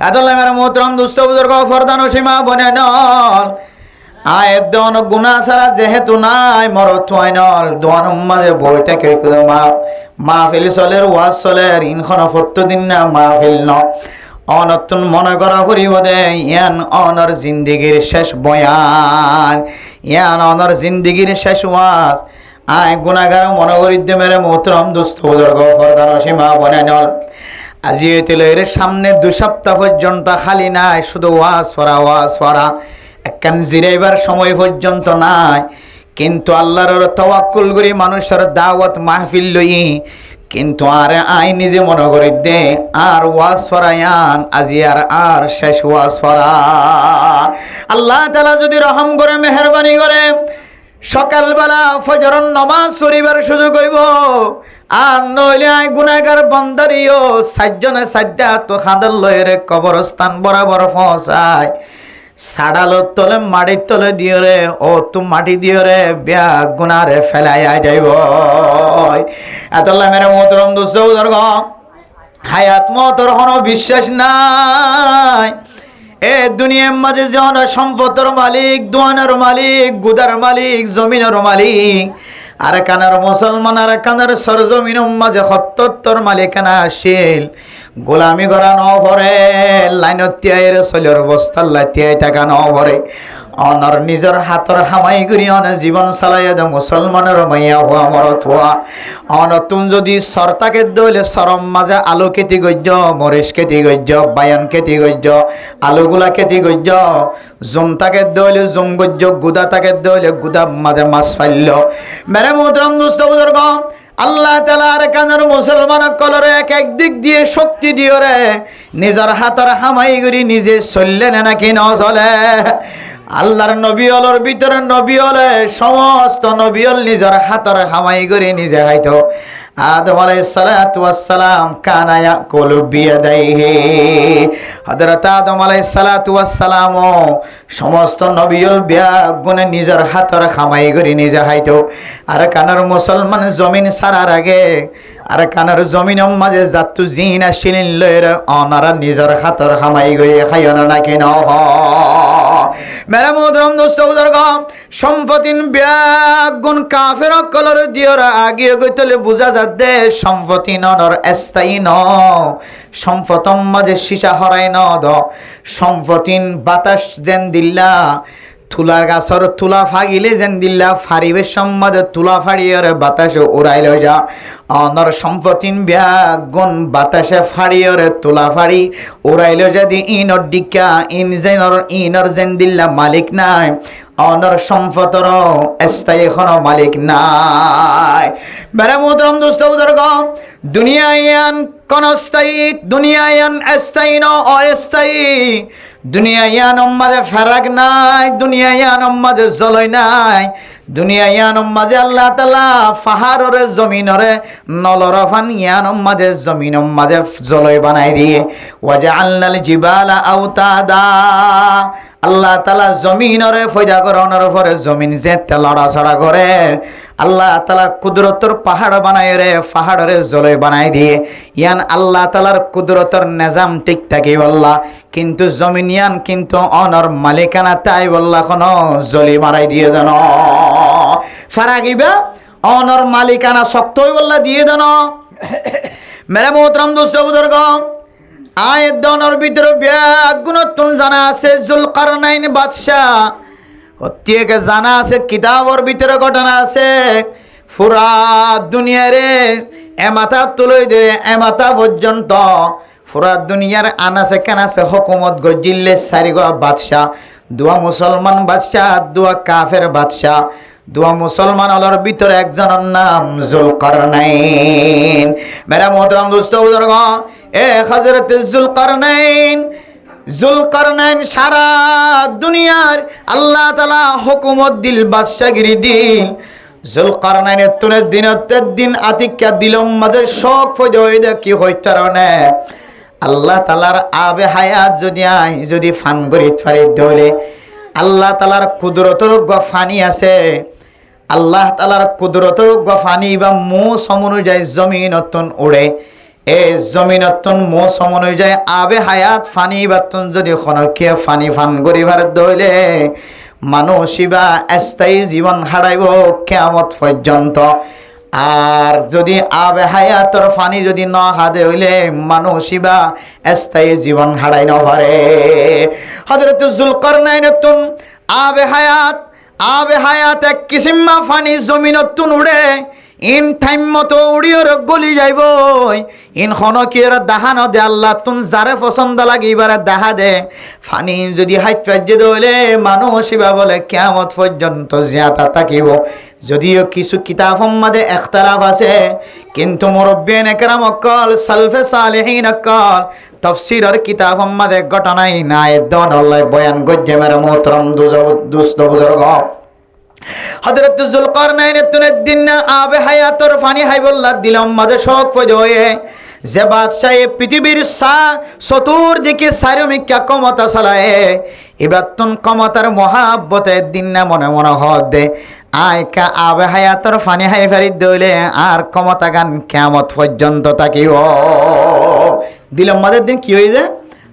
আদাল্লাহ মেরা মোহতরম দুস্থ বুজুর্গ ফরদান ও সীমা বনে নল আয়ের দন গুনাহ ছাড়া যেহেতু নাই মরত হয় নল দোয়ান মাঝে বই থেকে মাহফিল চলের ওয়াজ চলের ইনখন দিন না মাহফিল ন অনতুন মনে করা করিব দে ইয়ান অনর জিন্দিগির শেষ বয়ান ইয়ান অনর জিন্দিগির শেষ ওয়াজ আয় গুনাহগার মনে করিতে মেরে মোহতরম দুস্থ বুজুর্গ ফরদান ও সীমা বনে নল আজি এর সামনে 2 সপ্তাহ পর্যন্ত খালি নাই শুধু ওয়াজ পড়া একখান জিরাইবার সময় পর্যন্ত নাই কিন্তু আল্লাহর তাওয়াক্কুল করি মানুষের দাওয়াত মাহফিল লই কিন্তু আর আই নিজে মনে করি দে আর ওয়াজ পড়ায়ান আজি আর শেষ ওয়াজ পড়া আল্লাহ তাআলা যদি রহম করে মেহেরবানি করে সকালবেলা ফজরের নামাজ পড়িবার সুযোগ হইব আর নইলে আই গুনাহগার বান্দারিও সাজ্জনে সাজ্জা তো খাদাল লয়েরে কবরস্থান বরাবর পৌঁছায় সাড়ালোর তলে মাটির তলে দিও রে ও তু মাটি দিও রে বিয়া গুনারে ফেলাই যাইব এতলা মেরে মোহতরম দুস্থ বুজুর্গ হায়াত মতর কোনো বিশ্বাস নাই এ দুনিয়ার মাঝে জন সম্পদের মালিক দোয়ানের মালিক গুদার মালিক জমিনের মালিক আর কানার মুসলমান আর কানার সরজমিন মাঝে ৭০ মালিকানা আসিল গোলামি করা ন ভরে লাইনত তিয়াইরে চলের বস্তার লাতিয়াই থাকা ন ভরে অনর নিজের হাতর হামাই করি অন জীবন চালাই দে মুসলমানের মাইয়া হওয়া মরত হওয়া অনতুন যদি সরতাকে দইলে সরম মাঝে আলু খেতি গজ্য মরিচ খেতি গজ্য বায়ান খেতি গজ্য আলুগুলা খেতি গজ্য জুমতাকে দইলে জুম গজ্য গুদা তাকে দইলে গুদা মাঝে মাছ ফাইল মেরে মোহতরম দুস্থ বুজুর্গ আল্লাহ তাআলার কানের মুসলমান কলরে এক দিক দিয়ে শক্তি দিও রে নিজের হাতর হামাই করি নিজে চললে নাকি ন চলে আল্লাহর নবী হলর ভিতরে নবী হলে সমস্ত নবী হল নিজের হাতর হামাই করে নিজে হাইতো আদম আলাইহিস সালাতু ওয়াস সালাম কানা ইয়াকুলু বিয়াদাইহি হযরত আদম আলাইহিস সালাতু ওয়াস সালাম সমস্ত নবী হল বিয়া গুনে নিজের হাতর হামাই করে নিজে হাইতো আর কানার মুসলমান জমিন সারার আগে আর কানার জমিনের মাঝে জাতু জিন আসিলেন লয়ের অনারা নিজের হাতর হামাই করে খাইও না নাকি ন মেরা মোহতরম দোস্ত বুজুর্গ সম্পতিন ব্যাগুন কাফের কলর দিওরা আগিয়ে গইতলে বুঝা যাচ্ছে সম্পতি নর স্থায়ী ন সম্পতম মাঝে সীসা হরাই ন দ সম্পতিন বাতাস যেন দিল্লা তুলা গাছর তুলা ফাগিলে যেন দিল্লা ফারিবে সম্মাদে তুলা ফাড়িয়ে বাতাসে উড়াইল যা অনর সম্পতিন ব্যাগুন বাতাসে ফাড়িয়ে তুলা ফাড়ি উড়াইল যদি ইনর ডিকা ইনর যেন দিল্লা মালিক নাই অনর সম্পতর স্থায়ী কোনো মালিক নাই বেড়া মোহতরম দোস্ত বুজুর্গ দুনিয়ায়ান কোন স্থায়ী দুনিয়ায়ান স্থায়ী ন অস্থায়ী দুনিয়ায়ান মাঝে ফেরাক নাই দুনিয়ায়ান মাঝে জলই নাই দুনিয়ায়ান মাঝে আল্লাহ তাআলা পাহাড়রে জমিনরে নলরফান ইয়ান মাঝে জমিন মাঝে জলই বানাই দিয়ে ওয়াজআলনাল জিবালা আওতাদা আল্লাহ তাআলা জমিনরে ফয়দা করনের উপরে জমিন যে লড়াছড়া করে আল্লাহ তাআলা কুদরতর পাহাড় বানায় রে পাহাড়রে জলই বানাই দিয়ে ইয়ান আল্লাহ তাআলার কুদরতর নিজাম ঠিক থাকে আল্লাহ কিন্তু জমিন ইয়ান কিন্তু অনর মালিকানা তাই আল্লাহ কোন জলি মারাই দিয়ে দেন ফারাগিবা অনর মালিকানা শক্তই আল্লাহ দিয়ে দেন মেরে মোহতরম দোস্ত বুজুর্গ আয়াত দনের ভিতরে ব্যাগুণতুন জানা আছে জুলকারনাইন বাদশা হত্যেকে জানা আছে কিতাবর ভিতরে ঘটনা আছে পুরা দুনিয়ারে এমাথা তুলই দে এমাথা পর্যন্ত পুরা দুনিয়ার আনাসে কানাসে হুকুমত গজিল্লে সারিগো বাদশা দুয়া মুসলমান বাদশা দুয়া কাফের বাদশা দুয়া মুসলমান আলোর ভিতরে একজনের নাম জুলকারনাইন মেরা মোহতরম দোস্ত বুজুর্গ এ হযরত জুলকারনাইন সারা দুনিয়ার আল্লাহ তাআলা হুকুমত দিল বাদশাগিরি দিল জুলকারনাইনের তুনে দিন আতিক্যা দিলম মাদের শোক ফজইদা কি হইতারনে আল্লাহ তাআলার আবে হায়াত যদি ফান গরিত ফারি দলে আল্লাহ তাআলার কুদরতর গফানি আছে আল্লাহ তাআলার কুদরতর গফানি বা মু সমনুযায়ী জমিনতন উড়ে এই জমিনতন মৌসম অনুযায়ী আবে হায়াত ফানি বাতন যদি খনকিয়ে ফানি ফান গরিবার দইলে মানুষিবা স্থায়ী জীবন হারাইব কিয়ামত পর্যন্ত। আর যদি আবে হায়াতর ফানি যদি ন হাদে হইলে মানুষিবা স্থায়ী জীবন হারাই ন পারে। হযরত যুলকারনাইনতুন আবে হায়াত এক কিসিমা ফানি জমিনতুন উড়ে ইন টাইম মতো উড়িয়র গলি যাইব। ইন খনকিয়র দাহান দে আল্লাহ তুন যারে পছন্দ লাগে এবারে দাহা দে ফানি যদি হাইট পাজ্যে দইলে মানুষিবা বলে কিয়ামত পর্যন্ত জিয়াতা থাকিব। যদিও কিছু কিতাব মাঝে ইখতিলাফ আছে, কিন্তু মুরব্বিয়ান একরাম অকল সালফে সালেহিন অকল তাফসীরের কিতাব মাঝে ঘটনাই নাই দন আল্লাহ বয়ান গজ্জে মেরে মোহতরম দুস্ত বুজুর্গ। হযরত যুলকারনাইনের দিন আবে হায়াতর ফানি হাইবুল্লাহ দিলম মাঝে শোক পয়দা হয়ে যে বাদশাহ পৃথিবীর চতুর্দিকে চারিমিকা ক্ষমতা চালায় এবার তুন ক্ষমতার মহাব্বতে দিন না মনে মনে হদে আয়কা আবে হায়াতর ফানি হাই ফেরি দইলে আর ক্ষমতা গান কিয়ামত পর্যন্ত থাকিব। দিলম মাঝের দিন কি হয়ে যায়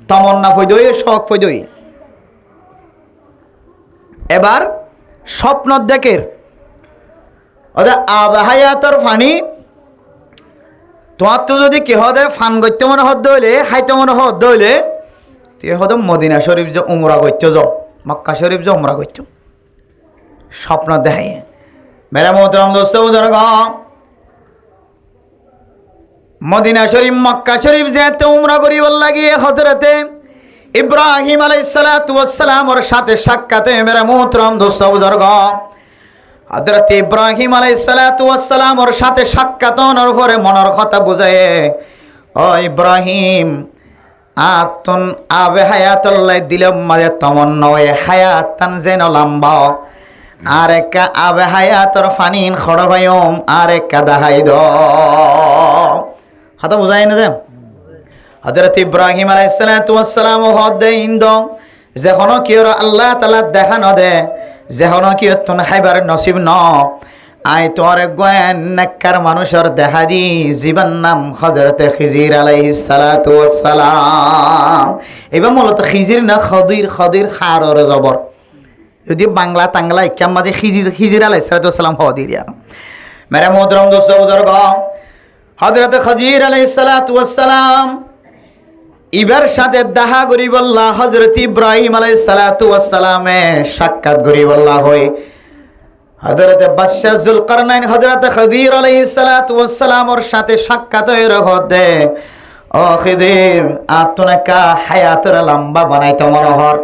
তমন্না পয়দা হয়ে শোক পয়দা হয়ে এবার স্বপ্ন দেখের ওদের আবে হায়াতর ফানি তোমার তো যদি কেহ দে ফান করতে মনে হদ দইলে হাইতে মনে হদ দইলে তুই হদ মদিনা শরীফ যে উমরা করতে যাও মক্কা শরীফ যে উমরা করতে স্বপ্ন দেখাই মেরা মোহতরম দোস্ত বুজুর্গ মদিনা শরীফ মক্কা শরীফ যেতে উমরা করিবার লাগিয়ে হযরতে ইব্রাহিম আলাইহিস সালাতু ওয়াস সালামের সাথে সাক্ষাৎ হয়ে মেরা মোহতরম দোস্ত বুজুর্গ হযরত ইব্রাহিম আলাইহিস সালাতু ওয়াস সালামের সাথে সাক্ষাৎ হওয়ার পরে মনের কথা বুঝায় ও ইব্রাহিম আতুন আবে হায়াতুল্লাহ দিলম মাঝে তমন্না ওয়ে হায়াতান যেন লম্বা আর একটা আবে হায়াতর ফানিন খড়বায়ম আর একটা দাহাই দ হাতা বুঝায় না যে হযরত ইব্রাহিম আলাইহিস সালাতু ওয়াস সালাম হদে ইন্দ যখন কি আল্লাহ তাআলা দেখানো দে যখন কি তুন হাইবার নসিব ন আই তোর গোয়েন নাক্কার মানুষের দেখা দি জীবন নাম হযরত খিজির আলাইহিস সালাতু ওয়াস সালাম। এবার মূলত খিজির না খদির খারর জবর যদি বাংলা টাংলা ইকাম মাঝে খিজির আলাইহিস সালাতু ওয়াস সালাম হদিরিয়া মেরে মোহতরম দোস্ত বুজুর্গ হযরত খিজির আলাইহিস সালাতু ওয়াস সালাম ইবার সাথে দেখা গরিবল্লাহ হযরত ইব্রাহিম আলাইহিস সালাতু ওয়াস সালামে সাক্ষাৎ গরিবল্লাহ হই হযরত বাদশাহ যুলকারনাইন হযরত খিজির আলাইহিস সালাতু ওয়াস সালামের সাথে সাক্ষাৎ হয়ে রহতে ও খিজির আতনাকা হায়াতের লম্বা বানাইতে মনোহর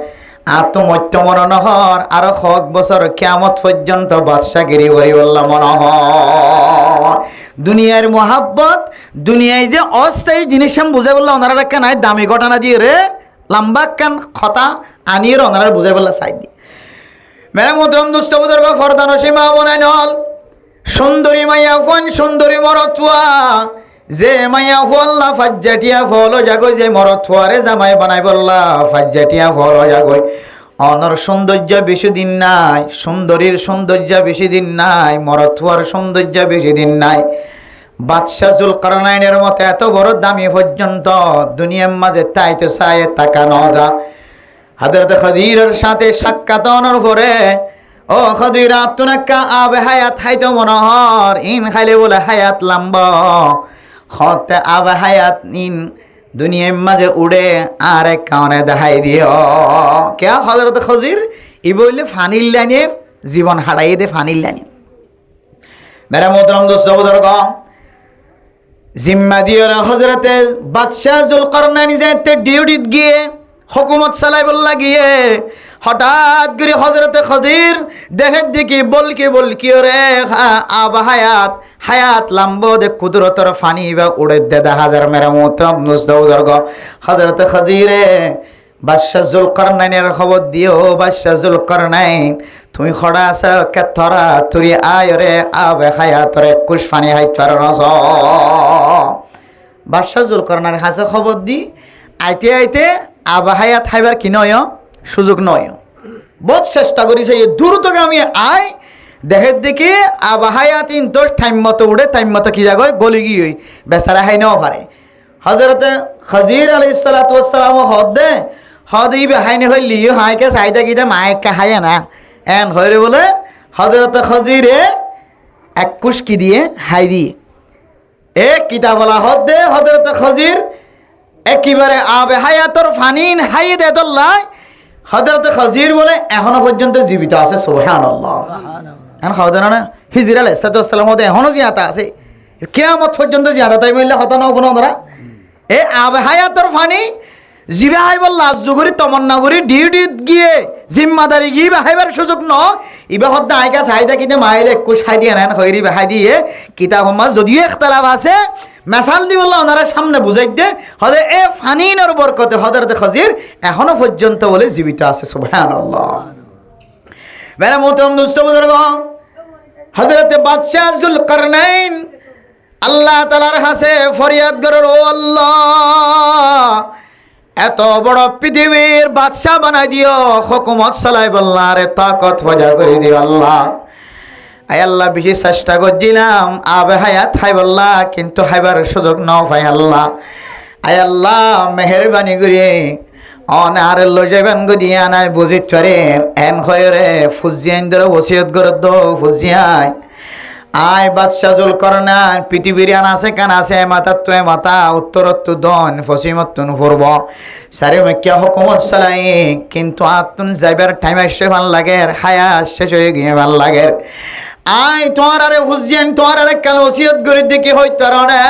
আত্মমত্য মনোহর আর হক বছর কিয়ামত পর্যন্ত বাদশাগিরি গরিবল্লাহ মনোহর দুনিয়ার মোহাব্বত দুনিয়ায় যে অস্থায়ী জিনিস আমি বুঝাই বললাম ওনারা একটা নাই দামি ঘটনা দিয়ে রে লম্বা কান কথা আনিয়ে ওনারা বুঝাই বললা সাই দি মেরা মোহতরম দোস্ত বুজুর্গ ফরদান সীমা বনাই নল সুন্দরী মাইয়া ফোন সুন্দরী মরতুয়া যে মাইয়া ফল্লা ফাজ্জাটিয়া ফলো জাগই যে মরতুয়ারে জামাই বানাই বললা ফাজ্জাটিয়া ফলো জাগই অনর সৌন্দর্য বেশি দিন নাই সুন্দরীর সৌন্দর্য বেশি দিন নাই মরতুয়ার সৌন্দর্য বেশি দিন নাই বাদশাহ যুলকারনাইনের মতো এত বড় দামি পর্যন্ত দুনিয়ার মাঝে তাই তো চায় টাকা ন যা হযরত খিজিরের সাথে সাক্ষাৎ হওয়ার পরে ও খিজির আতুনাকা আবে হায়াত হাইতো মনোহর ইন খাইলে বলে হায়াত লম্বা হতে আবে হায়াত ইন দুনিয়ার মাঝে উড়ে আর এক কারণে দেখাই দিও কে হযরত খিজির ই বললে ফানিল লাইনে জীবন হারাই দে ফানিল লাইনে মেরা মোহতরম দোস্ত বুজুর্গ জিম্মা দিয়ে হযরতে বাদশাহ যুলকারনাইন যাইতে ডিউটিত গিয়ে হুকুমত চালাইবার লাগিয়ে হঠাৎ করে হযরতে খিজির দেখের দিকে বলকি রে আবা হায়াত লাম্বো দে কুদরতর ফানি বা উড়ে দে 10,000 মেরা মোহতরম দোস্ত বুজুর্গ হযরতে খিজিরে বাদশাহ যুলকারনাইনের খবর দিও বাদশাহ যুলকারনাইন তুমি খড়া আছো কেথরা তুরি আয় রে আবে হায়াতরে কুশ ফানি হাইতার নস বাদশাহ যুলকারনাইন হাসে খবর দি আইতে আবা হায়াত খাইবার কি নয় সুযোগ নয় বহুত চেষ্টা করেছে দ্রুতগামী আয় দেখের দিকে আবা হায়াত ইন তোর টাইম মতো উড়ে টাইম মতো কি জায়গায় গলি গিয়ে বেচারা হাই নাও পারে হযরতে খজির আলাইহিস সালাতু ওয়াস সালাম হদ ইবে হাইনে হইলি হাইকে সাইদা কিদা মাইকা হায়া না এন হইরে বলে হযরতে খজিরে এক কুশকি দিয়ে হাই দিয়ে এ কিতাবলা হদে হযরতে খজির একেবারে আবে হায়াতর ফানিন হাইয়ে দে দল্লাই হযরতে খজির বলে এখনো পর্যন্ত জীবিত আছে সুবহানাল্লাহ এখন খাওয়া না হিজর আলাইহিস সালাম হদে এখনো জিয়াতা আছে কিয়ামত পর্যন্ত জিয়াতা তাই বললে হতা না কোনো ধরা এ আবে হায়াতর ফানি জিবে হাইবার লাজুগুরি তমন্না করি ডিউটি গিয়ে জিম্মাদারি গিয়ে হাইবার সুযোগ ন ইবা হদ্দা আইকা চাহিদা কিনে মাইলে একটু সাই দিয়ে নেন হইরি বাহাই দিয়ে কিতাব যদিও ইখতিলাফ আছে মেসাল দি বললো ওনারা সামনে বুঝাই দে হদে এ ফানিনের বরকতে হযরত খজির এখনো পর্যন্ত বলে জীবিত আছে সুবহানাল্লাহ মেরা মোহতরম দোস্ত বুজুর্গ হযরত বাদশাহ যুলকারনাইন আল্লাহ তাআলার কাছে ফরিয়াদ করে ও আল্লাহ এত বড় পৃথিবীর বাদশাহ বানাই দিও হুকুমত চালাই বললার তাকত ফজা করে দিও আল্লাহ আয় আল্লাহ বেশি চেষ্টা করছিলাম আবে হায়াত হাই বললা কিন্তু হাইবার সুযোগ নাও ভাই আল্লাহ আয় আল্লাহ মেহেরবানি করে অনার লো যাবেন গো দিয়া নাই বুঝিত পারে এন হয়রে ফুজিয়াইন ধরে ওসিয়ত করে দো ফুজিয়াই আয় বাদশাহ যুলকারনাইন পৃথিবীর আন আছে কান আছে মাথার তো মাথা উত্তরত্ব দন পশ্চিমত্তুন পূর্ব সারে মেকিয়া হুকুমত চালাই কিন্তু আতুন যাইবার টাইম আসছে ভাল লাগে হায়াত শেষ হয়ে গিয়ে ভাল লাগে আয় তোমার আরে হুজিয়ান তোমার আরে কেন ওসিয়ত করে দেখি হইতো না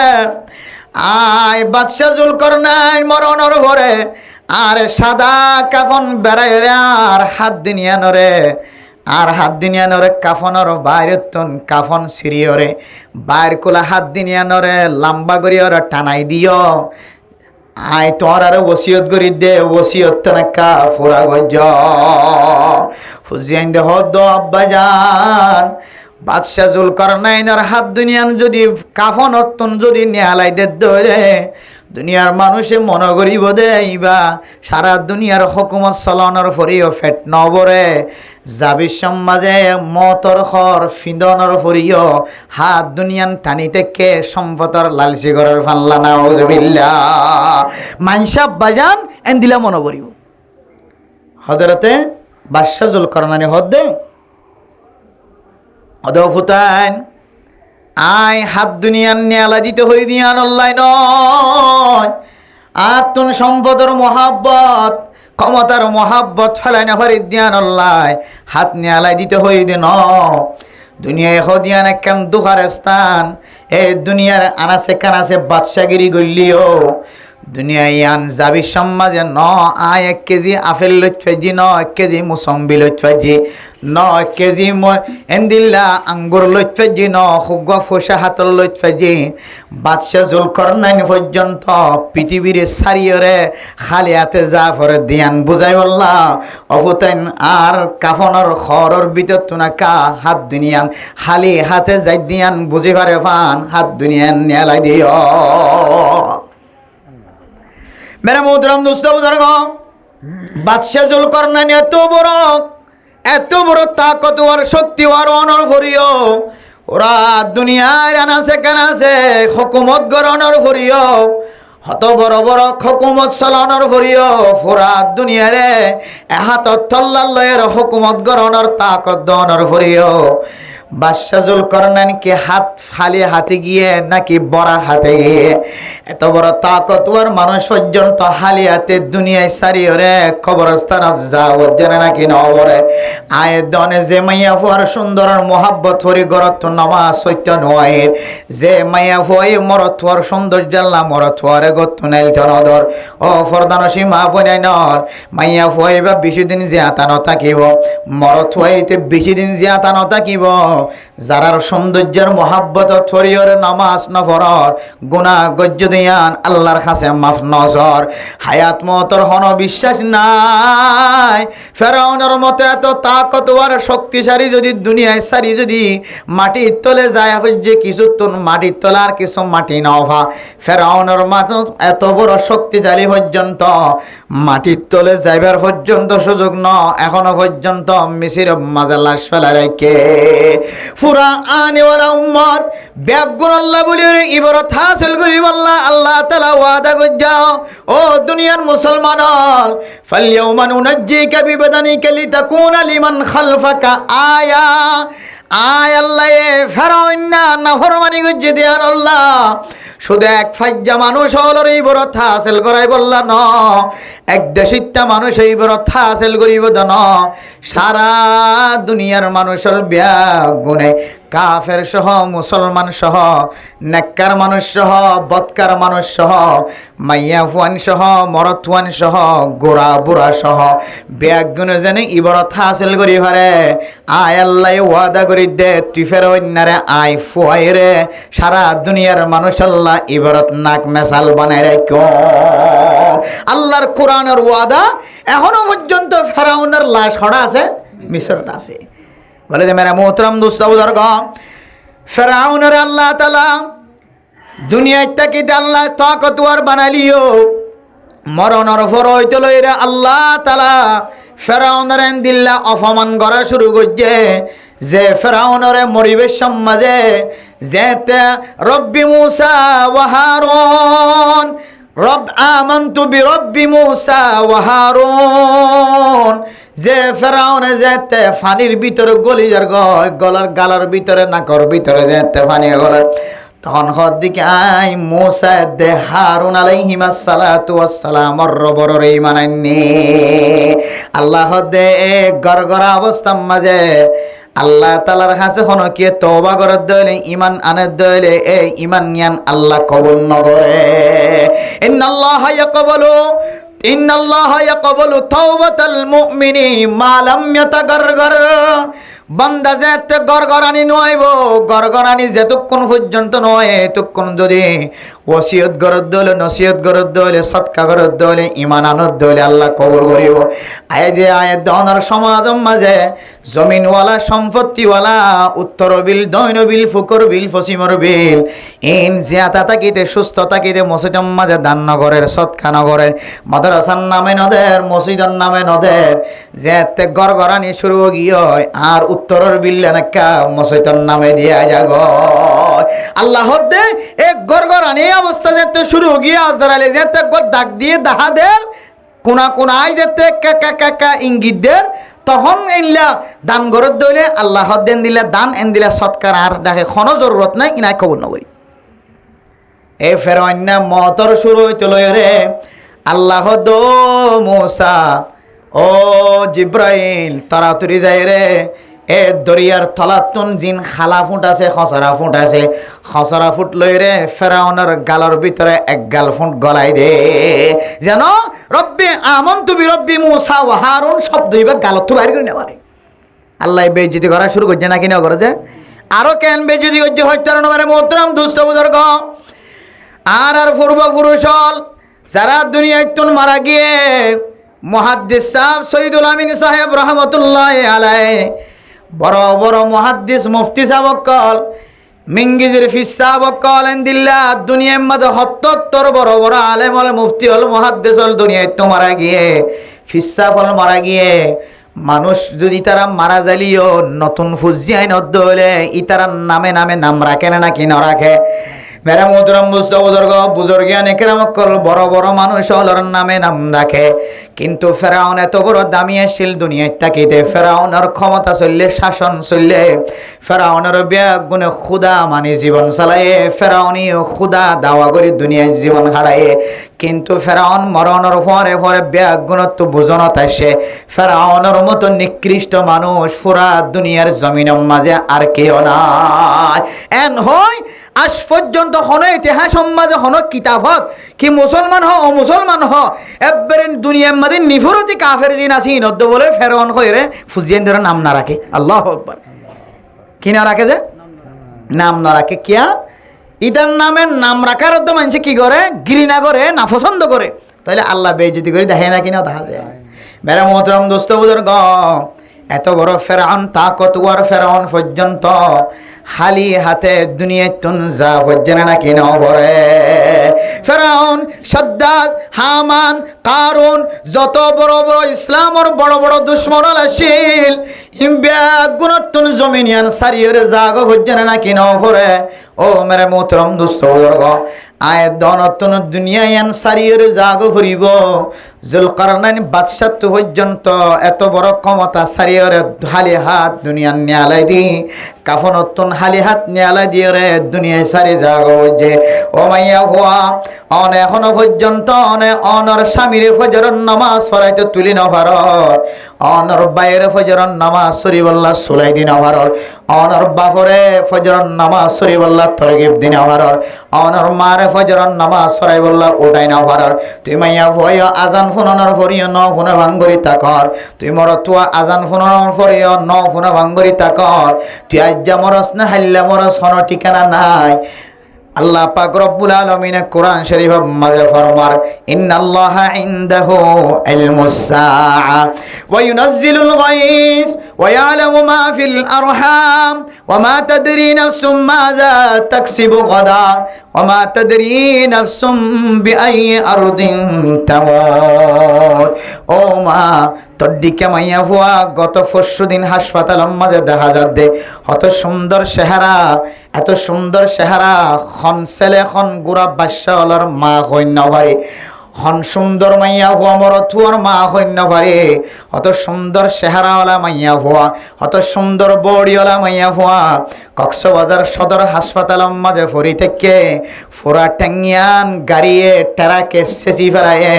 আয় বাদশাহ যুলকারনাইন মরণর ভরে আর সাদা কাফন বেড়াই আর হাত দিনিয়ানরে আর হাত দিনিয়ানরে কাফনর বাইরে তুন কাফন সিরিয়রে বাইর কোলা হাত দিনিয়ানরে লম্বা করিয়রে টানাই দিও আয় তোর আরে ওসিয়ত করি দে ওসিয়ত তনকা ফুরা গজ হুজিয়ান দে হদ আব্বা জান বাদশাহ যুলকারনাইনের হাত দুনিয়ান যদি কাফন অত্তন যদি নেহালাই দে ধরে দুনিয়ার মানুষে মনে করিব দেইবা সারা দুনিয়ার হুকুমত চলনের ফরিও ফেট নবরে যাবি সমাজে মতর খর ফিদনের ফরিও হাত দুনিয়ান টানিতে কে সম্পদর লালসি করার ফাল্লা নাউজুবিল্লাহ মানসাব বাজান এন দিলা মনে করিব হযরতে বাদশাহ যুলকারনাইন হদে ফুতাইন আয় হাত দুনিয়ান নেয়ালা দিতে হই দিয়ান আল্লাহ নয় আতুন সম্পদের মহাব্বত ক্ষমতার মহাব্বত ফেলাই না হরি দিয়ান আল্লাহ হাত নেয়ালাই দিতে হই দিন দুনিয়ায় হদিয়ান একখান দুঃখার স্থান এই দুনিয়ার আনাসে কানাসে বাদশাগিরি গল্লিও দুনিয়ায় আন যাবি সমাজে ন আয় 1 কেজি আপেল লইত ফাইজি ন 1 কেজি মুসম্বি লইত ফাইজি ন 1 কেজি এন্দিল্লা আঙ্গুর লইত ফাইজি ন খুগা ফসা হাতল লইত ফাইজি বাদশাহ যুলকারনাইন পর্যন্ত পৃথিবীর সারিয়রে খালি হাতে জাফরে দিয়ান বুঝাই বললা অফুতাইন আর কাফনের খরর ভিতর তুনাকা হাত দুনিয়ান খালি হাতে যাই দিয়ান বুঝি পারে ফান হাত দুনিয়ান নেলাই দিও মেরা মোহতরম দোস্ত বুজুর্গ বাদশাহ যুলকারনাইন এত বড় তাকতওয়ার শক্তিওয়ার অনর ফরিও ওরা দুনিয়ার আনাসে কানাসে হুকুমত গরণর ফরিও হত বড় বড় হুকুমত চালানোর ফরিও পুরা দুনিয়ারে এহাত তল্লার লয়ের হুকুমত গরণর তাকত দনর ফরিও বাদশাহ যুলকারনাইন কি হাত খালি হাতে গিয়ে নাকি বড়া হাতে গিয়ে এত বড় তাকতওয়ার মানুষ পর্যন্ত খালি হাতে দুনিয়ায় সারিয়রে কবরস্থানত যাও জানে নাকি নবরে আয় দনে যে মাইয়া ফুয়ার সুন্দর মোহাব্বত ফরি গরত নামাজ সত্য নয় যে মাইয়া ফুয়াই মরত ফুয়ার সৌন্দর্য আল্লাহ মরত ফুয়ারে গত নাইল তনদর ও ফরদানসী মা বনাই নর মাইয়া ফুয়াই বা বেশি দিন জিয়াতা নথাকিব মরত ফুয়াইতে বেশি দিন জিয়াতা নথাকিব যারার সৌন্দর্যের মহাব্বত ছড়িয়র নামাজ নফরর গুনাহ গজ্জ দিয়ান আল্লাহর কাছে মাফ নজর হায়াত মতর হন বিশ্বাস নাই ফেরাউনের মতো এত তাকতওয়ার শক্তিশালী যদি দুনিয়ায় সারি যদি মাটির তলে যায় যে কিছু তুন মাটির তলে আর কিছু মাটি নভা ফেরাউনের মতো এত বড় শক্তিশালী পর্যন্ত মাটির তলে যাইবার পর্যন্ত সুযোগ ন এখনো পর্যন্ত মিশির মাঝে লাশ ফেলা রেখে পুরা আনেওয়ালা উম্মত ব্যাগুন আল্লাহ বলি ইবারত হাসিল করি আল্লাহ আল্লাহ তাআলা ওয়াদা করজাও ও দুনিয়ার মুসলমান ফালইয়াউমা নুনাজ্জিকা বিবাদানিকা লিতাকুনা লিমান খালফাকা আয়া আল্লাহ ফেরাউন না ফরমানি করছে দেয়ার আল্লাহ শুধু এক ফাজ্জা মানুষ হলর এই বড় হাসিল করাই বললা ন এক দেশিতা মানুষ এই বড় হাসিল করিব ন সারা দুনিয়ার মানুষের ব্যাগুনে কাফের সহ মুসলমান সহ নেককার মানুষ সহ বদকার মানুষ সহ মাইয়া ফুয়ান সহ মরতুয়ান সহ গোড়া বুড়া সহ ব্যাগুনে যেন ইবরত হাসিল করি পারে আয় আল্লাহ ওয়াদা করি দে তুই ফের অন্যারে আই ফুয়াই রে সারা দুনিয়ার মানুষ আল্লাহ ইবরত নাক মেসাল বানায় রেখ আল্লাহর কোরআনের ওয়াদা এখনো পর্যন্ত ফেরাউনের লাশ হড়া আছে মিশরত আছে বলে যে মেরা মোহতরম দোস্ত বুজুর্গ ফেরাউনের আল্লাহ তাআলা দুনিয়ায় তাকিতে আল্লাহ তাকতওয়ার বানালিও মরণের পর হইতে লইরা আল্লাহ তাআলা ফেরাউনের দিল্লা অপমান করা শুরু করছে যে ফেরাউনের মরিবের সমাজে যেতে রব্বি মুসা ওয়া হারুন রব আমানতু বিরব্বি মুসা ওয়া হারুন যে ফেরাউনে যেতে পানির ভিতরে গলিজার গলার গালার ভিতরে নাকর ভিতরে যেতে পানি গলার তখন দিকে আই মুসা দে হারুন আলাইহিমাস সালাতু ওয়াস সালাম রবর ঈমান আননি আল্লাহ দে গরগরা অবস্থার মাঝে আল্লাহ তাআলার কাছে হনো কি তওবা করার দইলে ঈমান আনার দইলে এই ঈমান নিয়ান আল্লাহ কবুল নগরে ইন্নাল্লাহা ইয়াকবালু তাওবাতাল মুমিনি মা লাম ইয়াতাগারগার বান্দা যেতে গরগরানি নয়ব গরগরানি যেতক্ষণ পর্যন্ত নয় এতক্ষণ যদি ওসিয়ত গরদ দলে নসিয়ত গরদ দলে সৎকা গরদ দলে ঈমান আনদ দলে আল্লাহ কবুল করিব আয় যে আয়াত দহনার সমাজম মাঝে জমিনওয়ালা সম্পত্তিওয়ালা উত্তর বিল দৈন বিল ফুকর বিল পশ্চিমর বিল ইন জিয়াতা তাকিতে সুস্থ তাকিতে মসজিদম মাঝে দান নগরের সৎকা নগরের মাদ্রাসার নামে নদের মসজিদের নামে নদের যেতে গরগরানি শুরু গিয়ে আর উত্তরের বিল্লা নাকা মসজিদের নামে দিয়া যাব আল্লাহ দে এক গরগরানি অবস্থা যেতে শুরু গিয়ে আজরাইলে যেতে দাগ দিয়ে দাহাদের কোনা কোনায় যেতে কাকা কাকা ইঙ্গিত দের তখন এনলা দান গরত দইলে আল্লাহ দেন দিলে দান এন দিলে সৎকার আর দেখে কোনো জরুরত নাই ইনাই খবর নবই এ ফেরাউন মতর শুরু হইতে লয় রে আল্লাহ দো মুসা ও জিব্রাইল তাড়াতাড়ি যায় রে এ দরিয়ার তলাতুন জিন খালা ফুট আছে খসরা ফুট লই রে ফেরাউনের গালর ভিতরে এক গাল ফুট গলাই দে যেন রব্বি আমানতু বিরব্বি মুসা ওয়া হারুন শব্দ হইবে গালত বাইর করে নেওয়ারে আল্লাহ বেইজ্জতি করা শুরু করছে নাকি না করে যে আরো কেন বেইজ্জতি করছে হত্যার নম্বরে মোহতরম দুষ্ট বুজুর্গ আর পূর্বপুরুষল যারা দুনিয়ায় তুন মারা গিয়ে মুহাদ্দিস সাহেব শহীদুল আমিন সাহেব রহমতুল্লাহ আলাইহি বড় বড় মুহাদ্দিস মুফতি সাহেব কল মিঙ্গিজির ফিস সাহেব কল এন্দিল্লা দুনিয়ার মধ্যে ৭০ বড় বড় আলেম হল মুফতি হল মুহাদ্দিস হল দুনিয়ায় তো মারা গিয়ে ফিস সাহেব হল মারা গিয়ে মানুষ যদি তারা মারা যালিও নতুন ফুজিয়াই নদলে ইতারার নামে নামে নাম রাখে না কি না রাখে মেরা মোহতরম বুজুর্গান একরাম কল বড় বড় মানুষ হলর নামে নাম রাখে কিন্তু ফেরাউন এত বড় দামি আসিল দুনিয়ায় তাকিতে ফেরাউনের ক্ষমতা চললে শাসন চললে ফেরাউনের ব্যাগুনে খুদা মানে জীবন চালায়ে ফেরাউনিও খুদা দাওয়া করে দুনিয়ায় জীবন হারায়ে কিন্তু ফেরাউন মরণের পরে পরে ব্যাগুণত্ব বুঝনত আসে ফেরাউনের মতো নিকৃষ্ট মানুষ পুরা দুনিয়ার জমিনের মাঝে আর কেউ নাই এন হয় আজ পর্যন্ত হন ইতিহাস সমাজে হন কিতাবত কি মুসলমান হ অমুসলমান হ এবারে দুনিয়ার মাঝে নিফরতি কাফের জিন আছে ইনদ্দ বলে ফেরাউন কইরে ফুজিয়ান ধরে নাম না রাখে আল্লাহু আকবার কি না রাখে যে নাম না রাখে কিয়া ইদার নামে নাম রাখার তো মানুষ কি করে ঘৃণা করে না পছন্দ করে তাহলে আল্লাহ বেইজ্জতি করে দেখে না কিনা দেখা যায় মেরা মোহতরম দোস্ত বুজুর্গ এত বড় ফেরাউন, তাকতওয়ার ফেরাউন পর্যন্ত খালি হাতে দুনিয়ায় তুন যা পর্যন্ত নাকি নবরে। ফেরাউন, সাদ্দাত, হামান, কারুন, যত বড় বড় ইসলামর বড় বড় দুশ্মন আসিল, গুণতুন জমিনিয়ান সারিয়ে জাগ পর্যন্ত নাকি নবরে। ও মেরে মোহতরম দোস্ত বুজুর্গ, আয় দনতুন দুনিয়ায়ান সারিয়ে জাগ ফুরিব। জুলকারনাইন বাদশাহ পর্যন্ত এত বড় ক্ষমতা সারিয়ে হালি হাত দুনিয়ান নিয়ালাই দি, কাফনতুন হালি হাত নিয়ালাই দিয়ে রে দুনিয়ায় সারি জাগ যে। ও মাইয়া হুয়া অন এখনো পর্যন্ত অনর স্বামীরে ফজরের নামাজ পড়াইতে তুলি নভার, অনর বাইরে ফজরের নামাজ শরীফুল্লাহ সুলাই দিন আবার, অনর বাপরে ফজরের নামাজ শরীফুল্লাহ তরগিব দিন আবার, অনর মারে ফজরের নামাজ শরীফুল্লাহ উঠাই না আবার। তুই মাইয়া ভয় আজান ফোনানোর ফরিও ন ফোনে ভাঙ্গরি তাকর, তুই মর তুয়া আজান ফোনানোর ফরিও ন ফোনে ভাঙ্গরি তাকর। তুই আজ্জা মরস না হাল্লা মরস হন ঠিকানা নাই। আল্লাহ পাক রব্বুল আলামিন কোরআন শরীফে মাঝে ফরমার, ইন্নাল্লাহা ইনদাহু ইলমুস সাআ ওয়া ইউনাজ্জিলুল গায়স ওয়া ইয়ালামু মা ফিল আরহাম ওয়া মা তাদরি নাফসুম মাযা তাকসিবু গাদা ওয়া মা তাদরি নাফসুম বিআইয়ি আরদিন তামুত। ও মা, তোর দিকে মাইয়া ভুয়া গত পরশুদিন হাসপাতালের মাঝে দেখা যাচ্ছে কত সুন্দর চেহারা, এত সুন্দর চেহারা। খন ছেলে খন গুড়া বাদশাহর মা হইন ভাই, হন সুন্দর মাইয়া হুয়া মর থুয়ার মা হইন পারে। অত সুন্দর চেহারাওয়ালা মাইয়া হুয়া, অত সুন্দর বডিওয়ালা মাইয়া হুয়া কক্সবাজার সদর হাসপাতালের মাঝে ফরি থেকে ফোরা ট্যাঙ্গিয়ান গাড়িয়ে টেরাকে সেচি ফেলাইয়ে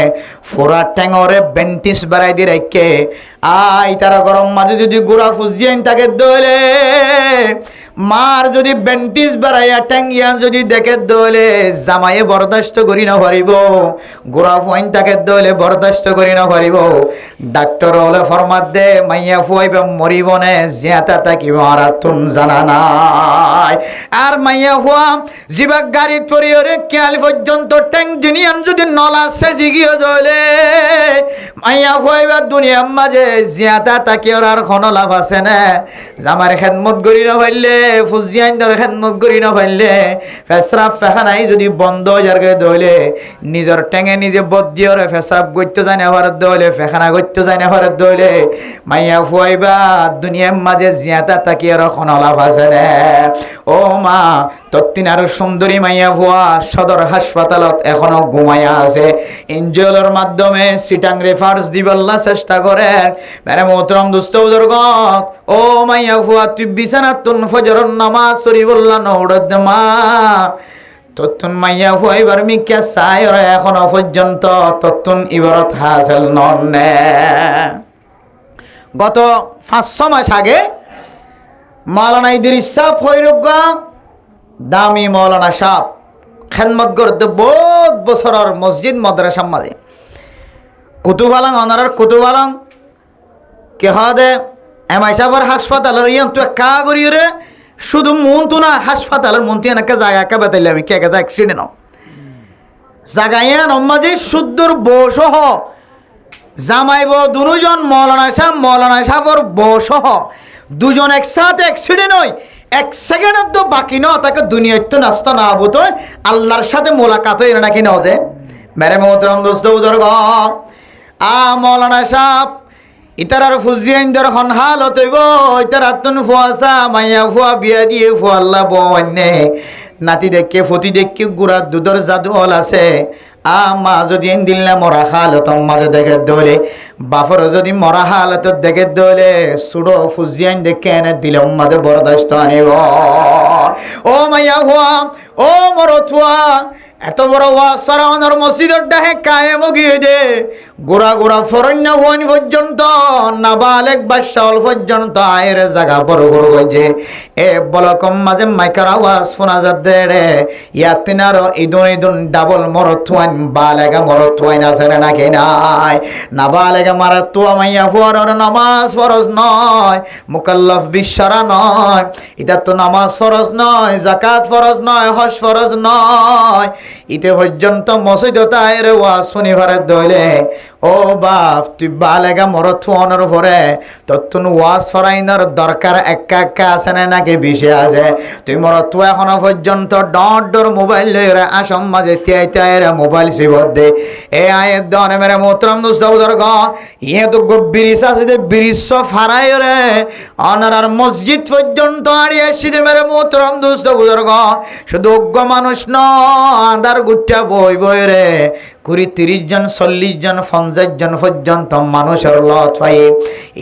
ফোরা ট্যাঙরে বেন্টিস বাড়াই দিয়ে রেখে আই তারা গরম মাঝে যদি গুড়া ফুজিয়ান তাকে দলে মার যদি বেন্টিস বাড়াইয়া ট্যাঙ্গিয়ান যদি দেখে দলে জামাইয়ে বরদাস্ত করি না পারিব, গোড়া ফুয়াইন তাকে দলে বরদাস্ত করি না পারিব। ডাক্তার হলে ফরমাত দে মাইয়া ফুয়াইবে মরিব নে জিয়াতা তাকিব আর তুম জানা নাই। আর মাইয়া ফুয়া জিবা গাড়ি তরিয়রে কেয়াল পর্যন্ত ট্যাঙ্ক জুনিয়ান যদি নলা সেচি গিয়ে দলে মাইয়া ফুয়াইবা দুনিয়ার মাঝে জিয়াতা তাকিওর আর কোনো লাভ আছে না। জামার খেদমত করি না পারলে ফুজিয়ান দর খেদমত করি না পারলে ফেসরাফ ফেখানাই যদি বন্ধ হয়ে যার দলে নিজের ট্যাঙে নিজে বদিয়রে ফেসরাফ করতে যায় না হওয়ার দলে ফেখানা করতে যায় না হওয়ার দলে মাইয়া ফুয়াইবা দুনিয়ার মাঝে জিয়াতা তাকিওর কোনো লাভ আছে না। ও মা, তত্তিন আরো সুন্দরী মাইয়া ভুয়া সদর হাসপাতালত এখনো ঘুমাইয়া আছে। ইনজেলের মাধ্যমে সিটাং রেফার্স দিবল্লা চেষ্টা করেন। মেরে মোহতরম দোস্ত বুজুর্গ, ও মাইয়া ভুয়া তুই বিছানাত তুন ফজরের নামাজ শরীফুল্লাহ নৌড়দ মা তত্তুন মাইয়া ভুয়া এবার মিক্কা চাই এখনো পর্যন্ত তত্তুন ইবারত হাসিল নন্নে। গত 5-6 মাস আগে মাওলানা ইদ্রিস সাহেব ফয়রুগা দামি মৌলানা সাহেব খেদমত করতে বহুত বছরের মসজিদ মাদ্রাসার মাঝে কুতুবালাং অনারার কুতুবালাং কে হাদে এমআই সাহেবের হাসপাতালের ইয়ান তুই কা করিয়ে রে শুধু মন তো না হাসপাতালের মন তুই এনাকে জায়গা কে বেতাইলে আমি কে কে অ্যাক্সিডেন্ট জাগাইয়ান অম্মাজি শুদ্ধর বসহ জামাইব দুজন মৌলানা সাহেবর বসহ দুজন একসাথে অ্যাক্সিডেন্ট হয়। 1 সেকেন্ডের তো বাকি ন তাকে দুনিয়ার তো নাস্তা না হবো আল্লাহর সাথে মোলাকাত হয় নাকি ন যে। মেরে মোহতরম দোস্ত বুজুর্গ, মৌলানা সাহেব ইতারার ফুজিয়ান দর হন হালত হইব ইতারা তুন ফুয়াসা মাইয়া ফুয়া বিয়া দিয়ে ফুয়াল্লা বন্যে নাতি দেখে ফতি দেখে গুড়া দুধর জাদু হল আছে। মা যদি দিল না মরা হালত মাঝে দেখে দলে বাফর যদি মরা হালত দেখে দলে সুড়ো ফুজিয়ান দেখে এনে দিল মাঝে বরদাস্ত আনিব। ও মাইয়া হুয়া, ও মরথুয়া, এত বড় ওয়াসারানোর মসজিদের ডাহে কায়েম গিয়ে দে গোড়া গোড়া ফরন্য হন পর্যন্ত নাবালেক বাদশাহল পর্যন্ত আয়ের জায়গা বড় বড় গজে এ বলকম মাঝে মাইকার আওয়াজ শোনা যাচ্ছে রে ইয়াতিনার ইদুন ডাবল মরথুয়ান বালেগা মরথুয়ান আছে নাকি নাই। নাবালেগা মারাতুয়া মাইয়া ফুয়ার নামাজ ফরজ নয়, মুকাল্লাফ বিশ্বরা নয়, এটা তো নামাজ ফরজ নয়, যাকাত ফরজ নয়, হজ ফরজ নয়, ইতে পর্যন্ত মসজিদ তাইরে ওয়াজ শনিবারের দইলে ও বাপ তুই বালেগা মরত ফোনের পরে তত্তুন ওয়াজ ফরাইনার দরকার একা একা আছে না নাকি বেশি আছে তুই মরত এখনো পর্যন্ত ডর মোবাইল লইরে আসম মাঝে তিয়াই তিয়াইরে মোবাইল সিবর দে এ আয়ের দনে মেরে মোহতরম দোস্ত বুজুর্গ ইয়ে তো ব্রিজ আছে যে ব্রিজ ফারাই রে অনার মসজিদ পর্যন্ত আড়িয়ে সিদে মেরে মোহতরম দোস্ত বুজুর্গ শুধু অজ্ঞ মানুষ ন আদার গুট্টা বই বই রে 20-30 জন 40 জন 50 জন পর্যন্ত মানুষের লত পাই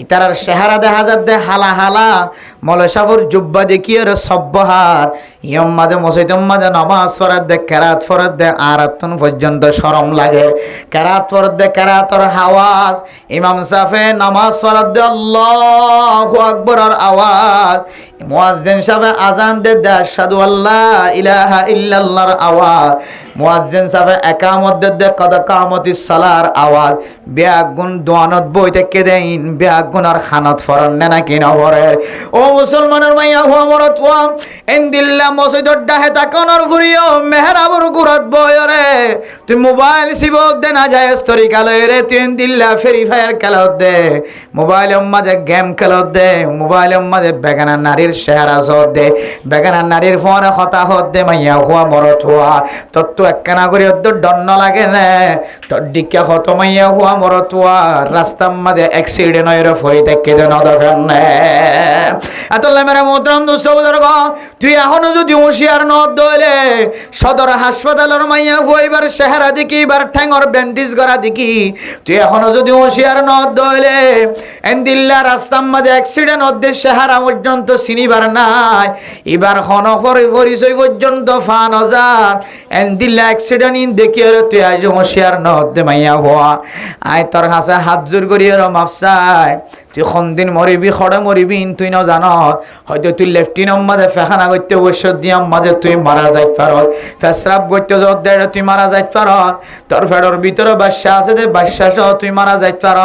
ইতার চেহারা দেখা যাচ্ছে হালা হালা মলসাফর জুব্বা দেখিয়ে সব্বহার ইয়ম মাঝে মসজিদম মাঝে নামাজ পড়ার দে কেরাত পড়ার দে আরাতন পর্যন্ত শরম লাগে কেরাত পড়ার দে কেরাতর আওয়াজ ইমাম সাফে নামাজ পড়ার দে আল্লাহু আকবরের আওয়াজ মুয়াজ্জিন সাহেব আজান দে আশহাদু আল্লা ইলাহা ইল্লাল্লাহর আওয়াজ মুয়াজ্জিন সাহেব একামত দে কদ কামতিস সালার আওয়াজ বেয়াগুন দোয়ানত বইতে কেদেইন বেয়াগুন আর খানত ফরন না কি না পড়ে ও মুসলমানের মাইয়া হুয়া মরত ওয়া ইনদিল্লা মসজিদর ডাহে তাকনর ফুরিও মেহরাবর গুরাত বয়রে তুই মোবাইল সিবক দে না যায় তরিকা লই রে তুই ইনদিল্লা ফ্রি ফায়ার খেলত দে মোবাইলের মাঝে গেম খেলত দে মোবাইলের মাঝে বেগানা নারীর চেহারা জত দে বেগানা নারীর ফোনে কথা হত দে মাইয়া হুয়া মরত হুয়া তোর তো একখানা করে দণ্ড লাগে না তোর ডিকা হত মাইয়া হুয়া মরত হুয়া রাস্তার মাঝে অ্যাক্সিডেন্ট হয়ে ফরি থেকে দেন দরকার নেই এতলে মেরে মোহতরম দোস্ত বুজুর্গ তুই এখনো যদি হুঁশিয়ার নদ দইলে সদর হাসপাতালের মাইয়া হইবার চেহারা দেখি এবার ঠ্যাঙর ব্যান্ডেজ করা দেখি তুই এখনো যদি হুঁশিয়ার নদ দইলে এন্দিল্লা রাস্তার মাঝে অ্যাক্সিডেন্ট হতে চেহারা পর্যন্ত চিনিবার নাই এবার হন পরিচয় পর্যন্ত ফান হাজার এন্দিল্লা অ্যাক্সিডেন্ট ইন দেখি তুই আজ হুঁশিয়ার নদ দে মাইয়া হওয়া আয় তোর কাছে হাত জোর করি মাফসাই তুই সন্দিন মরিবি খড়ে মরিবি তুই ন জান হয়তো তুই লেফটিনের মাঝে ফেখানা করতে বসে দিয়াম মাঝে তুই মারা যাইত পার ফেসরাপ করতে যত দেড় তুই মারা যাইত পার তোর ফেডর ভিতরে বাদশা আছে দে বাদশা সহ তুই মারা যাইত পার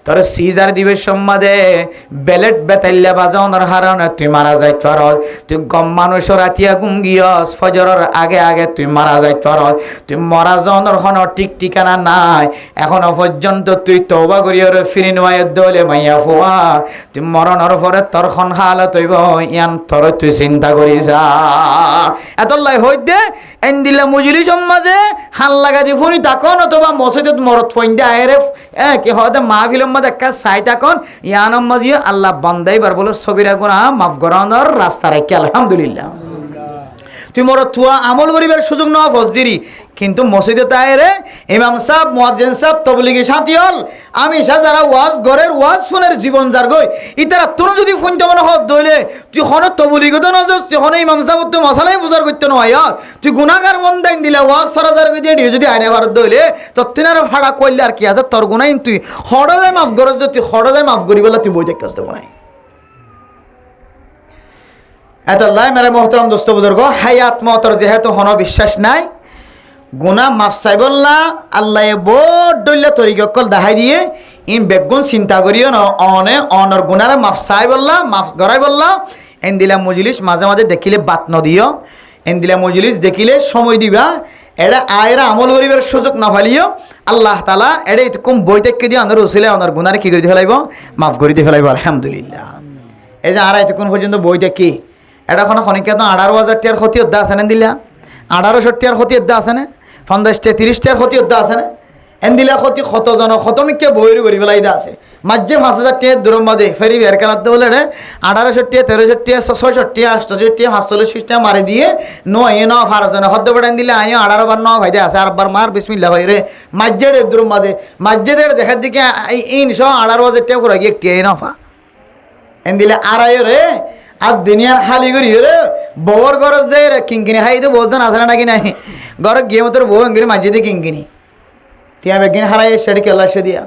তোর সিজার দিবে সম্মাদে বেলেট বেতাইল্লা বাজানোর হারানে তুই মারা যাইত পার তুই গম মানুষের রাতিয়া ঘুম গিয়স ফজরের আগে আগে তুই মারা যাইত পার তুই মরা জনের হন ঠিক ঠিকানা নাই এখনো পর্যন্ত তুই তওবা করিয়া ফিরে নেওয়ার দলে মাইয়া ফুয়া তুই মরণের পরে তোর খন হালত হইব ইয়ান তোর তুই চিন্তা করি যা এতলাই হইতে এন দিলে মজুরি সমাজে হাল লাগা দি ফুনি তাকন অথবা মসজিদত মরত ফইন্দা আয়রে কি হতে মাহফিলের মধ্যে একটা সাই তাকন ইয়ানম মাজিও আল্লাহ বান্দাইবার বলে সগিরা গুনাহ মাফ করানোর রাস্তা রাখি আলহামদুলিল্লাহ তুই মরত থুয়া আমল করিবার সুযোগ না ফজদিরি কিন্তু মসজিদে তাইরে ইমাম সাহেব মুয়াজ্জিন সাহেব তবলিগি সাথীল আমি যারা ওয়াজ ঘরের ওয়াজ ফোনের জীবন যার গই ইতারা তোর যদি ফোন তো মনে হত দইলে তুই হন তবলিগি তো নজ তুই হন ইমাম সাহেব তো মশালাই বুজার করতে নয় তুই গুনাহগার বন্দাইন দিলে ওয়াজ ফরাজার কই দিয়ে যদি আইনে বার দইলে তো তিনার ভাড়া কইলে আর কি আছে তোর গুনাহ তুই হড়লে মাফ করস তুই হড়লে মাফ করি বলে তুই বই দেখতে আসতে বনাই এতলাই মেরে মোহতরম দোস্ত বুজুর্গ হায়াত মতর যেহেতু হন বিশ্বাস নাই গুনা মাফ চাইবল্লা আল্লাহ বোট দইলে তরিকল দেখাই দিয়ে ইন বেগুন চিন্তা করিও ন অনে অনর গুনারে মাফ চাইবল্লা মাফ গড়াই বললা এন দিলা মজলিস মাঝে মাঝে দেখিলে বাত নদিও এন দিলা মজলিস দেখিলে সময় দিবা এটা আয়রা আমল করিবার সুযোগ না ফালিও আল্লাহ তালা এটা কম বই থেকে দিয়ে অনর উসিলে অনর গুনারে কি করে দিয়ে ফেলাইব মাফ করে দিয়ে ফেলাইব আলহামদুলিল্লাহ এই যে আর এতক্ষণ পর্যন্ত বই দেখি এটা এখন খনিকা তো 18,000 টাকার ক্ষতি অধ্যা আছে না দিলা 1800 টাকার ক্ষতি অধ্যা আছে না 50 টাকা 30 টাকার ক্ষতি অধ্যা আছে না এন দিলা ক্ষতি কতজন খতমিককে বইরে করি ফেলাই দা আছে মাঝে 5,000 টাকা দূরের মধ্যে ফেরি বের খেলাতে বলে 1800 টাকা 1300 টাকা 600 টাকা 800 টাকা 540 টাকা মারি দিয়ে নয় ন ফারজনে হদ্দ বেড়ান দিলে আইও 18 বার ন ভাইদে আছে আর বার মার বিসমিল্লাহ ভাই রে মাঝে দূরের মধ্যে মাঝে দেখার দিকে 18,000 টাকা পুরা গিয়ে টিয়ে নফা এন দিলে আড়াই রে আর দুনিয়ার হালি করি রে বউর ঘর যে কিঙ্কিনি হাই তো বলছেন আসে নাকি নাই ঘর গিয়ে মতো বউ এঙ্গিনি মাঝে দিয়ে কিঙ্কিনি টিয়া বেগিন হারাই সেটি কেলা সে দিয়া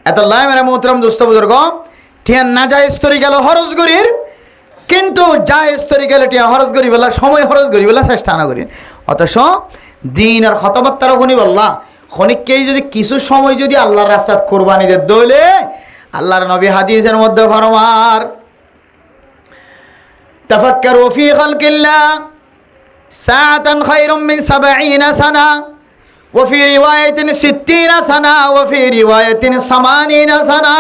এত লাই মেরে মোহতরম দোস্ত বুজুর্গ টিয়া না যায় স্তরি গেল হরজ গরির কিন্তু যায় স্তরি গেলে টিয়া হরজ গরি বলা সময় হরজ গরি বলা চেষ্টা না করি অথচ দিন আর খতবাত্তারা শুনি বললা খনিককেই যদি কিছু সময় যদি আল্লাহর রাস্তাত কোরবানিদের দইলে আল্লাহর নবী হাদিসের মধ্যে ফরমার তাফাক্কারু ফি খালকিল্লাহ সাআতান খায়রুম মিন 70 সানা ওয়া ফি রিওয়ায়াতিন 60 সানা ওয়া ফি রিওয়ায়াতিন 80 সানা।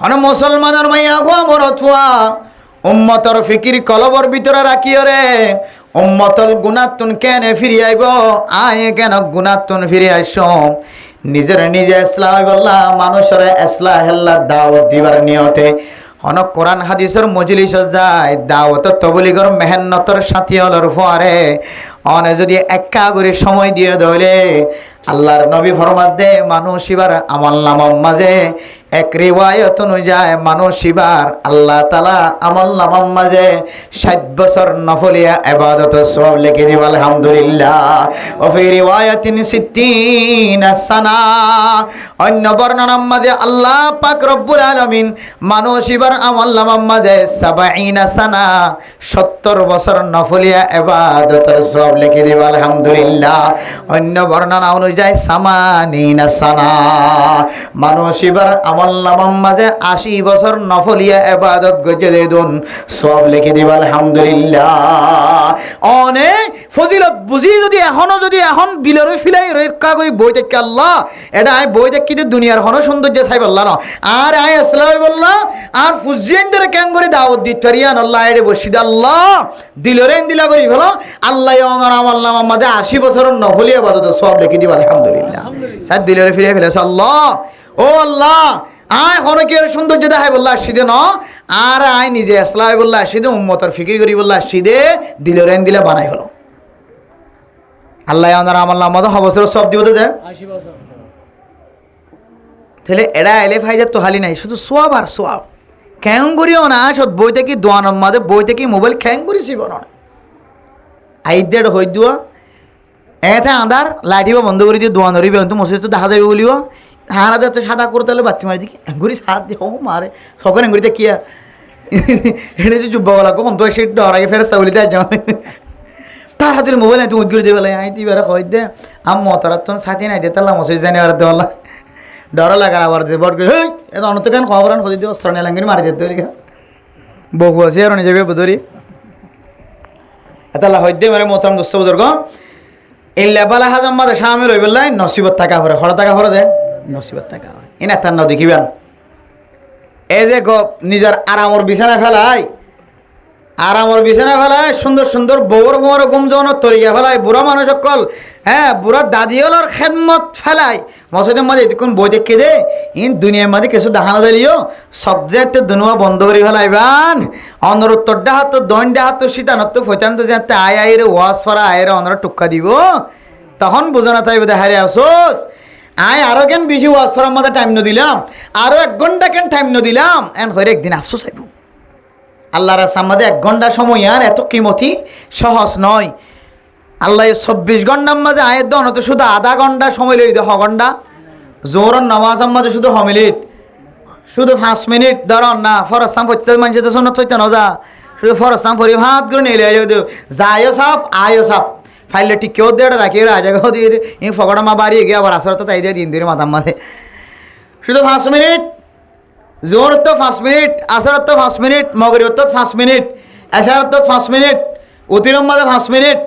আর মুসলমানের মাইয়া গো মরতুয়া উম্মতর ফিকির কলবর ভিতরে রাখিও রে, উম্মতল গুনাতুন কেন ফিরে আইব, আয় কেন গুনাতুন ফিরে আইস। নিজের নিজে ইসলাহ বললা মানুষের ইসলাহ হেল্লা দাওয়াত দিবার নিয়তে হন কোরআন হাদিসের মজলিস যায় দাওয়াত তবলিগর মেহনতর সাথী হলর ফোয়ারে অনে যদি একা করে সময় দিয়ে দলে আল্লাহর নবী ফরমাত দে মানুষ এবার আমল নামার মাঝে এক রিওয়ায়াত অনুযায়ী মানুষ এবার আল্লাহ তাআলা আমল নামার মাঝে 60 বছর নফলিয়া ইবাদত সওয়াব লিখে দিব আলহামদুলিল্লাহ। ও ফি রিওয়ায়াতিন 60 সানা, অন্য বর্ণনার মাঝে আল্লাহ পাক রব্বুল আলামিন মানুষ এবার আমল নামার মাঝে 70 সানা 70 বছর নফলিয়া ইবাদতের সওয়াব লিখে দিব আলহামদুলিল্লাহ। অন্য বর্ণনা অনুযায়ী 80 সানা মানুষ এবার আমল নামার মাঝে 80 বছর নফলিয়া ইবাদত গজে দেন সওয়াব লিখে দিব আলহামদুলিল্লাহ। অনেক ফজিলত বুঝি যদি এখন দিলের ফিলাই রেখা করি বই দেখে আল্লাহ এটা আয় বই দেখি দুনিয়ার হন সৌন্দর্য চাই বললা না আর আয় আসলাম বললা আর ফুজিয়ানদের কেন করে দাওয়াত দিতে পারিয়ান আল্লাহ এড়ে বসি আল্লাহ দিলের দিলা করি ফেলো আল্লাহ আমল নামার মাঝে 80 বছর নফলিয়া ইবাদত সওয়াব লিখে দিব আলহামদুলিল্লাহ। স্যার দিলের ফিরে ফেলেছে আল্লাহ ও আল্লাহ আয় হন কি সৌন্দর্য দেখাই বললা আসিদে ন আর আয় নিজে আসলাই বললা আসিদে উম্মতর ফিকির করি বললা আসিদে দিলের দিলা বানাই হলো আল্লাহ আমার আমল নামার মাঝে বছর সব দিব যায় 80 বছর তাহলে এরা এলে ফাইদার তো হালি নাই শুধু সোয়াব আর সোয়াব খ্যাং করিও না সব বই থেকে দোয়ানোর মাঝে বই থেকে মোবাইল খ্যাং করেছিব না আইদের হই দুয়া এতে আন্ধার লাইটিব বন্ধ করে দিয়ে দোয়া নড়িবে তো মসজিদ তো দেখা যাবে বলিব হারা তো সাদা করতে হলে বাতি মারি দিকে ঘুরি সাত দিয়ে ও মারে সকলে ঘুরিতে কিয়া হেঁটেছি জুব্বাওয়ালা কখন তো সে ডরাকে ফেরস্তা বলি তাই যাও তার হাতের মোবাইল নাই তুমি উদ্গুলি দেবে আইতি বেড়া হয় দে আম মতার তো সাথে নাই দে তাহলে মসজিদ জানি আর দেওয়ালা ডর লাগার আবার বট করে এত অনত কেন খবর আন হতে অস্ত্র নিয়ে লাঙ্গি মারি যেতে বহু আছে আর নিজে ধরি এতালা হইতে মারে মোতাম দোস্ত বুজুর্গ এই লেবালা হাজার মাঝে সামনে রই বললাই নসিবত টাকা ভরে হড় টাকা ভরে দেয় নসিবত টাকা এনে তার ন দেখিবেন এই যে নিজের আরামর বিছানা ফেলাই সুন্দর সুন্দর বউর বউর গুম জমানোর তরিকা ফেলাই বুড়া মানুষ সকল হ্যাঁ বুড়া দাদিওলার খেদমত ফেলাই মসজিদের মাঝে এতক্ষণ বই দেখে দে ইন দুনিয়ার মাঝে কিছু দেখানো দিলিও সব যে দুনুয়া বন্ধ করে ফেলাইবান অনর উত্তরটা হাত দণ্ডা হাত শীতানত ফৈতান্ত যে আয় আয়ের ওয়াশ ফরা আয়ের অনরা টুক্কা দিব তখন বুঝো না তাই বোধ হারে আসোস আয় আরো কেন বেশি ওয়াশ ফরার মাঝে টাইম ন দিলাম আরো 1 ঘন্টা কেন টাইম ন দিলাম এন হয়ে একদিন আফসোস আইব আল্লাহর সামাদে 1 ঘন্টা সময় আর এত কিমতি সহজ নয় আল্লাহ 24 ঘন্টার মাঝে আয়ের দন তো শুধু আধা ঘন্টা সময় লই দেখ ঘন্টা জোহরের নামাজের মাঝে শুধু মিনিট শুধু 5 মিনিট ধরন না ফরসাম পড়তে মানুষ তো শোনা থইতে না যা শুধু ফরসাম পড়ি ভাত করে নিলে যায়ও সাপ আয়ও সাপ ফাইলে টিকেও দেড় রাখি রাজাগাও দিয়ে এই ফগড়া মা বাড়ি গিয়ে আবার আসর তো তাই দিয়ে দিন দিয়ে মাথার মাঝে শুধু 5 মিনিট জোহর তো 5 মিনিট আসর তো 5 মিনিট মগরিব তো 5 মিনিট এশার তো 5 মিনিট উতিরম মাঝে 5 মিনিট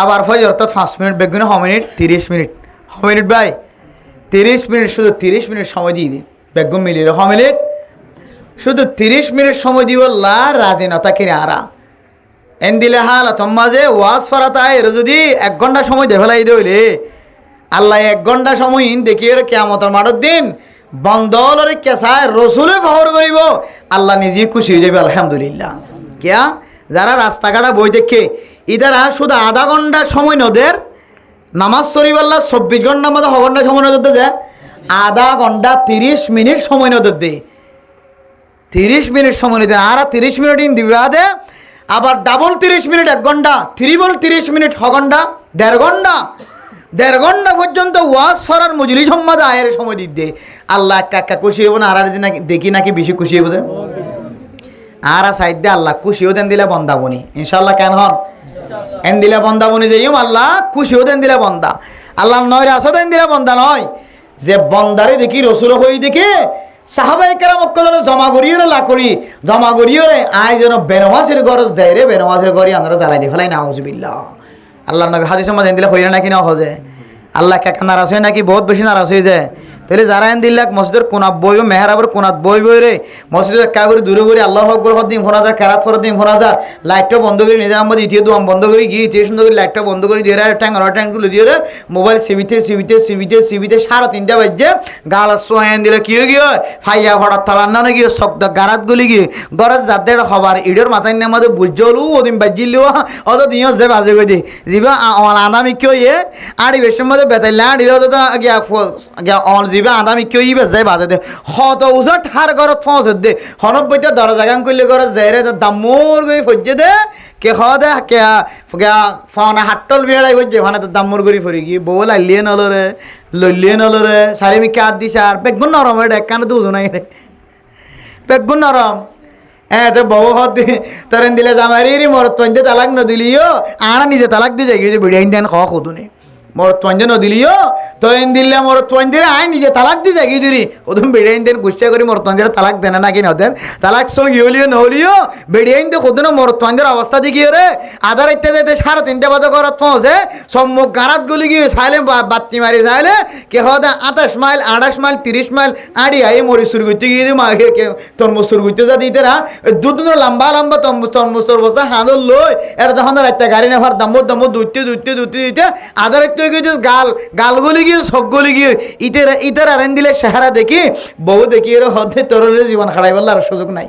আবার ফজর তো 5 মিনিট বেগুনে মিনিট 30 মিনিট মিনিট ভাই 30 মিনিট শুধু 30 মিনিট সময় দিয়ে দিন বেগুন মিলিয়ে মিনিট শুধু 30 মিনিট সময় দিব লা রাজিনতা কিনে আরা এন দিলে হাল মাঝে ওয়াজ ফরাতায় যদি 1 ঘন্টা সময় দেখালাই দইলে আল্লাহ 1 ঘন্টা সময় দেখিয়ে কিয়ামতের মাঠের দিন বন্দলরে কেসায় রসুলে ফহর করিব আল্লাহ নিজে খুশি হয়ে যাবে আলহামদুলিল্লাহ কিয়া যারা রাস্তাঘাটা বই দেখে ইদারা শুধু আধা ঘন্টা সময় নদের নামাজ শরীফাল্লাহ 24 ঘন্টার মধ্যে ঘন্টা সময় নদর দেয় আধা ঘন্টা 30 মিনিট সময় নদর দেয় 30 মিনিট সময় নদে আর 30 মিনিট ইন দিবা দে আবার ডাবল 30 মিনিট 1 ঘন্টা ত্রিবল 30 মিনিট ঘন্টা 1.5 ঘন্টা পর্যন্ত ওয়াজ ফরার মজলিস সম্মাদে আয়ের সময় দিতে আল্লাহ একা খুশি হইব না আর দেখি নাকি বেশি খুশি হইব আর সাইড দিয়ে আল্লাহ খুশি হতেন দিলে বন্দাবনি ইনশাল্লাহ কেন হন এন দিলে বন্দাবনি যাইম আল্লাহ খুশি হতেন দিলে বন্দা আল্লাহ নয় আসতেন দিলে বন্দা নয় যে বন্দারে দেখি রসুল হই দেখে সাহাবায়ে কেরাম অকলরে জমা করিয়ে লাকড়ি জমা করিয়ে আই যেন বেনওয়াজের গরজ যায় রে বেনওয়াজের গরি আমরা জ্বালাই দিয়ে ফেলাই নাউজুবিল্লাহ। আল্লাহ নবী হাদিসের মধ্যে দিলে হইরা নাকি না হজে আল্লাহ কাকা নারাজ হয় নাকি বহুত বেশি নারাজ হয়ে যায়। তাহলে যারা এন দিল্লাক মসজিদের কোনাত বইব মেহরাবের কোনাত বই রে মসজিদের একা করে দূরে করে আল্লাহ আকবর হদ্দিন ফোনা যায় কেরাত ফরদ্দিন ফোনা যায় লাইটটা বন্ধ করে নিজে আমাদের ইতিয়ে দোয়াম বন্ধ করে গিয়ে ইতিয়ে সুন্দর করে লাইটটা বন্ধ করে দিয়ে ট্যাঙ্গুলো দিয়ে রে মোবাইল সিবিতে 3:30 বাজছে গাল সোয়েন দিলে কি গিয়ে ফাইয়া ভরার তালার না গিয়ে শব্দ গারাত গুলি গিয়ে গরজ যাদের খবর ইডের মাথায় নিয়ে আমাদের বুঝলো ওদিন বাজিলেও অত দিও যে বাজে গই দি যিবা আদামি কেউ ইয়ে আড়ি বেশির মধ্যে বেতাইলে আড়িও তো গিয়া অল যিবা আদামি কেউ ইবে যায় বাজে দে হত উজর ঠার ঘরত পৌঁছে দে হনব বইতে দরজা গান করলে ঘর যায় রে দামুর গই ফজ্জে দে কে খ দে কে ফাওনা হাট্টল বিড়াই ফজ্জে মানে তো দামুর গরি ফরি গিয়ে বউ লাইলিয়ে নলরে লইলিয়ে নলরে সারি মি কাট দিছে আর বেগুন নরম এটা কানে দুজো নাই রে বেগুন নরম হ্যাঁ তো বউ হত তোর দিলে জামারি মরত পঞ্জে তালাক নদিলিও আনা নিজে তালাক দিয়ে যাই গিয়ে বিড়াইন দেন খ খুদুনি মরত পঞ্জে নদিলিও তো এন দিলে মরত পঞ্জে আই নিজে তালাক দিয়ে যাই গিয়ে দিরি ওদম বেড়াইন দেন গুছিয়া করে মরত পঞ্জে তালাক দেন নাকি নদেন তালাক সো ইউলিও নহলিও বেড়াইন তো খুদুন মরত পঞ্জের অবস্থা দিকে রে আধার ইত্যা যেতে 3:30 বাজে ঘরত পৌঁছে সম্মুখ গারাত গুলি গিয়ে চাইলে বাত্তি মারি চাইলে কে হদে 28 মাইল 28 মাইল 30 মাইল আড়ি আই মরি শুরু করতে গিয়ে মাকে তরমুজ শুরু করতে যা দিতে না দুধ লম্বা লম্বা তরমুজ বস্তা হাঁদর লই এটা তখন রাত্রে গাড়ি নেফার দাম্বর দুধতে দিতে আধার ইত্যা গিয়ে গালগুলি গিয়ে সবগুলি গিয়ে ইতের আরেন দিলে চেহারা দেখি বউ দেখি এর হদে তোর জীবন খাড়াই বললে আর সুযোগ নাই।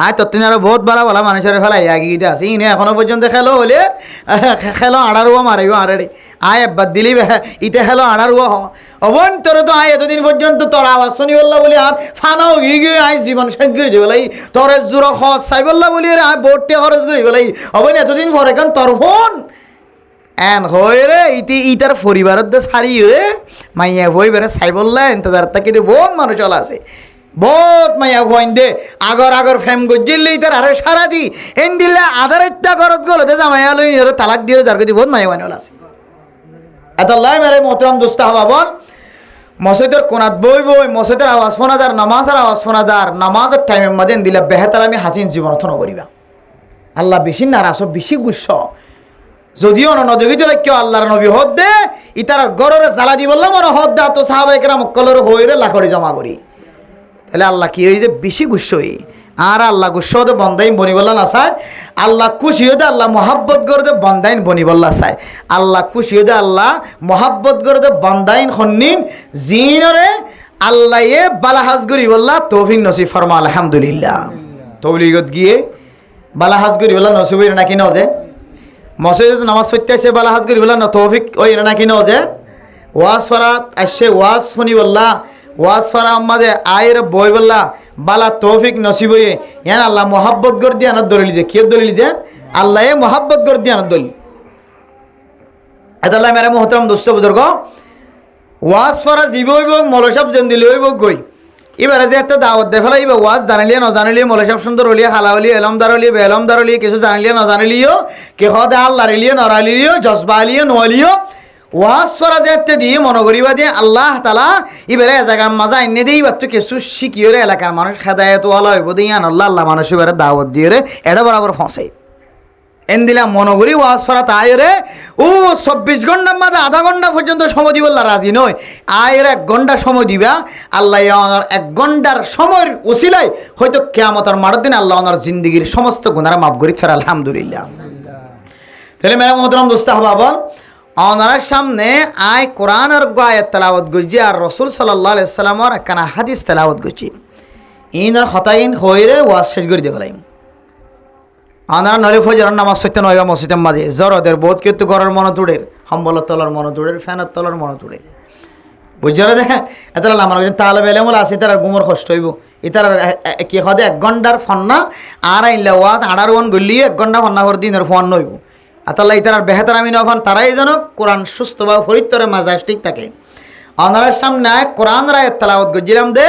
আয় তত্ত্ব আরো বহুত ভালো মানুষের ফেলাই আগিয়ে আছে ইনে এখনো পর্যন্ত খেলো হলে খেলো আড়ারুয়া মারাইও আড়াড়ি আয় একবার দিলি ইতে খেলো আড়ারুয়া অবন তোর তো আয় এতদিন পর্যন্ত তোর আওয়াজ শুনি বললা বলি আর ফানাও গিয়ে আয় জীবন শেষ করে দিয়ে বলাই তোর জোর খরচ চাই বললা বলি আয় বোর্ডটি খরচ করে বলাই অবন এতদিন পরে কারণ তোর ফোন এন হয়ে রে ইতার পরিবারের দে সারি রে মাইয়া হয়ে বেড়ে চাই বললা এনতার তাকে বহুত মানুষ চলা আছে বহুত মাইয়া ভয়েন দে আগর ফেম গজ্জিল্লি তার আরে সারা দি এন দিলে আধার ইত্যা করত গেল দে জামাইয়া লই তালাক দিয়ে যার গতি বহুত মাইয়া বানিয়ে আছে এত লাই মেরে মোহতরম দোস্ত হবা বল মসজিদের কোনাত বই মসজিদের আওয়াজ ফোনাদার নামাজের আওয়াজ ফোনাদার নামাজের টাইমের মধ্যে দিলে বেহেতার আমি হাসিন জীবন অর্থ নকরিবা আল্লাহ বেশি নারাজ বেশি গুচ্ছ যদিও নদী কেউ আল্লাহর নবী হদ দে ইতার গররে জ্বালা দি বললাম মনে হদ দা তো সাহাবায়ে কেরাম মক্কলর হইরে লাখড়ি জমা করি তাহলে আল্লাহ কি হই যে বেশি গুচ্ছই আর আল্লাহ গুচ্ছ হতে বন্দাইন বনি বললা না চায় আল্লাহ খুশি হতে আল্লাহ মহাব্বত করতে বন্দাইন বনি বললা চায় আল্লাহ খুশি হতে আল্লাহ মহাব্বত করতে বন্দাইন সন্নিন জিনরে আল্লাহ এ বালাহাজ করি বললা তৌফিক নসিব ফরমা আলহামদুলিল্লাহ তবলিগত গিয়ে বালাহাজ করি বললা নসিব নাকি নজে মসজিদে নামাজ পড়তে আসে বালা হাত করি বললা না তৌফিক ওই নাকি ন যে ওয়াজ ফরাত আসে ওয়াজ শুনি বললা ওয়াজ ফরা আমাদের আয়ের বই বললা বালা তৌফিক নসিব হয়ে ইয়ান আল্লাহ মোহাব্বত করে দিয়ে আনার দলিল যে কে দলিল যে আল্লাহ এ মোহাব্বত করে দিয়ে আনার দলিল এতাল্লাহ মেরে মোহতরম দোস্ত বুজুর্গ ওয়াজ ফরা জীব হইব মলসাব যেন দিলে হইব গই এবারে যে একটা দাওয়াত দে ফেলা এবার ওয়াজ জানিলিয়ে নজানিলিয়ে মলসাব সুন্দর হলিয়ে হালা হলিয়ে এলমদার হলিয়ে বেলমদার হলিয়ে কিছু জানিলিয়ে নজানিলিও কে হদে আল্লাহ রিলিয়ে নরালিলিও জজবা আলিয়ে নোয়ালিও ওয়াজ ফরা যে একটা দিয়ে মনগরিবা দিয়ে আল্লাহ তালা এবারে জায়গা মাজা এনে দিয়ে এবার তো কিছু শিখিয়ে রে এলাকার মানুষ খেদায়ত ওয়ালা হইব দিয়ে আল্লাহ আল্লাহ মানুষ এবারে দাওয়াত দিয়ে রে এটা বরাবর ফসাই এন দিলাম মনগরি ওয়াজ ফরা তাই রে ও 24 ঘন্টার মাঝে আধা ঘন্টা পর্যন্ত সময় দিব রাজি নয় আয়ের 1 ঘন্টা সময় দিবা আল্লাহ 1 ঘন্টার সময়ের উসিলায় হয়তো কিয়ামতের মাঠের দিন আল্লাহ ওনার জিন্দগির সমস্ত গুনাহ মাফ করি ফের আলহামদুলিল্লাহ। তাহলে মেরা মোহতরম দোস্ত হবা বল ওনার সামনে আয় কোরআনের আয়াত তেলাওয়াত করছি আর রাসূল সাল্লাল্লাহু আলাইহি সাল্লামের একখানা হাদিস তেলাওয়াত করছি ইনার হতাইন হইরে ওয়াজ শেষ করে দেবলাই আনারা নলে ফজর নামাজ সত্যি নয় মসজিদের মাঝে জরদের বোধ কিন্তু ঘরের মনে তুড়ের সম্বলের তলার মনে তুড়ের ফ্যানের তলার মনে তুড়ের বুঝছো রে দেখেন এত আমার তাহলে বেলে মূল আছে তার ঘুমোর কষ্ট হইব এটার কি হদে 1 ঘন্টার ফন্না আর আইলে ওয়াজ আড়ার ওয়ান গলি 1 ঘন্টা ফন্না করে দিনের ফোন নইব আতাল্লাহ ইতার বেহেতার আমি নফান তারাই যেন কোরআন সুস্থ বা ফরিত্তরে মাজাজ ঠিক থাকে আনারার সামনে কোরআন রায়ের তেলাওয়াত গজিলাম দে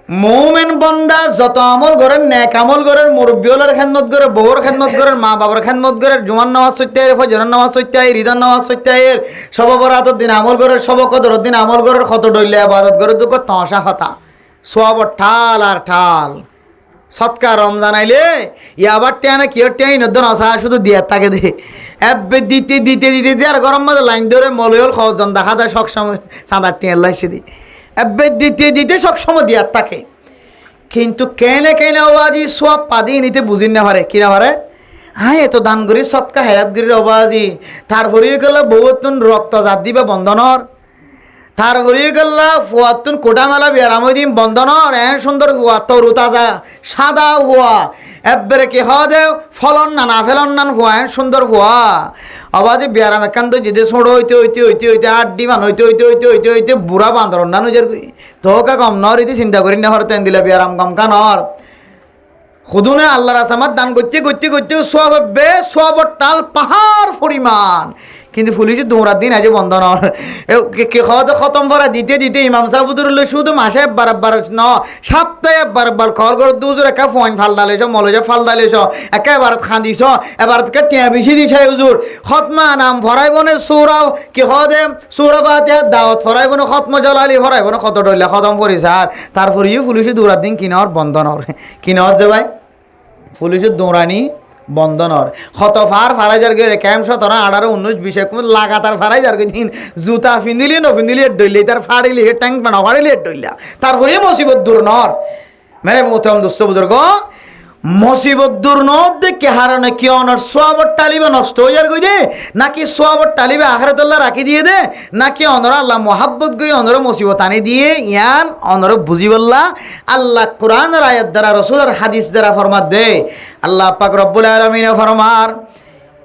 মুমিন বান্দা যত আমল করেন, নেক আমল করেন, মুরব্বিওয়ালার খেদমত করে, বউর খেদমত করেন, মা বাবার খেদমত করে, জুমার নামাজ পড়তে হয়, ফজরের নামাজ পড়তে হয়, ঈদের নামাজ পড়তে হয়, সব বরাতের দিন আমল করে, সব কদরের দিন আমল করে, কত ডইলে ইবাদত করে, দুঃখ তমাশা কথা সব ঠাল আর ঠাল। সৎকার রমজান আইলে ইয়াবার টেয়া না কিয়র টেয়া নদ্য নসা শুধু দিয়ে তাকে দে এবে দিতে দিতে দিতে দিতে আর গরম মাঝে লাইন ধরে মলয়ল খজন দেখা যায় সবসময় চাঁদার টেয়া লাইছে দি এবে দিতে দিতে সবসময় দিয়ার থাকে। কিন্তু কেনে কেনে অবাজি সব পাদি নিতে বুঝিন না পারে কিনা পারে। হ্যাঁ এত দান করি সৎকা হায়াত করি অবাজি তারপরে গেলে বহুত রক্ত জাত দিবে বন্ধনর, তারপরে গেল্লা ফুয়াতুন কোটা মেলা বেড়ামই দিন বন্ধনর সুন্দর হুয়া তরু তাজা সাদা হুয়া এবারে কি হওয়া দেও ফলন না না ফেলন নান হুয়া সুন্দর হুয়া আবার যে বেড়াম একান্ত যদি ছোড়ো হইতে হইতে হইতে হইতে আড্ডি বান হইতে হইতে হইতে হইতে হইতে বুড়া বান্দর না নজর তোকা কম নর ইতি চিন্তা করি না হরতেন দিলে বেড়াম কম কানর খুদুনে আল্লাহর আসামাত দান করতে করতে করতে সব বে সব টাল পাহাড় পরিমাণ কিন্তু পুলিশে দৌড়ার দিন আছে বন্ধ নর খাওয়া খতম করা দিতে দিতে ইমাম সাহুদুর শুধু মাসে একবার একবার ন সপ্তাহে একবার একবার খর করে দুজোর একা ফোন ফাল ডালেছ মলেজ ফাল ডালেছ একেবার খাঁদিছ এবার টিয়া বেশি দিছ হুজুর খতমা নাম ফরাইব নে সৌরাও কি দে সৌরা বাতে দাওয়াত ফরাইব না খতম জলালি ফরাইব না কত ডইলা খতম করিস আর তারপরেও পুলিশে দৌড়ার দিন কিনার বন্ধ নর কিনার যে ভাই পুলিশের দৌড়ানি বন্ধনর কত ফারাইজার গেলে ক্যাম্প 17, 18, 19, 20 লাগাতার ফারাইজার দিন জুতা ফিন্দিলি নফিন্দিলি ডইলি তার ফাড়িলি ট্যাঙ্ক বানা ফাড়িলি ডইলা তারপরে মুসিবত দূর নর মেরে মোহতরম দোস্ত বুজুর্গ মুসিবত দূর নদ দেখে হারানো কি অনর সোয়াবর তালিবা নষ্ট হয়ে যার কই দে নাকি সোয়াবর তালিবা আখিরাতুল্লাহ রাখি দিয়ে দে নাকি অনর আল্লাহ মোহাব্বত করে অনর মুসিবত আনি দিয়ে ইয়ান অনর বুঝিবল্লাহ আল্লাহ কোরআনের আয়াত দ্বারা রাসূলের হাদিস দ্বারা ফরমাত দে আল্লাহ পাক রব্বুল আলামিন ফরমার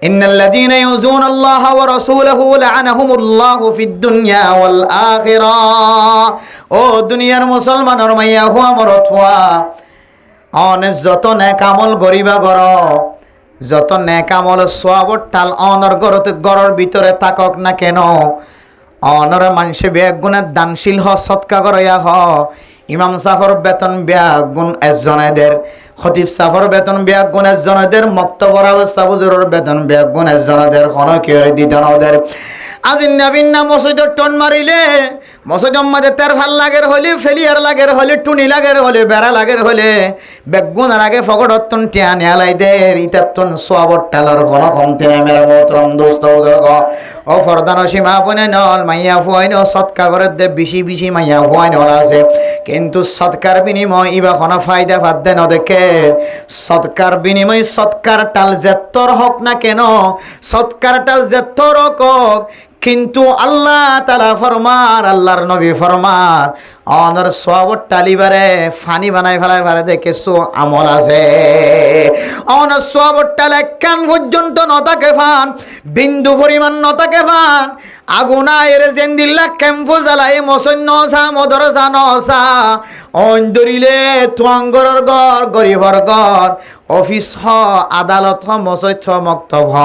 ইন্নাল্লাযীনা ইউযুনা আল্লাহ ওয়া রাসূলাহু লা'আনাহুমুল্লাহু ফিদ দুনিয়া ওয়াল আখিরাহ ও দুনিয়ার মুসলমানর মাইয়া হুয়া মরত হুয়া অনেক যত নেক আমল গরিবা গর যত নেক আমল সোয়াবর টাল অনর গরতে গরর ভিতরে তাকক না কেন অনর মানুষে বেগ গুণের দানশীল হ সৎকা করয়া হ ইমাম সাফর বেতন ব্যাগ গুণ এজনেদের খতিব সাফর বেতন ব্যাগ গুণ এজনেদের মক্তবর অবস্থা বুজুরের বেতন ব্যাগ গুণ এজনেদের কোনো কেউ দিতেন ওদের আজিন নবীন না মসজিদের টন মারিলে মসজিদের মধ্যে তের ভাল লাগের হলে ফেলিয়ার লাগের হলে টুনি লাগের হলে বেড়া লাগের হলে বেগুনার আগে ফগড়তন টিয়া নেয়ালাই দে ইতাতন সোয়াবর টালার ঘন কমতে মেরা মোহতরম দোস্ত ও ফরদান সীমা বনে নল মাইয়া ফুয়াইন সৎকা করে দে বেশি বেশি মাইয়া ফুয়াইন আছে কিন্তু সৎকার বিনিময় ইবা কোনো ফায়দা বাদ দেন দেখে সৎকার বিনিময় সৎকার টাল যেত্তর হক না কেন সৎকার টাল যেত্তর হক কিন্তু আল্লাহ তাআলা ফরমার আল্লাহর নবী ফরমার অনর সোয়াবর টালিবারে ফানি বানাই ফেলাই পারে দেখে সো আমল আছে অনর সোয়াবর টালে কান পর্যন্ত নতাকে ফান বিন্দু পরিমাণ নতাকে ফান আগুনা এর জেন্দিল্লা ক্যাম্পো জ্বালাই মসন্য সা মদর জানসা অন্দরিলে তুয়াঙ্গরর ঘর গরিবর ঘর অফিস হ আদালত হ মসজিদ হ মক্তব হ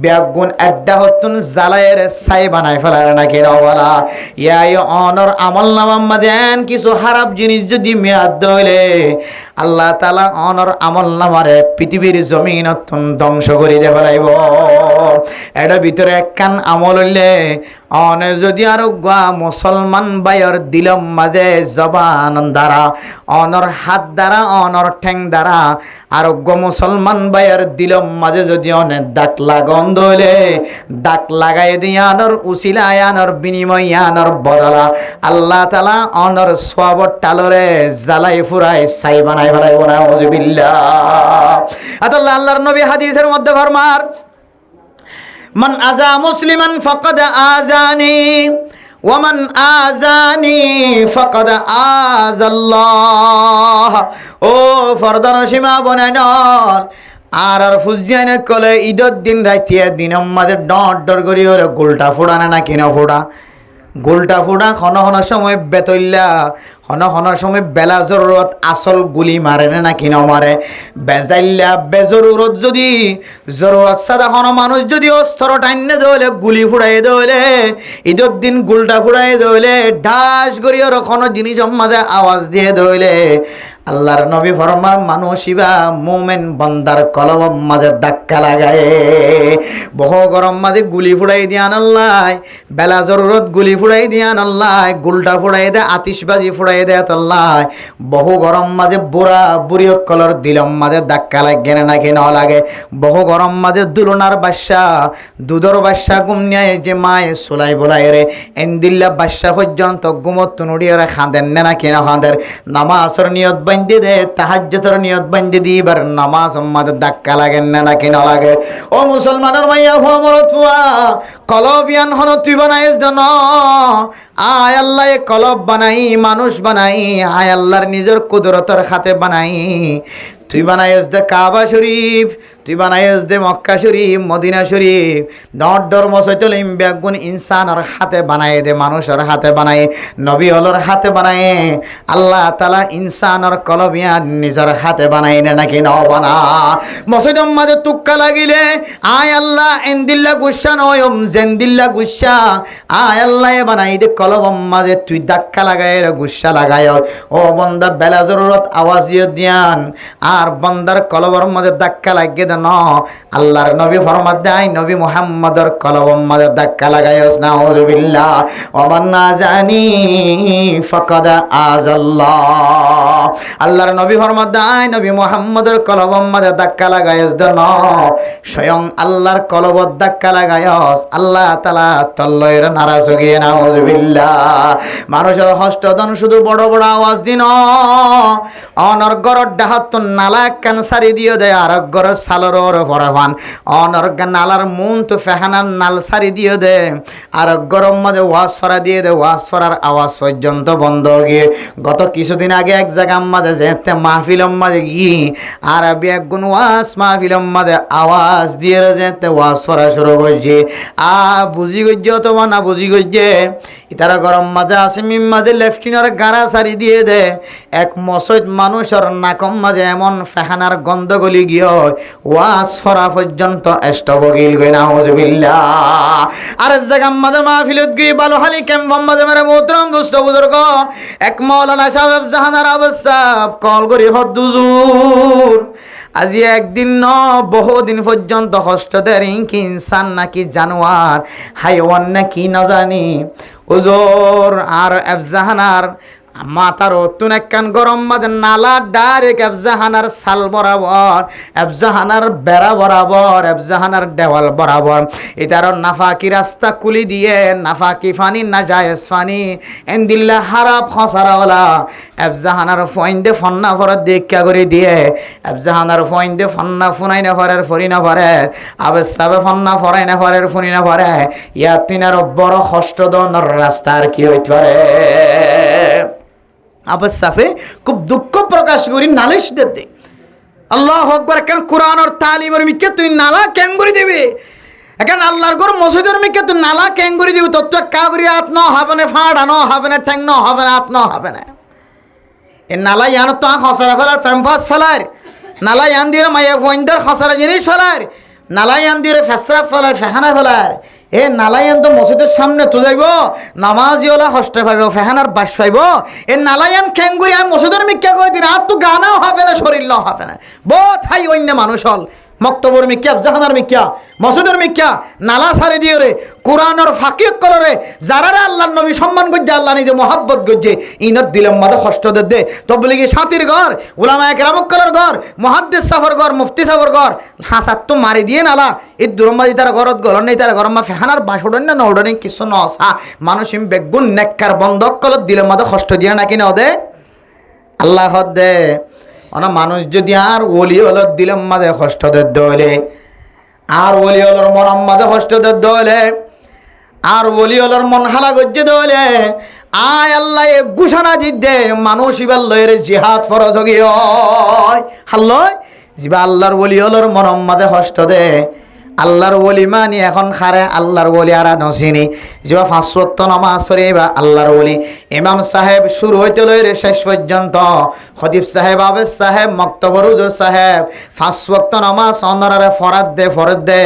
ব্যাগুন আড্ডা হতুন জ্বালায়ের ছাই বানাই ফেলার নাকি নওয়ালা ইয়াই অনর আমল নামাম্মা দেন কিছু খারাপ জিনিস যদি মেয়াদ দইলে আল্লাহ তাআলা অনর আমল নামারে পৃথিবীর জমিন ধ্বংস করে দে ফেলাইব এটা ভিতরে একখান আমল হইলে অনে যদি আরো গা মুসলমান বাইর দিলম মাঝে জবান দ্বারা অনর হাত দ্বারা অনর ঠ্যাং দ্বারা আরোগ্য মুসলমান বাইর দিলম মাঝে যদি অনেক ডাক লাগন দইলে ডাক লাগাই দিয়ে আনর উসিলা আনর বিনিময় আনর বদলা আল্লাহ তাআলা অনর সোয়াবর টালরে জ্বালাই ফুরাই ছাই বানাই ফেলাইব না আউযুবিল্লাহ আল্লাহ আল্লাহর নবী হাদিসের মধ্যে ফরমার মান আযা মুসলিমান ফাকাদ আযানি ওয়া মান আযানি ফাকাদ আযাল্লাহ ও ফরদান সীমা বনাইন আর ফুজিয়ানে কলে ঈদের দিন রাইতিয়া দিন আমাদের ডর ডর করি ওরে গোলটা ফোড়ানে না কিনা ফোড়া গোলটা ফুটা হন হন সময় বেতইল্লা হন হন সময় বেলা জরুরত আসল গুলি মারে না কিনা মারে বেজাইল্লা বেজরুরত যদি জরুরত সাদা হন মানুষ যদি অস্ত্র টাইনে দলে গুলি ফুড়াই দলে ঈদের দিন গুলটা ফুড়াই দলে ঢাস করিয়ে কোনো জিনিস মাঝে আওয়াজ দিয়ে দলে আল্লাহর নবী ফরমান মানুষিবা মোমেন বন্দার কলব মাঝে ধাক্কা লাগায় বহু গরম মাঝে গুলি ফুড়াই দিয়ান আল্লাহ বেলা জরুরত গুলি ফুড়াই দিয়ান আল্লাহ গুলটা ফুড়াই দে আতিশবাজি ফুড়াই দে আল্লাহ বহু গরম মাঝে বুড়া বুড়ি কলর দিলম মাঝে ধাক্কা লাগে না নাকি না লাগে বহু গরম মাঝে দুলনার বাদশা দুধর বাদশা গুমনিয়ায় যে মায়ে সোলাই বলাই রে এন্দিল্লা বাদশা পর্যন্ত গুমত নুড়িয়ে খাঁদেন না নাকি না খাঁদের নামাজের নিয়ত বান্ধে দে তাহাজ্জুদের নিয়ত বান্ধে দিবার নামাজ মাঝে ধাক্কা লাগেন না নাকি না লাগে ও মুসলমানের মাইয়া ভমরতুয়া কলবিয়ান হন তুই বানাইস দন আয় আল্লাহ কলব বানাই মানুষ বানাই আয় আল্লাহর নিজের কুদরতের খাতে বানাই তুই বানাইস দে কাবা শরীফ তুই বানাইস দে মক্কা শরীফ মদিনা শরীফ নডর মসজিদুল ইমবাগুন ইনসানের হাতে বানায় দে মানুষের হাতে বানায় নবী হলর হাতে বানায় আল্লাহ তাআলা ইনসানের কলবিয়া নিজের হাতে বানায় না নাকি ন বানা মসজিদের মাঝে তুক্কা লাগিলে আয় আল্লাহ এন্দিল্লা গুসা নয়ম জেন্দিল্লা গুসা আয় আল্লাহ বানাই দে কলবম মাঝে তুই ধাক্কা লাগায় গুসা লাগায় ও বন্দা বেলা জরুরত আওয়াজ দিয়ান আর বন্দার কলবর মাঝে ধাক্কা লাগিয়ে দেন আল্লাহর নবী ফরমাত দেয় নবী মুহাম্মদের কলবর মাঝে ধাক্কা লাগাইস না আউযুবিল্লাহ ওমান না জানি ফাকাদ আযাল্লাহ আল্লাহর নবী ফরমাত দেয় নবী মুহাম্মদের কলবর মাঝে ধাক্কা লাগাইস দেন স্বয়ং আল্লাহর কলবর ধাক্কা লাগাইস আল্লাহ তাআলা তল্লয়ের নারাজ হয়ে না আউযুবিল্লাহ মানুষের হস্তদন শুধু বড় বড় আওয়াজ দিন অনর্গর ডাহাত নালা ক্যান্সারি দিয়ে দেয় আর গর সালর ভরবান অনর্গ নালার মন তো ফেহানার নাল সারি দিয়ে দে আর গরম মাঝে ওয়াজ ফরা দিয়ে দে ওয়াজ ফরার আওয়াজ পর্যন্ত বন্ধ গিয়ে গত কিছুদিন আগে এক জায়গার মাঝে যেতে মাহফিলম মাঝে গিয়ে আর আমি একগুণ ওয়াজ মাহফিলম মাঝে আওয়াজ দিয়ে যেতে ওয়াজ ফরা শুরু করছে বুঝি গজ্জে অথবা না বুঝি গজ্জে তারা গরম মাঝে আসিমিম মাঝে লেফটিনার গাড়া সারি দিয়ে দে এক মসজিদ মানুষের নাকম মাঝে এমন ফেহানার গন্ধ গলি গিয়ে ওয়াজ ফরা পর্যন্ত এষ্টবগিল গই নাউযুবিল্লাহ আর জায়গার মাঝে মাহফিলত গিয়ে বালুহালি ক্যাম্প মাঝে মেরে মোহতরম বুঝতে বুজুর্গ এক মাওলানা সাহেব জাহানার অবস্থা কল করি হদ্দুজুর আজি একদিন ন বহুদিন পর্যন্ত হস্তদের কি ইনসান নাকি জানোয়ার হাইওয়ান নাকি না জানি হুজুর আর এফজাহানার মাথার অতুন একখান গরম মাঝে নালা ডাইরেক্ট এফজাহানার সাল বরাবর এফজাহানার বেড়া বরাবর এফজাহানার দেওয়াল বরাবর এটার নাফাকি রাস্তা কুলি দিয়ে নাফাকি ফানি না জায়েজ ফানি এন্দিল্লা হারাপ খসারাওয়ালা এফজাহানার ফইন্দে ফন্না ফরার দেখা করে দিয়ে এফজাহানার ফইন্দে ফন্না ফুনাই না ফরের ফরি না ফরে আবেস্তাবে ফন্না ফরাই না ফরের ফুনি না ফরে ইয়া তিনার বড় হস্তদনের রাস্তার কি হইতে পারে আবার সাফে খুব দুঃখ প্রকাশ করি নালিশ দিতে আল্লাহু আকবার কেন কোরআন আর তালিমের মিকে তুই নালা কেন করে দিবি এখন আল্লাহর ঘর মসজিদের মিকে তুই নালা কেন করে দিবি তোর তো কা করি হাত ন হবে না ফাড়া ন হবে না ঠ্যাং ন হবে না হাত ন হবে না এ নালা ইয়ান তো খসরা ফেলার ফ্যাম্পাস ফেলার নালা ইয়ান দিয়ে মাইয়া ফইন্দার খসরা জিনিস ফেলার নালা ইয়ান দিয়ে ফেসরা ফেলার ফেহানা ফেলার এ নালায়ান তো মসজিদের সামনে তো যাইব নামাজিওলা হস্তে পাইব ফেহানার বাস পাইব এ নালায়ান খেঙ্গুরি আমি মসজিদের মিথ্যা করে দিন আর তো গানাও হবে না শরীর হবে না বহুত হাই অন্য মানুষ হল মক্তবর মিথ্যা জাহানার মিথ্যা মসজিদের মিথ্যা নালা সারি দিয়ে রে কোরআনের ফাঁকিক করে যারা আল্লাহর নবী সম্মান করছে আল্লাহ নিজে মহাব্বত করছে ইনর দিলের মাঝে কষ্ট দে তো বলি কি সাথীর ঘর উলামায়ে কেরামকলের ঘর মুহাদ্দিস সাফর ঘর মুফতি সাফর ঘর হাসাত তো মারি দিয়ে নালা এই দুরম্বাজি তারা ঘরত গল নেই তারা গরমা ফেহানার বাসুডন না নৌডনে কিছু নসা মানুষ ইম বেগুন নেককার বন্ধক কলত দিলের মাঝে কষ্ট দিয়ে নাকি না দে আল্লাহ দে অনা মানুষ যদি আর ওলি হলত দিলের মাঝে কষ্ট দলে আর ওলি হলর মন মাঝে কষ্ট দলে আর ওলি হলর মন হালা গজ্জে দলে আয় আল্লাহ ঘোষণা দিতে মানুষ ইবার লয়ের জিহাদ ফরজ গিয়ে হাল্লয় জিবা আল্লাহর ওলি হলর মন মাঝে কষ্ট দে আল্লাহর ওলি মানি এখন খারে আল্লাহর ওলি আর নসিনি যে 5 ওয়াক্ত নামাজ পড়ে বা আল্লাহর ওলি ইমাম সাহেব শুরু হইতে লইরে শেষ পর্যন্ত খতিব সাহেব আবেদ সাহেব মক্তবর হুজুর সাহেব 5 ওয়াক্ত নামাজ অনরারে ফরদ দে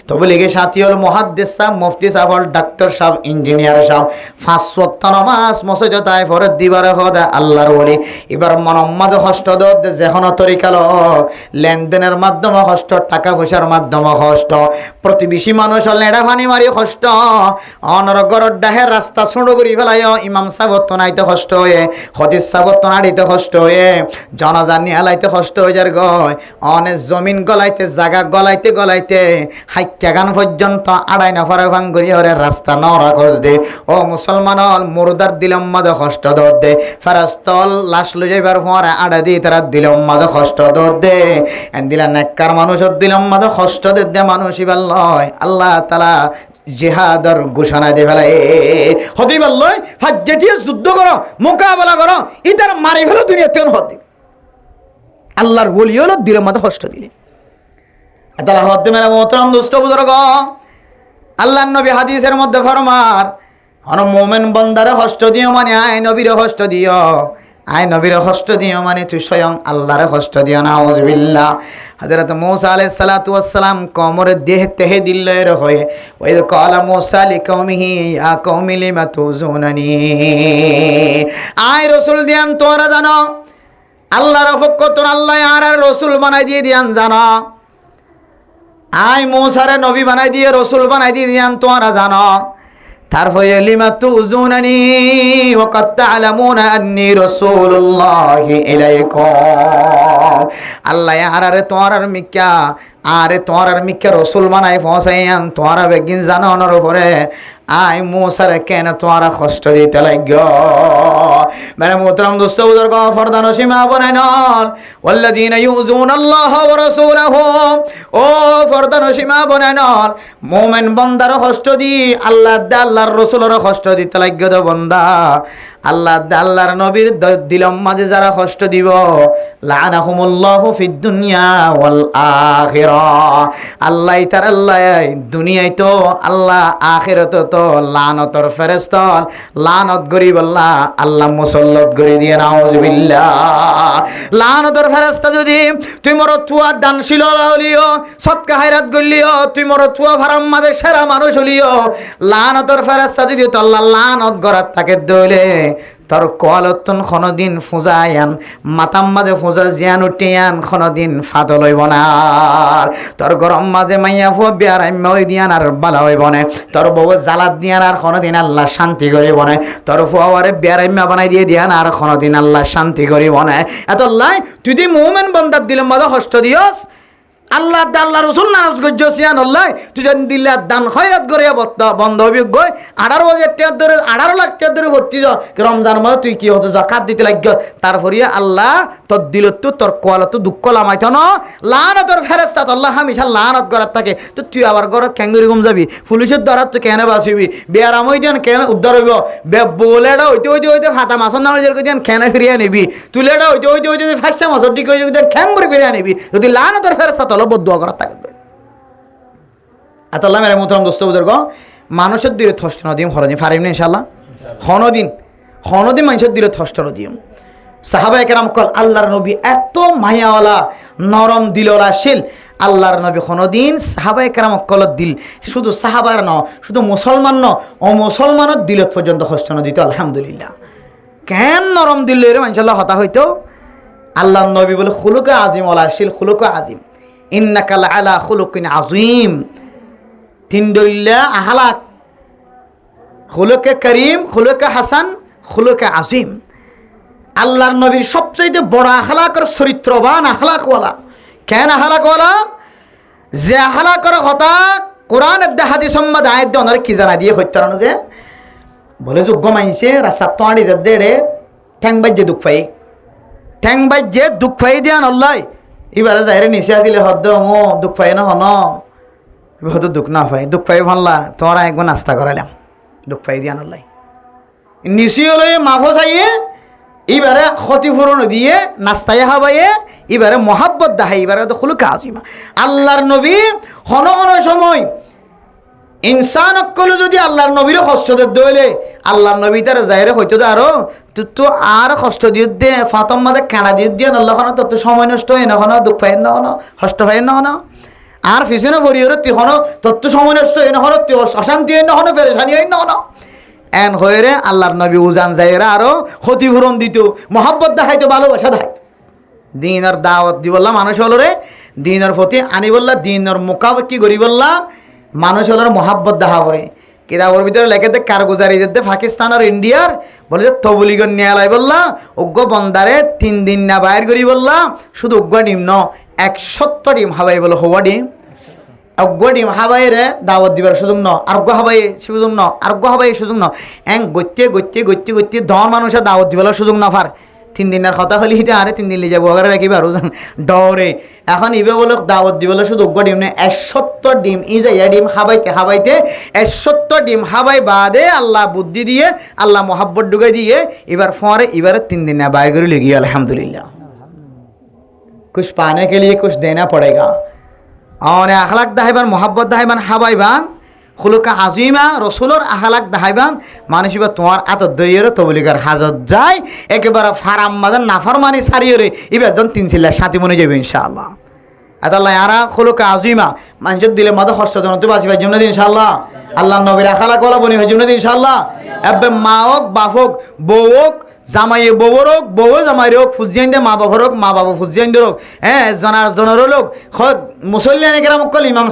তবলিগে সাথীউল মুহাদ্দিস সাহেব মুফতি সাহেব ডাক্তার সাহেব ইঞ্জিনিয়ার সাহেব 5 ওয়াক্ত নামাজ মসজিদে ফরদ দিবার খোদা আল্লাহর ওলি এবার মোহাম্মদ হস্ত দে যেখন তরিকা লোক লেনদেনের মাধ্যমে কষ্ট টাকা পয়সার মাধ্যমে কষ্ট প্রতিবেশী মানুষ লেড়া পানি মারি কষ্ট অনরগর ডাহের রাস্তা ছোট করি ফেলাই ইমাম সাহেব তো নাইতে কষ্ট হয়ে হদিস সাহেব তো নাড়িতে কষ্ট হয়ে জনজানি হালাইতে কষ্ট হয়ে যার গয় অনেক জমিন গলাইতে জায়গা গলাইতে হাইক্যা গান পর্যন্ত আড়াই নফারে ভাঙ্গুরি হরে রাস্তা নরা খোঁজ দে ও মুসলমান মুরদার দিলম মাদে কষ্ট দর দে ফেরাস্তল লাশ লই যাইবার পরে আড়া দিয়ে তারা দিলম মাদে কষ্ট দর দে দিলা নেককার মানুষের দিলম মাদে কষ্ট দে মানুষ ইবাল লয় আল্লাহ তাআলা জিহাদর ঘোষণা দে ফেলা হদি বললই ফাজ্জেটিয়ে যুদ্ধ করো মোকাবেলা করো ইতার মারি ফেলো দুনিয়াতে হদি আল্লাহর ওলি হলো দিলের মধ্যে কষ্ট দিলে তাআলা হদি মেলা মোহতরম দোস্ত বুজুর্গ আল্লাহর নবী হাদিসের মধ্যে ফরমার অন মুমিন বান্দারে কষ্ট দিও মানে আয় নবীরে কষ্ট দিও আয় নবীরে কষ্ট দিও মানে তুই স্বয়ং আল্লাহরে কষ্ট দিও নাউজুবিল্লাহ হযরত মূসা আলাইহিস সালাতু ওয়াস সালাম কওমের দেহ তেহে দিল্লের হয়ে ওই কালা মূসা লিকওমিহি ইয়া কওমি লিমা তুযুনানি আয় রাসূল দিয়ান তোরা জানো আল্লাহর পক্ষ তোর আল্লাহ আর রাসূল বানাই দিয়ে দিয়ান জানো আয় মূসারে নবী বানাই দিয়ে রাসূল বানাই দিয়ে দিয়ান তোরা জানো তারপরে লিমা তুযুনানি ওয়া কাদ তা'লামুনা আন্নী রাসূলুল্লাহি ইলাইকুম আল্লাহ আরে তোরার মিক্কা আরে তোরার মিক্কা রাসূল বানাই পৌঁছাইয়ান তোরা বেগিন জানানোর উপরে আই মূসারে কেন তোরা কষ্ট দিতে লাগো মানে মোহতরম দোস্ত বুজুর্গ ফরদান সীমা বনাইনল ওয়াল্লাযীনা ইউযুনাল্লাহ ওয়া রাসূলাহু ও ফরদান সীমা বনাইনল মুমিন বান্দার কষ্ট দি আল্লাহ দে আল্লাহর রাসূলের কষ্ট দিতে লাগো দে বান্দা আল্লাহ দে আল্লাহর নবীর দিলম মাঝে যারা কষ্ট দিব লানাহুমুল্লাহু ফিদ দুনিয়া ওয়াল আখিরাহ আল্লাহ তার আল্লাহ দুনিয়ায় তো আল্লাহ আখিরাতে তো লানতর ফেরেশতা লানত গরিব আল্লাহ মুসল্লত করে দিয়ে নাউজুবিল্লাহ লানতর ফেরেশতা যদি তুই মর তুয়া দানশীল হলিও সদকা খায়রাত গলিও তুই মর তুয়া ফারাম মাঝে সেরা মানুষ হলিও লানতর ফেরেশতা যদি তো আল্লাহ লানত গরাত থাকে দলে তোর কোয়ালতন কোনদিন ফুজায়ান মাতাম মাঝে ফুজা জিয়ান উঠিয়ান কোনদিন ফাদল হইব না তোর গরম মাঝে মাইয়া ফু বিয়ারাইম্মা হই দিয়ান আর বালা হইব না তোর বউ জালাত দিয়ান আর কোনদিন আল্লাহ শান্তি করিব না তোর ফুয়ারে বিয়ারাইম্মা বানাই দিয়ে দিয়ান আর কোনদিন আল্লাহ শান্তি করিব না এত আল্লাহ তুই দি মুমিন বান্দার দিলের মধ্যে কষ্ট দিয়স আল্লাহ আল্লাহ রসুল নারাজ গজ্জিয়ান আল্লাহ তুই যেন দিল্লা দান খয়রাত করে বন্ধ হবি গই 18,000 টাকা ধরে 18 লাখ টাকা ধরে ভর্তি যা রমজান মাস তুই কি হতো যাকাত দিতে লাগ তারপরে আল্লাহ তোর দিল তো তোর কোয়ালা তো দুঃখ লামাইতো না লানতর ফেরেশতা আল্লাহ হামেশা লানত করার থাকে তো তুই আবার ঘর ক্যাঙ্গুরি ঘুম যাবি পুলিশের দ্বারা তুই কেন বাঁচিবি বেয়ারাম হই দেন কেন উদ্ধার হইব বলেটা হইতে ফাতা মাছর নাম দেন কেন ফিরিয়ে নিবি তুলেটা হইতে ফার্স্টে মাছর দিকে খ্যাঙ্গুরি ফিরিয়ে নিবি যদি লানতর ফেরেশতা বদুয়া করার থাকবে আল্লাহ মেরে মোহতরম দোস্ত বুজুর্গ মানুষের দিলে থষ্ট নদিম হরদিন ফারিম না ইনশাআল্লাহ হনদিন মানুষের দিলে থষ্ট নদিম সাহাবায়ে কেরাম কল আল্লাহর নবী এত মায়াওয়ালা নরম দিলওয়ালা শিল আল্লাহর নবী হনদিন সাহাবায়ে কেরাম কল দিল শুধু সাহাবার ন শুধু মুসলমান ন অমুসলমানের দিলত পর্যন্ত কষ্ট নদিত আলহামদুলিল্লাহ কেন নরম দিল রে ইনশাআল্লাহ হতা হইতো আল্লাহর নবী বলে খুলুকে আজিম ওয়ালা শিল খুলুকে আজিম ইন্নাকা লাআলা খুলুকিন আযীম তিনদুল্লা আহলাক খুলুকে করিম খুলুকে হাসান খুলুকে আযীম আল্লাহর নবীর সবচেয়ে বড় আখলাকের চরিত্রবান আখলাকওয়ালা কেন আখলাকওয়ালা যে আখলাকের কথা কোরআনের দে হাদিস সম্মত আয়াত দে ওনারে কি জানা দিয়ে হইতার না যে বলে যোগ্য মাইছে রাস্তা তোড়ি দে ঠ্যাং বাজে দুঃখ পাই দিয়ান আল্লাহ এবারে যাইরে নিচে আসলে হদ্দ মো দুঃখ পাই না হন হয়তো দুঃখ না পাই দুঃখ পাই ভাল্লা তোরা একবার নাস্তা করাইলাম দুঃখ পাই দিয়ান আল্লাহ নিচি হলে মাফো চাইয়ে এবারে ক্ষতিপূরণ দিয়ে নাস্তায় হাবাইয়ে এবারে মহাব্বত দাহাই এবারে তো খুলুকা আজিমা আল্লাহর নবী হন হন সময় ইনসান অকল যদি আল্লাহর নবীরও কষ্ট দইলে আল্লাহর নবী তার যাইরে হইতো আরো তো আর কষ্ট দিয়ে দে ফাতম মাদে কানা দিয়ে আল্লাহ খানা তত সময় নষ্ট হয় না হনো দুঃখ পাই না হনো কষ্ট পাই না হনো আর পিছনে ভরিয়ে তুই হনো তত সময় নষ্ট হয় না হনো তুই অশান্তি হয় না হনো পেরেশানি হয় না হনো এন হয়ে রে আল্লাহর নবী উজান যাইরা আরো ক্ষতিপূরণ দিত মহাব্বত দেখাইতো ভালোবাসা দেখাইতো দিনের দাওয়াত দি বললাম মানুষ হলো রে দিনের প্রতি আনি বললা দিনের মোকাবেলা কি করি বললা মানুষ হলোর মহাব্বত দেখা করে কিতাবের ভিতরে লেখেতে কারগুজারি যেতে পাকিস্তান আর ইন্ডিয়ার বলে যে তবলিগর নিয়ালাই বললা অজ্ঞ বন্দারে 3 দিন না বাইর করি বললা শুধু অজ্ঞ ডিম ন 170 ডিম হাবাই বলো হওয়া ডিম অজ্ঞ ডিম হাবাই রে দাওয়াত দিবার সুযোগ ন আরোগ্য হাবাই সুযোগ ন আরোগ্য হাবাই সুযোগ ন এং গত্যে 10 মানুষের দাওয়াত দিবার সুযোগ না পার 3 দিনের কথা হলি হিতে আরে 3 দিন লি যাবো আগে রাখিবে আরো ডরে এখন ইবে বলে দাওয়াত দিবলে শুধু অজ্ঞ ডিম নেই 170 ডিম ই যাইয়া ডিম হাবাইতে 170 ডিম হাবাই বাদে আল্লাহ বুদ্ধি দিয়ে আল্লাহ মোহাব্বত ঢুকাই দিয়ে এবার ফরে এবারে 3 दिन बाय कर लेगी अल्हम्दुलिल्लाह कुछ पाने के लिए कुछ देना पड़ेगा और अखलाक दाहिबान मोहब्बत दाहिबान हाबाइबान खुलुका आजिमा रसूलर अखलाक दाहिबान मानसिबा तुम्हार आत दरियर तबलिगर हाजत जाय एकेबारे फाराम मादन नाफरमानी सारियरे इबे जन 3 सिल्ला साथी मने जाबे इंशाअल्लाह আল্লাহ यारा खुलुका आजिमा মানুষের দিলে মাদা কষ্ট জনতে বাঁচিবার জন্য ইনশাআল্লাহ আল্লাহ নবীর আখলাক ওয়ালা বনি হওয়ার জন্য ইনশাআল্লাহ এবে মা হোক বাপ হোক বউ হোক জামাই বউর হোক বউ জামাই হোক ফুজিয়ান দে মা বাবার হোক মা বাবা ফুজিয়ান দে হোক হ্যাঁ জনার লোক খদ মুসল্লিয়ানে কেরাম কল ইমাম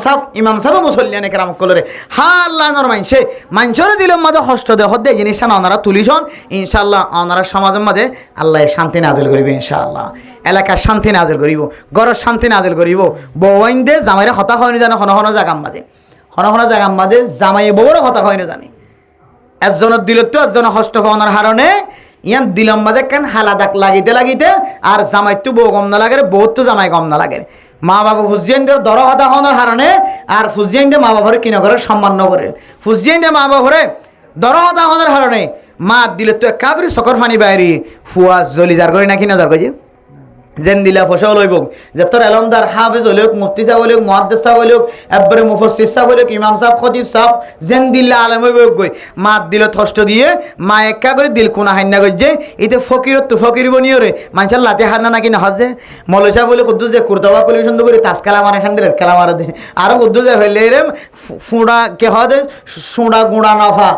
সাহেব মুসল্লিয়ানে কেরাম কল রে হা আল্লাহ নর মানসরে দিলে মাদা কষ্ট দে হদে জিনিসটা ওনারা তুলিছন ইনশাআল্লাহ ওনারা সমাজের মাঝে আল্লাহ শান্তি নাজিল করিবে ইনশাআল্লাহ এলাকার শান্তি নাজিল করিব ঘরের শান্তি নাজিল করিব বউইন দে জামাইরে হতা হয়নি জানে হন জাগাম মাঝে জামাই বউর হতা হয়নি জানি একজনের দিল তো একজনের কষ্ট হওয়ার হারণে ইয়ান দিলম মাঝে কেন হালাদাক লাগিতে আর জামাই তো বউ কম না লাগে বউ তো জামাই কম না লাগে মা বাবা ফুজিয়ানদের দর হতা হওয়ার হারণে আর ফুজিয়ানদের মা বাবার কিনা করে সম্মান করে ফুজিয়ানদের মা বাবারে দর হতা হওয়ার হারণে মা দিলে তো একা করে চকর ফানি বাইরি ফুয়া জলি যার করে নাকি না যার করে যেন দিলা ফসল হইব যে তোর এলমদার হাফেজ হইল মুফতি সাহেব হইল মুহাদ্দিস সাহেব হইল একবারে মুফাসসির সাহেব হইল ইমাম সাহেব খতিব সাহেব যেন দিলা আলেম হইব গই মা দিল কষ্ট দিয়ে মা একা করে দিল কোনা হান্না গজে এতে ফকিরত তো ফকির বনিও রে মানুষের লাতে হান্না নাকি না হজে মৌলভী সাহেব বলে খুদ্দু যে কুরতাবা কলি সুন্দর করে তাস খেলা মারে হ্যান্ডেলের খেলা মারে দে আর খুদ্দু যে হইলে রে ফুড়া কে হদে সুড়া গুড়া নফা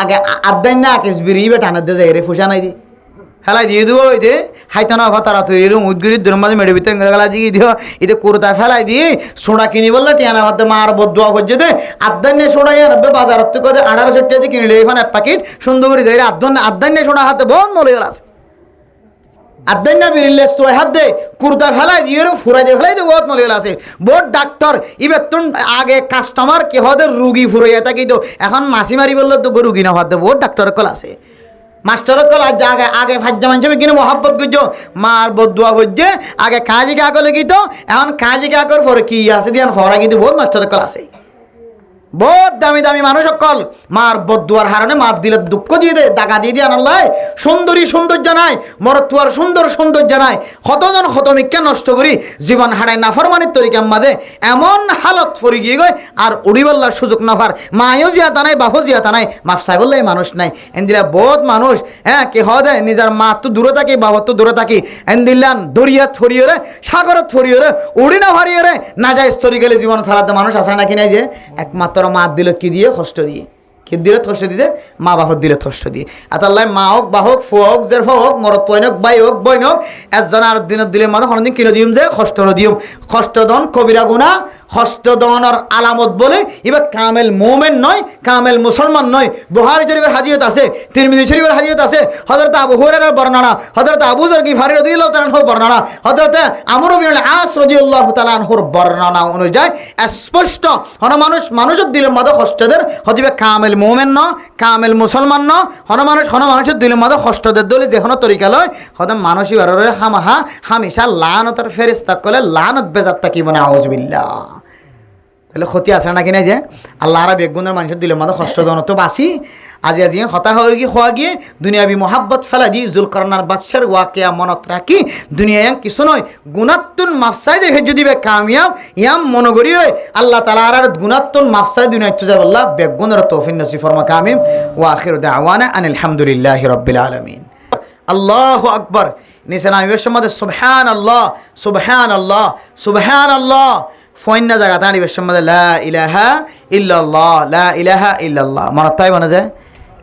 আগে আদাই না কেস বিরিবে টানা দে যায় রে ফুসা নাই দি ফেলাই দিয়ে দিব ওই যে হাইতানা ভাতারা তৈরি এরকম উদ্গির দূর মাঝে মেরে ভিতরে গেলা দিয়ে দিও এতে কুর্তা ফেলাই দিয়ে সোনা কিনি বললে টিয়ানা ভাতে মার বদুয়া করছে দে আদান্নে সোনা আনবে বাজার থেকে 1800 টাকা কিনলে এখানে এক প্যাকেট সুন্দর করে দেয় আদান্নে সোনা হাতে বহুত মলে গেল আছে আদান্না বিরিলে তো হাত দে কুর্তা ফেলাই দিয়ে ফুরাই দিয়ে ফেলাই দিয়ে বহুত মলে গেল আছে বহুত ডাক্তার এবার তুন আগে কাস্টমার কে হদের রুগী ফুরাইয়া থাকি তো এখন মাসি মারি বললে তো রুগী না হাতে বহুত ডাক্তারের কল আছে মাস্টারের কল আগে ফাজ্জা মানুষ কিনে মহাব্বত করছো মার বদুয়া করছে আগে কাজী কা করে কি তো এখন কাজী কা কর পরে কি আছে দিয়ে ফরা কিন্তু বহুত মাস্টারের কল আছে বহুত দামি মানুষ সকল মার বদুয়ার হারণে মার দিলে দুঃখ দিয়ে দে টাকা দিয়ে দিয়ে আনার লাই সৌন্দর্য নাই মরতুয়ার সৌন্দর্য নাই কতজন মিক্কা নষ্ট করি জীবন হারায় নাফরমানির তরিকার মাঝে এমন হালত পরি গিয়ে গয় আর উড়িবল্লার সুযোগ নাফার মায়ও জিয়াতা নাই বাপও জিয়াতা নাই মাফ সাইবল্লাই মানুষ নাই এন্দিলা বহুত মানুষ হ্যাঁ কে হদে নিজের মা তো দূরে থাকি বাবা তো দূরে থাকি এন্দিলান দরিয়া থরিয়ে রে সাগরত থরিয়ে রে উড়ি না হারিয়ে রে না যায় স্তরি গেলে জীবন ছাড়াতে মানুষ আসে নাকি নাই যে একমাত্র মা দিল কি দিয়ে কষ্ট দিয়ে কি দিলে কষ্ট দিতে মা বাপর দিলে কষ্ট দিয়ে আতাল্লাহ মা হোক বা হোক ফু হোক জেরফা হোক মরত পয়ন হোক বাই হোক বইন হোক একজন আর দিনের দিলে মাঝে কোনোদিন কিনে দিম যে কষ্ট দিম কষ্টদন কবিরা গুণা হস্তদনের আলামত বলে এবার কামেল মোমেন নয় কামেল মুসলমান নয় বুখারী শরীফের হাদিস আছে তিরমিজি শরীফের হাদিস আছে হযরত আবু হুরায়রার বর্ণনা হযরত আবু যর গিফারী রাদিয়াল্লাহু তাআলা আনহুর বর্ণনা হযরত আমর ইবনে আস রাদিয়াল্লাহু তাআলা আনহুর বর্ণনা অনুযায়ী স্পষ্ট হন মানুষের দিলের মধ্যে কষ্টদের হদিবে কামেল মোমেন ন কামেল মুসলমান ন হন মানুষের দিলের মধ্যে কষ্টদের দলি যে কোনো তরিকা লয় হদম মানুষই বাররে হামিশা লানতের ফেরেশতা কলে লানত বেজাত তাকি বনে আউযুবিল্লাহ তাহলে ক্ষতি আছে নাকি না যে আল্লাহ আর বেগুনের মানুষের দিলে মাঝে কষ্ট জন তো বাসি আজি হতা হয়ে গিয়ে হওয়া গিয়ে দুনিয়াবি মোহাব্বত ফেলা দি জুলকারনার বাদশার ওয়াকিয়া মনত রাখি দুনিয়া কিছু নয় গুণাত্তুন মাফসাই যে ভেজ দিবে কামিয়াব ইয়াম মনোগরি হয়ে আল্লাহ তালা আর গুণাত্তুন মাফসাই দুনিয়া তুজা বললাহ বেগুনের তৌফিক নসিব ফরমা কামিম ওয়া আখিরু দাওয়ানা আনিল হামদুলিল্লাহি রাব্বিল আলামিন। আল্লাহু আকবার। নিচে নামিবের সম্বন্ধে সুবহানাল্লাহ সুবহানাল্লাহ সুবহানাল্লাহ ফয়না জায়গা তাঁর সম্বন্ধে লা ইলাহা ইল্লাল্লাহ লা ইলাহা ইল্লাল্লাহ মনত তাই মনে যায়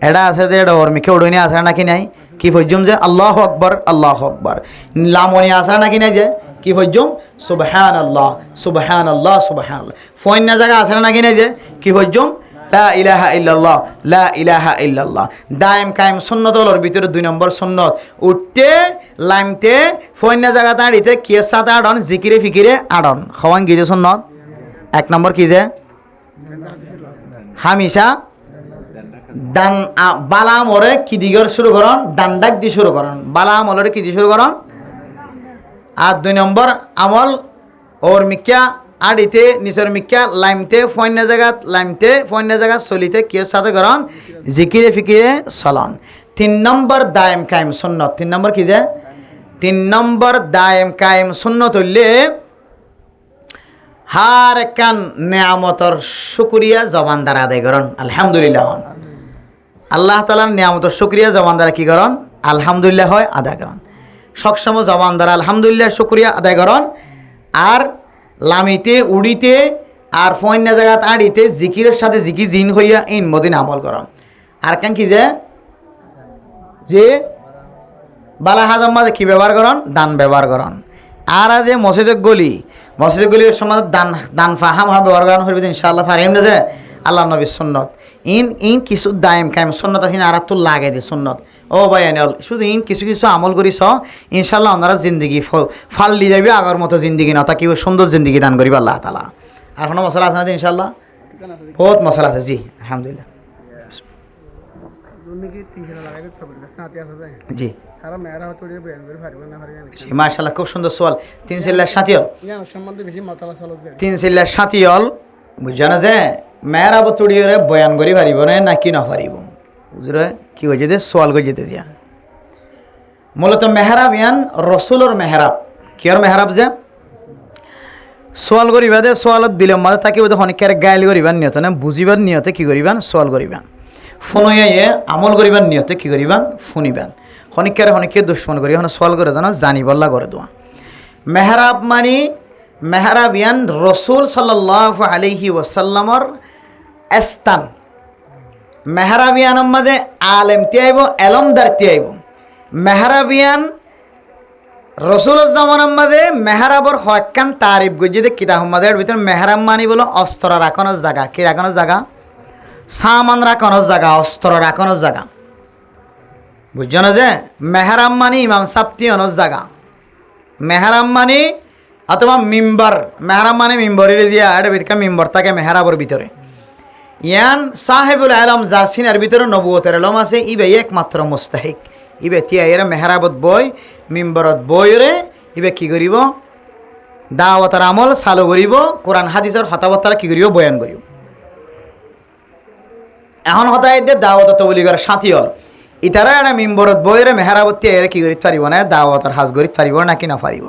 এটা আছে যে এটা ওর মিকে উড়ুনি আসে নাকি নাই কি ফজ্জুম যে আল্লাহু আকবার আল্লাহু আকবার লামনি আসে নাকি নাই যে কি ফজ্জুম সুবহানাল্লাহ সুবহানাল্লাহ সুবহানাল্লাহ ফয়না জায়গা আছে নাকি নাই যে কি ফজ্জুম লা ইলাহা ইল্লাল্লাহ লা ইলাহা ইল্লাল্লাহ। দায়েম কায়েম সুন্নত হলোর ভিতরে 2 নম্বর সুন্নত উঠতে লাইমতে ফয়না জায়গা তাঁড়িতে কিয়াসাতে আডন জিকিরে ফিকিরে আডন হওয়ান কি যে সুন্নত 1 নম্বর কি যে হামেশা ডান বালা মরে কি দিগর শুরু করন ডান ডাক দিয়ে শুরু করন বালা আমলের কি দিয়ে শুরু করন আর 2 নম্বর আমল ওর মিক্কা আড়িতে নিচের মিক্কা লাইমতে ফয়না জায়গা লাইমতে ফয়না জায়গা চলিতে কিয়ের সাথে করন জিকিরে ফিকিরে চলন 3 নম্বর দায়েম কায়েম সুন্নত 3 নম্বর কি যে 3 নম্বর দায়েম কায়েম সুন্নত হইলে হার কান নিয়ামতর শুকরিয়া জবান দ্বারা আদায় করন আলহামদুলিল্লাহ। আল্লাহ তাআলার নিয়ামতর শুকরিয়া জবান দ্বারা কি করন আলহামদুলিল্লাহ হয় আদায় করন সবসময় জবান দ্বারা আলহামদুলিল্লাহ শুকরিয়া আদায় করন আর লামিতে উড়িতে আর ফয়না জায়গাত আড়িতে জিকিরের সাথে জিকি জিন হইয়া ইন মদিন আমল করন আর কেন কি যে বালা হাজার মাঝে কি ব্যবহার করন দান ব্যবহার করন আর যে মসজিদের গলির সময় দান ফাহাম ব্যবহার করানো হইবে ইনশাআল্লাহ ফারিম না যে আল্লাহ নবীর সুন্নত ইন কিছু দায়েম কায়েম সুন্নত আছে আর তো লাগে দে সুন্নত ও ভাই আনিল শুধু কিছু কিছু আমল করিস ইনশাআল্লাহ ওনারা জিন্দগি ফাল দিয়ে যাবে আগর মতো জিন্দগি না তাকে সুন্দর জিন্দগি দান করিবে আল্লাহ তাআলা। আর কোনো মশলা আছে না ইনশাআল্লাহ বহুত মশলা আছে জি আলহামদুলিল্লাহ জি মাশাআল্লাহ খুব সুন্দর সোয়াল 3 সিল্লার সাথিয়ল 3 সিল্লার সাথিয়ল বুঝা না যে মেয়েরা বতুড়িয়ে বয়ান করি পারিব না কি না পারিব বুঝলে কি হয়ে যেতে সোয়াল করে যেতে যা মূলত মেহরাব ইয়ান রসুলোর মেহরাব কিয়র মেহরাব যে সোয়াল করিবা দে সোয়ালত দিলে মাঝে তাকে বোধ অনেকের গাইল করিবার নিয়ত না বুঝিবার নিয়তে কি করিবান সোয়াল করিবান ফোনইয়ে আমল করিবার নিয়তে কি করিবান শুনিবান অনেকের দুশ্মন করি এখন সোয়াল করে দেওয়া জানিবল্লা করে দেওয়া মেহরাব মানে মেহরাব ইয়ান রসুল সাল্লাল্লাহু আলাইহি ওয়াসাল্লামর স্থান মেহরাবিয়ান মধ্যে আলেম তিয়াইব এলমদার তিয়াইব মেহরাবিয়ান রসুল জামানের মধ্যে মেহরাবর হকান তারিফ গজিদে কিতাব মধ্যে ভিতরে মেহরাব মানি বলো অস্ত্র রাখানোর জায়গা কি রাখানোর জায়গা সামান রাখানোর জায়গা অস্ত্র রাখানোর জায়গা বুঝছো না যে মেহরাব মানি ইমাম সাপ্তিয়ানোর জায়গা মেহরাব মানি অথবা মিম্বার মেহরাব মানে মিম্বরের দিয়া এটা ভিতরে মিম্বর থাকে মেহরাবর ভিতরে ইয়ান সাহেবুল আলম যার সিনার ভিতরে নবুয়তের আলম আছে ইবে একমাত্র মুস্তাহিক ইবে তিয়াইরে মেহরাবত বই মিম্বরত বইরে ইবে কি করিব দাওয়াতের আমল চালু করিব কোরআন হাদিসের হতাবতারা কি করিব বয়ান করিব এখন হতাই দিয়ে দাওয়াত তবলি করে সাথী হল ইতারা এটা মিম্বরত বইরে মেহরাবত তিয়াইরে কি করিতে পারিব না দাওয়াতের হাজ করিতে পারিব নাকি না পারিব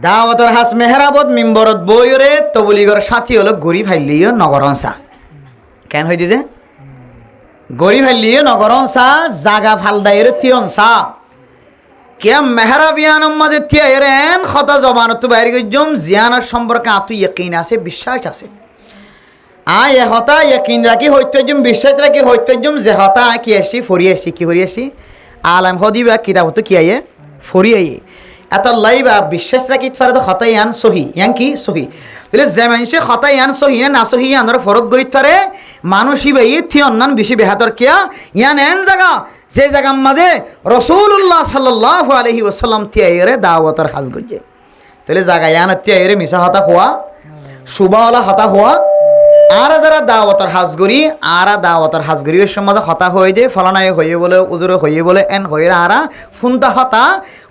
দাওয়াতের হাস মেহরাবত মিম্বরত বইরে তবলিগর সাথী হলো গরিব হাইলিও নগরংসা কেন হই দিছে গরিব হাইলিও নগরংসা জাগা ফালদাইর থিয়ংসা কে মেহরাবিয়ান মাঝে থিয়াইরেন খতা জবানত বাইরে গজম জিয়ানার সম্পর্কে আতু ইয়াকিন আছে বিশ্বাস আছে আয় হতা ইয়াকিন রাখি হইতজম বিশ্বাস রাখি হইতজম যে হতা কি আসি ফরি আসি কি ফরি আসি আলাম হদিবা কিতাবত কি আয়ে ফরি আয়ে এত লাইবা বিশ্বাস রাখি ফারে তো খতাই আন সহি ইয়ান কি সহি তাহলে যে মানুষে খতাই আন সহি না সহি আনর ফরক গরিত পারে মানুষই বাই থি অন্যান বেশি বেহাতর কিয়া ইয়ান এন জায়গা যে জায়গা মাঝে রাসূলুল্লাহ সাল্লাল্লাহু আলাইহি ওয়াসাল্লাম তিয়াইরে দাওয়াতের হাজ গজে তাহলে জায়গা ইয়ান তিয়াইরে মিশা হতা হওয়া সুবাওয়ালা হতা হওয়া আর যারা দাওয়াতর হাজগরি দাওয়াতর হাজগরি ওই সময় হতা হয়ে যে ফলানায় হয়ে বলে উজুরে হয়ে বলে এন হয়ে আরা ফুনতা হতা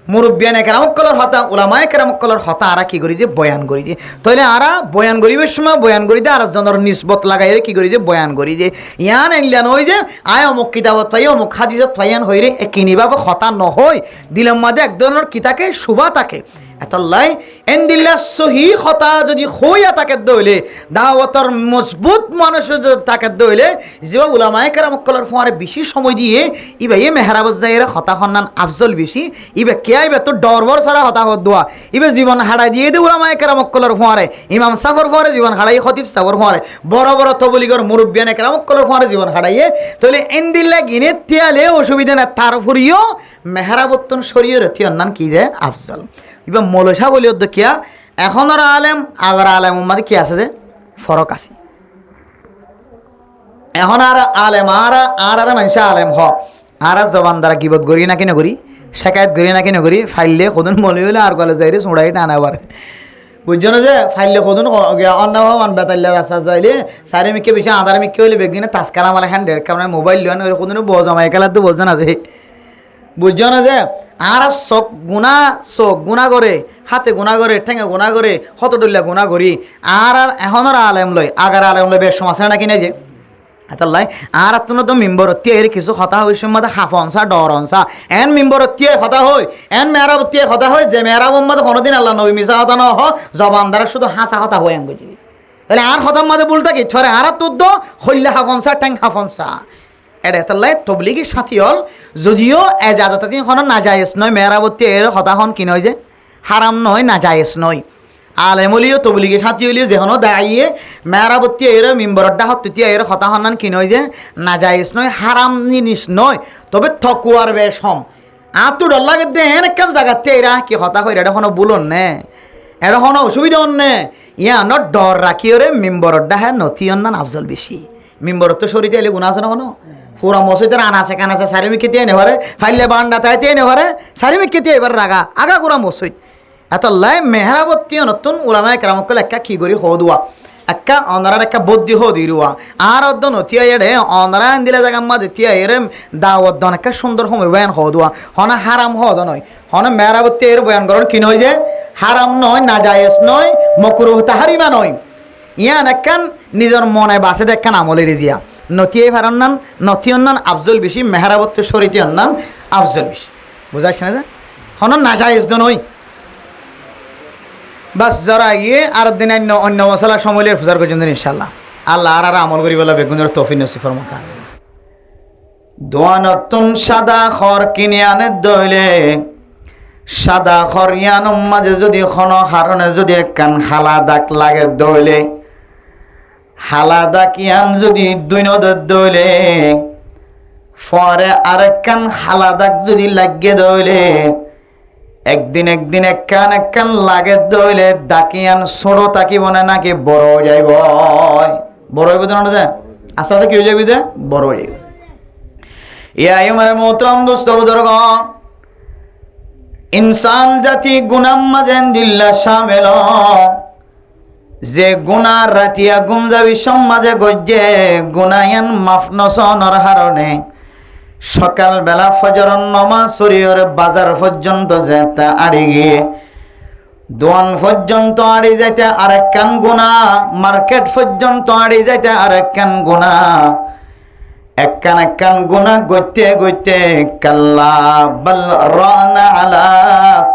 মুরব্বিয়ান কেরামকলর হতা উলামায় কেরামকলর হতা আরা কি করি যে বয়ান করি যে তাহলে আরা বয়ান করিবের সময় বয়ান করি দে আর জনের নিসবত লাগাই কি করি যে বয়ান করি যে ইয়ান এনলান হই যে আয় অমুক কিতাবত পাই অমুক হাদিসত পাইয়ান হইরে কিনিবাব হতা নহয় দিলের মাঝে এক ধরনের কিতাকে শুভা থাকে এতলাই এন্দিল্লা সহি হতা যদি হইয়া তাকে দইলে দাওয়াতর মজবুত মানুষ তাকে দইলে যে উলামায়ে কেরামকলর ফোয়ারে বেশি সময় দিয়ে ইবা এ মেহরাবত যাইরে হতা হন্নান আফজল বেশি ইবা কে আইবে তো ডরবর সারা হতা হত দোয়া ইবা জীবন হারাই দিয়ে দে উলামায়ে কেরামকলর ফোয়ারে ইমাম সাফর ফোয়ারে জীবন হারাই খতিব সাফর ফোয়ারে বড় বড় তবলিগর মুরব্বিয়ানে কেরামকলর ফোয়ারে জীবন হারাইয়ে তাহলে এন্দিল্লা গিনে তিয়ালে অসুবিধা না তার ফুরিও মেহরাবতন শরীয়র থিয়ন্নান কি যায় আফজল এবার মৌলসা বলি অধ্যক্ষিয়া এখন ওরা আলেম আগর আলেম মাঝে কি আছে যে ফরক আছে এখন আর আলেম আর মানুষ আলেম হ আর জবান দ্বারা গিবত করি না কিনা করি শেখায়ত করি না কিনা করি ফাইলে সদন মলি হলে আর গলে যাই রে চুড়াই টানাবার বুঝছো না যে ফাইলে সদন অন্য মান বেতাইলে রাস্তা যাইলে চারি মিকে বেশি আধার মিকে হইলে বেগিনে তাজকালা মালে হ্যান্ড কারণ মোবাইল লোন সদনে বজামাই খেলার তো বোঝা আছে বুঝছো না যে আর চোখ গুণা করে হাতে গুণা করে ঠেঙে গুণা করে হতডল্লা গুণা করি আর এখনের আলেম লয় আগার আলেম লয় বেশ সমাজ না কিনে যে এটালাই আর তো মেম্বরত্তি এর কিছু কথা হয়েছে মধ্যে হাফনসা ডরনসা এন মেম্বরত্তি কথা হয় এন মেহরাবত্তি কথা হয় যে মেহরাব মধ্যে কোনোদিন আল্লাহ নবী মিশা কথা ন হ জবান দ্বারা শুধু হাসা কথা হয় আমি বুঝি তাহলে আর হতার মাঝে বলতে কি ছড়ে আর তুদ্দ হইলে হাফনসা ট্যাং হাফনসা এটা এটালাই তবলিগি সাথী হল যদিও এজাজতাতি এখন না যায়স নয় মেহরাবত্তি এর হতাখন কি নয় যে হারাম নয় না যায়স নয় আলেমলিও তবলিগি সাথী হলিও যেন দাঁড়িয়ে মেহরাবত্তি এর মিম্বরড্ডা হত্যি এর হতাহনান কি নয় যে না যায়স নয় হারাম জিনিস নয় তবে থকুয়ার বেশ হম আর তো ডর লাগে দেন একখান জায়গাতে এরা কি হতা হয় এটা কোনো বলুন নে এটা কোনো অসুবিধা নে ইয়ান ডর রাখি ওরে মিম্বরড্ডা হ্যাঁ নথি অন্যান আফজল বেশি মিম্বরত তো শরীরে এলে গুণা আছে না কোনো পুরা মসজিদের আনাছে কানাছে সারি মিকে দিয়ে নেভারে ফাইলে বান্ডা তাই দিয়ে নেভারে সারি মিকে দিয়ে এবার রাগা আগা গুড়া মসজিদ এত লাই মেহরাবত্তি নতুন ওলামায়ে কেরামকল একটা কি করি হদুয়া একটা অনারার একটা বুদ্ধি হদিরুয়া আর অদ্দ নতিয়া এড়ে অনারা দিলে জায়গা মা দিয়া এর দাওয়াত দন একটা সুন্দর সময় বয়ান হদুয়া হনা হারাম হদ নয় হনা মেহরাবত্তি এর বয়ান করেন কি নয় যে হারাম নয় নাজায়েজ নয় মকরুহ তাহারিমা নয় ইয়ান একখান নিজের মনে বাসে একখান আমলের জিয়া নথিয়ে ফারান্নান নথি অন্যান আফজল বেশি মেহরাবত্তি শরীতি অন্যান আফজল বেশি বুঝাইছে না যে হন নাজায়েজ নয় বাস যারা গিয়ে আর দিন অন্য মশলা সমলের পূজার করছেন ইনশাল্লাহ আল্লাহ আর আমল করি বলে বেগুনের তৌফিক নসিফর মকা দোয়ানতুন সাদা খর কিনে আনে দইলে সাদা খর ইয়ান মাঝে যদি খন হারণে যদি একখান হালা দাগ লাগে দইলে হালা দাগ ইয়ান যদি দুই নদের দইলে পরে আরেকখান হালা দাগ যদি লাগিয়ে দইলে একদিন একখান লাগে দইলে দাকিয়ান ছোট থাকিব না নাকি বড় হয়ে যাইব বড় হইব না যায় আস্তে আস্তে কি হয়ে যাবি যে বড় হয়ে যাবে ইয়াই মানে মোহতরম দোস্ত বুজুর্গ ইনসান জাতি গুনাম মাঝেন দিল্লা শামেল যে গুনার রাতিয়া গুমজাবি সমাজে গজ্জে গুনায়ান মাফ নসনর হারণে সকালবেলা ফজর নমাজ শরীয়র বাজার পর্যন্ত যেতে আড়ি গিয়ে দোয়ান পর্যন্ত আড়ি যাইতে আরেকখান গুনাহ মার্কেট পর্যন্ত আড়ি যাইতে আরেকখান গুনাহ একখান গুনাহ গইতে গইতে কাল্লা বাল রানা আলা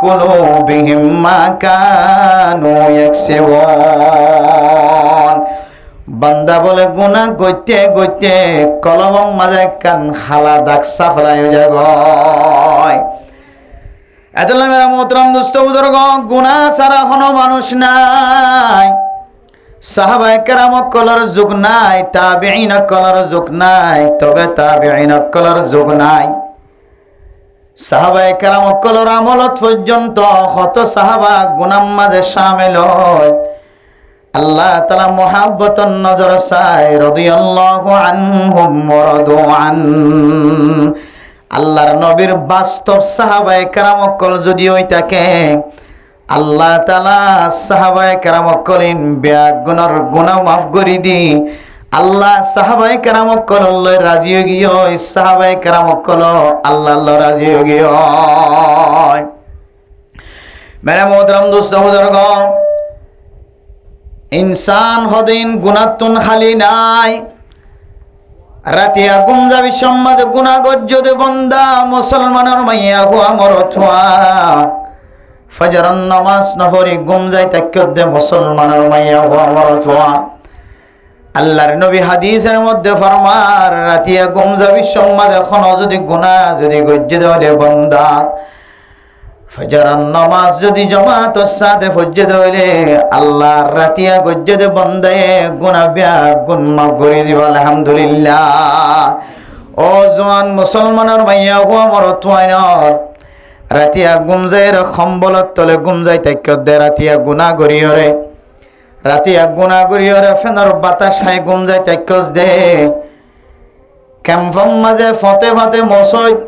কুলুবিহিম মা কানু ইয়াকসিবুন বান্দা বলে গুনাহ গইতে গইতে কলম মাঝে কান হালা দাগ সাফলাই হয়ে যাব এতলা মেরা মোহতরম দোস্ত বুজুর্গ গুনাহ ছাড়া কোনো মানুষ নাই সাহাবায়ে কেরাম কলর যুগ নাই তাবেঈন কলর যুগ নাই তবে তাবেঈন কলর যুগ নাই সাহাবায়ে কেরাম কলর আমলত পর্যন্ত কত সাহাবা গুনাহ মাঝে শামিল হয় আল্লাহ তাআলা মুহাব্বতন নজর চায় রাদিয়াল্লাহু আনহুম ওয়া রাদু আন আল্লাহর নবীর বাস্তব সাহাবায়ে কেরাম কল যদি হই থাকে আল্লাহ তাআলা সাহাবায়ে কেরামক করেন বেগুনার গুনাহ মাফ করে দি আল্লাহ সাহাবায়ে কেরামক কললে রাজি হয়ে গিয়ে সাহাবায়ে কেরামক কল আল্লাহ রাজি হয়ে গিয়ে মেরে মোহতরম দোস্ত বুজুর্গ ইনসান হদিন গুনাতুন খালি নাই রাতিয়া গুম যাবি সম্মাদে গুনাহ গজ্জদে বন্দা মুসলমানের মাইয়া হুয়া মরথুয়া ফজরন নামাজ নফরি গুম যাই তাক্কদে মুসলমানের মাইয়া হুয়া মরথুয়া আল্লাহর নবী হাদিসের মধ্যে ফরমার রাতিয়া গুম যাবি সম্মাদে খন যদি গুনাহ যদি গজ্জদে হলে বন্দা ফজরন নামাজ যদি জামাতের সাথে ফজদে হইলে আল্লাহর রাতিয়া গজ্জদে বন্দায়ে গুনাহ বিয়া গুন মাফ করে দিব আলহামদুলিল্লাহ ও জওয়ান মুসলমানের মাইয়া হুয়া মরথুয়াইনর রাতিয়া গুমজাইর খম্বলত তলে গুমজাই তাক্কদে রাতিয়া গুনাহ করিয়রে রাতিয়া গুনাহ করিয়রে ফেনর বাতাস হাই গুমজাই তাক্কজ দে ক্যাম্পম মাঝে ফতে ফতে মসজিদ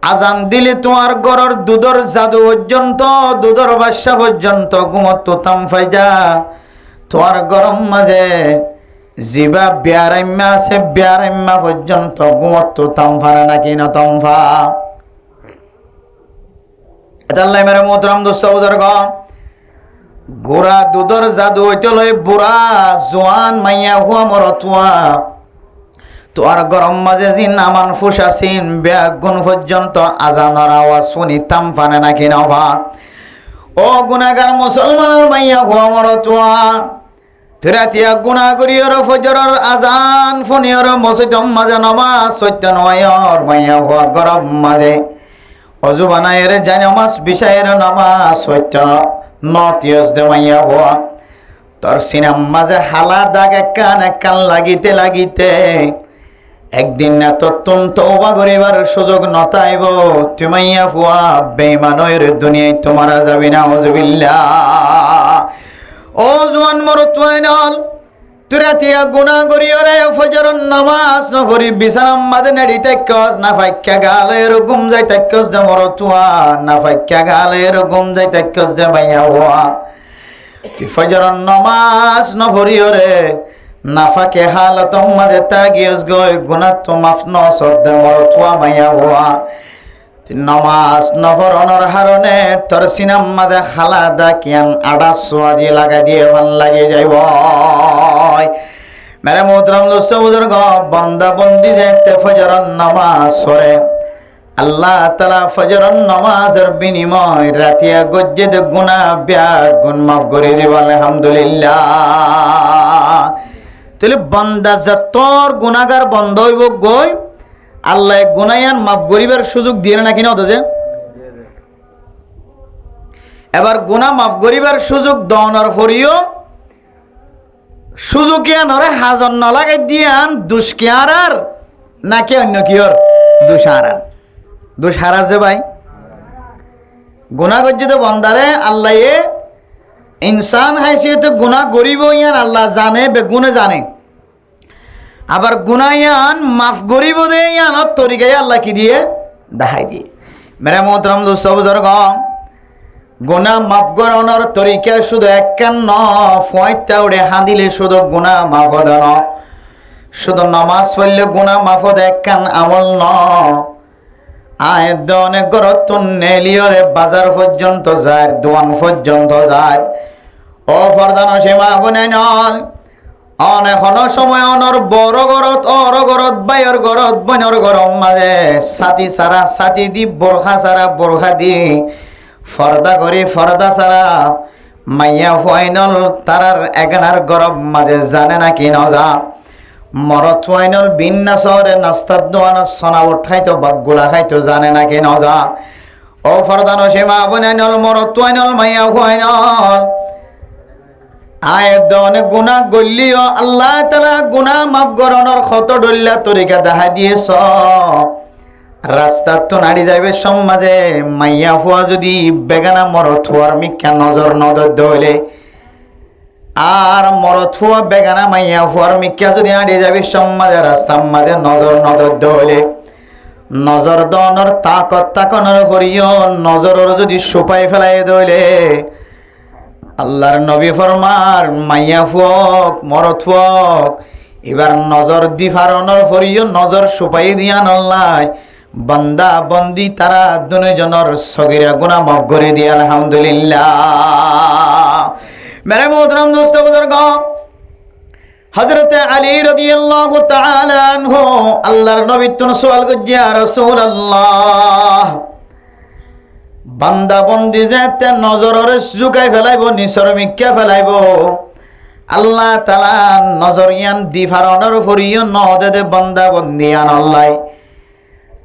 আজান দিলে তোমার গরর দুধর জাদু পর্যন্ত দুধর বাদশা পর্যন্ত ঘুমত তাম ফাইজা তোমার গরম মাঝে জিবা বিয়ারাইম্মা আছে বিয়ারাইম্মা পর্যন্ত ঘুমত তাম ফারে নাকি না তমফা আল্লাহ মেরে মোহতরম দোস্ত বুজুর্গ গোরা দুধর জাদু হইতে লই বুড়া জোয়ান মাইয়া হুয়া মরতুয়া তোর গরম মাঝে জিন আমান ফুসাসিন ব্যাগুন পর্যন্ত আজানের আওয়াজ শুনি তাম ফানে নাকি নভা ও গুনাহগার মুসলমান মাইয়া হুয়া মরতুয়া তিরাতিয়া গুনাহ করিয়র ফজরের আজান ফনিয়র মসজিদম মাঝে নামাজ সত্য নয়র মাইয়া হুয়া গরম মাঝে অজু বানায়ের যায় নামাজ বিষয়ের নামাজ সত্য নতিয়স দে মাইয়া হুয়া তোর সিনাম মাঝে হালা দাগ কান লাগিতে লাগিতে একদিন না তুম তওবা করিবার সুযোগ নতাইব তুমাইয়া ফুয়া বেঈমানের দুনিয়ায় তোমারা যাবি না আউযুবিল্লাহ ও জওয়ান মরতুয়াইনল তুরাতিয়া গুনাহ করিয়রে ফজরের নামাজ নফরি বিছানাম মাঝে নেড়ি তাক্কস না ফাক্কা গালের ঘুম যাই তাক্কস দে মরতুয়া না ফাক্কা গালের ঘুম যাই তাক্কস দে মাইয়া হুয়া তুই ফজরের নামাজ নফরিয়রে নাফাকে হালতম মাঝে তাগিয়স গয় গুনাহ তো মাফ ন সদ্দে মরতুয়া মাইয়া হুয়া নামাজ নফরনের হারণে তোর সিনাম মাঝে খালাদা কিয়ান আডা সোয়া দিয়ে লাগা দিয়ে ভাল লাগে যাইব মেরে মোহতরম দোস্ত বুজুর্গ বান্দা বন্দি যেতে ফজরের নামাজ পড়ে আল্লাহ তাআলা ফজরের নামাজের বিনিময় রাতিয়া গজ্জেদ গুনাহ বিয়াগুন মাফ করে দিব আলহামদুলিল্লাহ তাহলে বান্দা যতর গুনাহগার বন্ধ হইব গই আল্লাহ গুনায়ান মাফ করিবার সুযোগ দিয়ে নাকি না যে এবার গুনাহ মাফ করিবার সুযোগ দওয়ানোর পরিও সুযোগিয়ানরে হাজন না লাগাই দিয়ান দুষ্কিয়ারার নাকি অন্য কিয়র দুষহারা যে ভাই গুনাহ গজ্জিত বন্দারে আল্লাহ ইনসান হাইসিয়তে গুনাহ করিব ইয়ান আল্লাহ জানে বেগুনে জানে আবার গুনায়ান মাফ করিব দে ইয়ানত তরিকায় আল্লাহ কি দিয়ে দেখাই দিয়ে মেরে মোহতরম দোস্ত বুজুর্গ গুনাহ মাফ করানোর তরিকা শুধু একখান ন ফয়তা উড়ে হাঁদিলে শুধু গুনাহ মাফ হদ ন শুধু নামাজ পড়লে গুনাহ মাফ হদ একখান আমল ন আয়ের অনেক গরত নেলিয়রে বাজার পর্যন্ত যায় দোয়ান পর্যন্ত যায় ও ফরদান সীমা বনে নল অনেক সময় অনর বড় গরত অর গরত বাইর গরত বনর গরম মাঝে ছাতি সারা ছাতি দি বোরখা সারা বোরখা দি ফর্দা করি ফর্দা সারা মাইয়া ফাইনল তারার এগানার গরম মাঝে জানে না কি নজা মরত ফাইনল বিন্না শহরে নাস্তার দোয়ানো সোনা উঠাইতো বাগুলা খাইতো জানে না কি নজা ও ফরদানো সীমা বনাইনল মরত ফাইনল মাইয়া ফাইনল আয়ের অনেক গুনাহ গল্লিও আল্লাহ তাআলা গুনাহ মাফ করানোর কত ডল্লা তরিকা দেখা দিয়েছ রাস্তা তো নাড়ি যাইবে সমাজে মাইয়া ফুয়া যদি বেগানা মরত হওয়ার মিথ্যা নজর দইলে আর মরত হওয়া বেগানা মাইয়া ফুয়ার মিথ্যা যদি নাড়ি যাবে সমাজে রাস্তার মাঝে নজর দইলে নজর দনর তাকত তাকনের করিও নজরের যদি সুপাই ফেলাই দইলে আল্লাহর নবী ফরমার মাইয়া ফুয়ক মরত ফুয়ক এবার নজর দি ফারনের করিও নজর সুপাই দিয়া নল্লাই বান্দা বন্দি তারা দুজনের সগিরা গুনাহ মাফ করে দিয়ে আলহামদুলিল্লাহ। মেরে মোহতরম দোস্ত বুজুর্গ, হযরত আলী রাদিয়াল্লাহু তাআলা আনহু আল্লাহর নবী তুন সওয়াল করিয়া ইয়া রাসূলুল্লাহ, বান্দা বন্দি যেতে নজরের ঝুঁকাই ফেলাইব নিসর মিক্কা ফেলাইব আল্লাহ তাআলা নজরিয়ান দি ফারনের করিও নদে দে বান্দা বন্দি আনল্লাই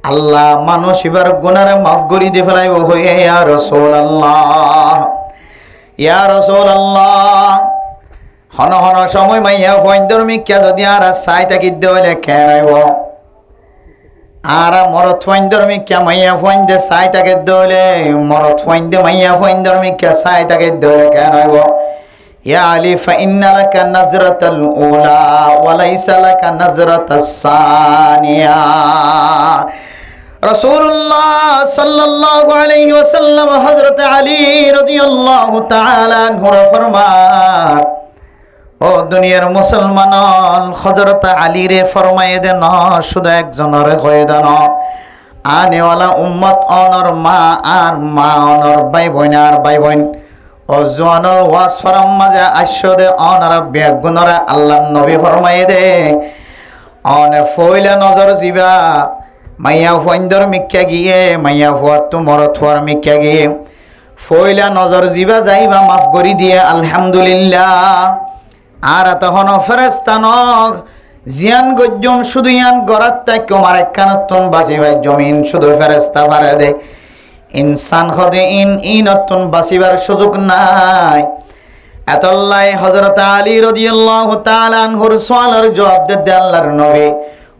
আল্লাহ মানুষ এবার গুনারে মাফ করি দিয়ে ফেলাইব হয়ে ইয়া রাসূলুল্লাহ, ইয়া রাসূলুল্লাহ। হন হন সময় মাইয়া ফয়ন্দর মিক্কা যদি আর সাই তাকি দেওয়ালে কেনাইব আর মরত ফয়ন্দর মিক্কা মাইয়া ফয়ন্দে সাই তাকে দেওয়ালে মরত ফয়ন্দে মাইয়া ফয়ন্দর মিক্কা সাই তাকে দেওয়ালে কেনাইব। ইয়া আলী ফাইন্না লাকা নাজরাতাল উলা ওয়া লাইসা লাকা নাজরাতাস সানিয়া। রাসূলুল্লাহ সাল্লাল্লাহু আলাইহি ওয়াসাল্লাম হযরত আলী রাদিয়াল্লাহু তাআলা আনহু ফরমান, ও দুনিয়ার মুসলমান হযরত আলী রে ফরমায়ে দেন শুধু একজনের হয়ে দেন আনেওয়ালা উম্মত অনর মা আর মা অনর ভাই বোন আর ভাই বোন ও জওয়ানর ওয়াজ ফরম মাঝে আশ্বদে অনর বেগুনরা আল্লাহ নবী ফরমায়ে দে অনে ফইলে নজর জিবা মাইয়া ফইন্দর মিক্কা গিয়ে মাইয়া ফুয়াত তো মরত ফুয়ার মিক্কা গিয়ে ফইলা নজর জিবা যাইবা মাফ করি দিয়ে আলহামদুলিল্লাহ। আর তখন ফেরেশতা নক জিয়ান গজ্জম শুধু ইয়ান গরাত তাই তোমার একখানতন বাঁচিবার জমিন শুধু ফেরেশতা পারে দে ইনসান খদে ইনতন বাঁচিবার সুযোগ নাই। এতল্লাই হযরত আলী রাদিয়াল্লাহু তাআলা আনহুর সওয়ালের জবাব দে আল্লাহর নবী,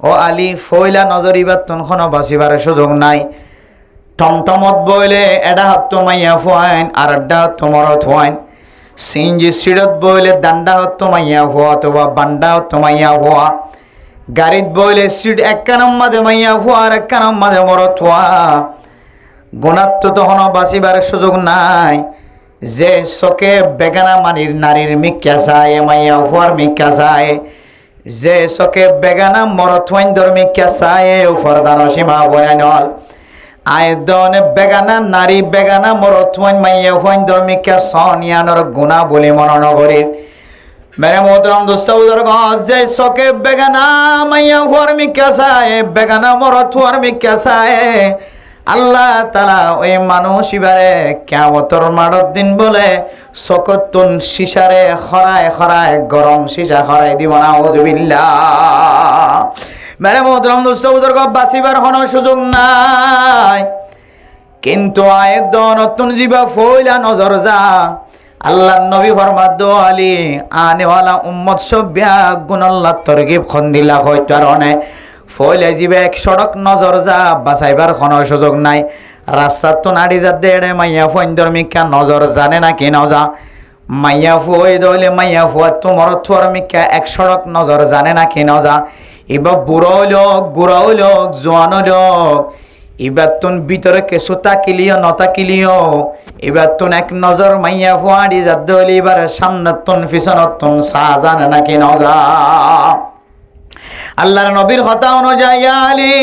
ও আলী ফইলা নজর ইবাতন খন বাঁচিবার সুযোগ নাই। টমটমত বইলে এডা হাত মাইয়া ফুয়াইন আর এডা তোমার ফুয়াইন সিনজি সিডত বইলে দান্ডা হত মাইয়া ফুয়া অথবা বান্ডা হত মাইয়া ফুয়া গাড়িত বইলে সিট একখানার মাঝে মাইয়া ফুয়া আর একখানার মাঝে মরত ফুয়া গুণাত তো তখন বাঁচিবার সুযোগ নাই। যে চকে বেগানা মানির নারীর মিক্কা চায় মাইয়া ফুয়ার মিক্কা চায়, যে চকে বেগানা মরত ফুয়াইন্দর মিক্কা চায় ফরদান সীমা বয়ানল আয়দনে বেগানা নারী বেগানা মরত ফুয়াইন মাইয়া ফুয়াইন্দর মিক্কা সনিয়ানর গুণা বলে মননগরীর। মেরে মোহতরম দোস্ত বুজুর্গ, যে চকে বেগানা মাইয়া ফুয়ার মিক্কা চায় বেগানা মরত ফুয়ার মিক্কা চায় আল্লাহ তাআলা ওই মানুষ ইবারে কিয়ামতের মাঠের দিন বলে চকতুন সিসারে খরায় খরায় গরম সিসা খরাই দিব না আউযুবিল্লাহ। মেরে মোহতরম দোস্ত বুজুর্গ, বাঁচিবার কোনো সুযোগ নাই। কিন্তু আয়ের নতুন জীবা ফইলা নজর যা আল্লাহ নবী ফরমাদ আলী আনেওয়ালা উম্মত সব্যা গুনাল্লাহ তরগিব খন্দিলা হইতো আর অনেক ফইলে জিবে এক সড়ক নজর যা বাঁচাইবার কোনো সুযোগ নাই। রাস্তার তো নাড়ি যা দেড়ে মাইয়া ফইন্দর মিক্কা নজর জানে না কি নজা মাইয়া ফুই দইলে মাইয়া ফুয়া তো মরত ফুয়ার মিক্কা এক সড়ক নজর জানে না কি নজা। এবার বুড়ো লোক গুড়াও লোক জোয়ান লোক এবার তুন ভিতরে কিছু তাকিলিও নতাকিলিও এবার তুন এক নজর মাইয়া ফুয়াড়ি যা দইলে এবার সামনে তুন পিছনত তুন সা জানে না কি নজা। আল্লাহর নবীর কথা অনুযায়ী আলী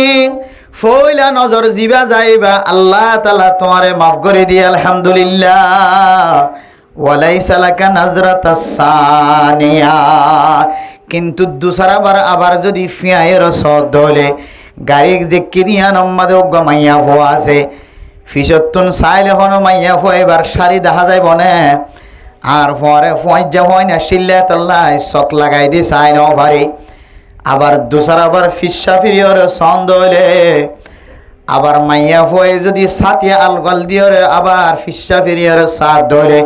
ফইলা নজর জিবা যাইবা আল্লাহ তাআলা তোমারে মাফ করে দিয়ে আলহামদুলিল্লাহ। ওয়ালাইসা লাকা নাজরাতাস সানিয়া, কিন্তু দুসরাবার আবার যদি ফিয়ায়ের সদ দলে গাড়ি দেখি দিয়া নম্মাদে মাইয়া ফুয়া আছে ফিসতুন চাইলে হন মাইয়া ফুয়া এবার শাড়ি দেখা যাইব না আর ফরে ফুয়াই যা হয় না শিল্লে তল্লাই চক লাগাই দি চাই ন ভারি আবার দুসরাবার ফিসা ফিরিয়র ছন্দ হইলে আবার মাইয়া ফুয়ে যদি সাতিয়া আলগল দিয়রে আবার ফিসা ফিরিয়র সাত ধরে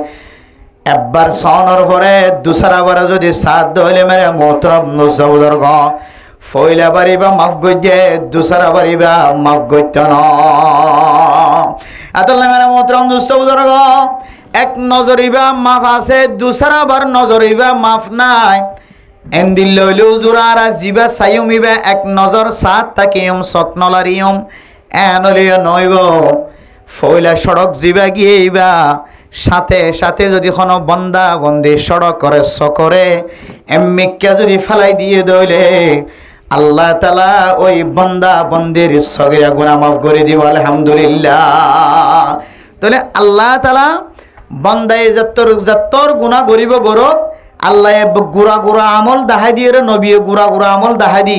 একবার ছনের পরে দুসরাবার যদি সাত ধইলে মেরে মোহতরম নুসবুদর্গ ফইলা বাড়িবা মাফ গইয়ে দুসরা বাড়িবা মাফ গইত ন আতল্লা মেরে মোহতরম নুসবুদর্গ এক নজরিবা মাফ আছে দুসরাবার নজরিবা মাফ নাই। এন্দিল লইলেও জোরারা জিবা সাইমিবা এক নজর সাত তাকিয়ম সকনলারিয়ম এনলিও নইব ফইলা সড়ক জিবা গিয়েইবা সাথে সাথে যদি কোনো বন্দা বন্দি সড়ক করে সকরে এমনিকা যদি ফেলাই দিয়ে দইলে আল্লাহ তাআলা ওই বন্দা বন্দির সগিরা গুনাহ মাফ করে দিব আলহামদুলিল্লাহ। তাহলে আল্লাহ তাআলা বান্দায় যত্তর গুনাহ গরিব গরব আল্লাহ গুড়া গুড়া আমল দেখাই দিয়ে রে নবী গুড়া গুড়া আমল দেখাই দি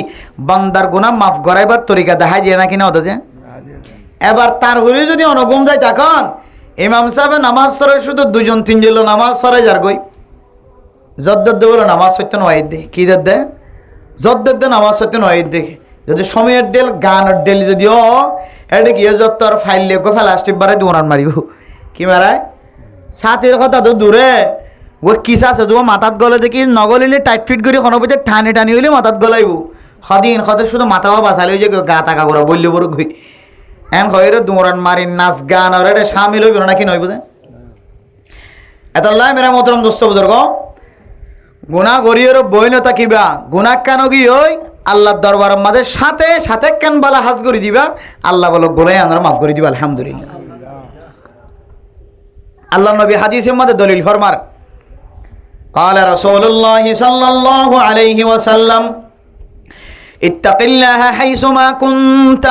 বান্দার গুনাহ মাফ করাইবার তরিকা দেখাই দিয়ে না কিনা হতো যে এবার তার হলে যদি অনগুম যায় তখন ইমাম সাহেব নামাজ পড়ে শুধু দুজন তিনজন নামাজ পড়ে যার গই জদ্দদ বলে নামাজ সত্যন ওয়াইদ দে কি দে জদ্দদ নামাজ সত্যন ওয়াইদ দেখে যদি সময়ের ডেল গানের ডেল যদি এটা কি যত্তর ফাইল লেখো ফেলাস্টিক বারে দৌড়ান মারিব কি মারায় সাথের কথা তো দূরে ও কিসা আছে তোমার মাথাত গলে দেখি নগলিলে টাইট ফিট করে কোনো বছর টানি টানি হইলে মাথাত গলাইব সদিন সদে শুধু মাথা বাঁচালে যে গা টাকা করে বললে বড় ঘুই এন হইরে দৌড়ান মারি নাচ গান আর এটা সামিল হইব নাকি নয় বুঝে এতল্লাই মেরা মতরম দোস্ত বুজুর্গ গুনাহ গরিয়ের বই না থাকিবা গুনাহ কেন কি হই আল্লাহর দরবারের মাঝে সাথে সাথে কেন বালা হাজ করে দিবা আল্লাহ বলক বলে আমরা মাফ করে দিবা আলহামদুলিল্লাহ। আল্লাহ নবী হাদিসের মধ্যে দলিল ফরমার قال رسول الله صلى الله عليه وسلم اتق الله حيثما كنت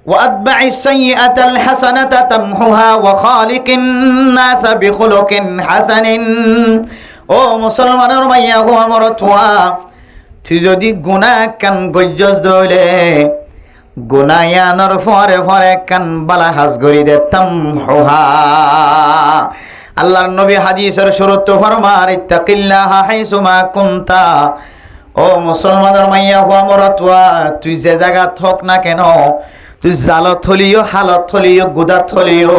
واتبع السيئة الحسنة تمحها وخالق الناس بخلق حسن ও মুসলমানের মাইয়া হো আমার তোয়া তুই যদি গুনাহ কান গজ্জস দইলে গুনায়ানর ফরে ফরে কান বালা হাজ গরি দেতাম হোহা আল্লাহর নবী হাদিসের শুরুতে ফরমার ইত্তাকিল্লাহ হাইসুমা কুনতা ও মুসলমানের মাইয়া হো আমার তোয়া তুই যে জায়গা থাক না কেন তুই জালত থলিও হালত থলিও গুদা থলিও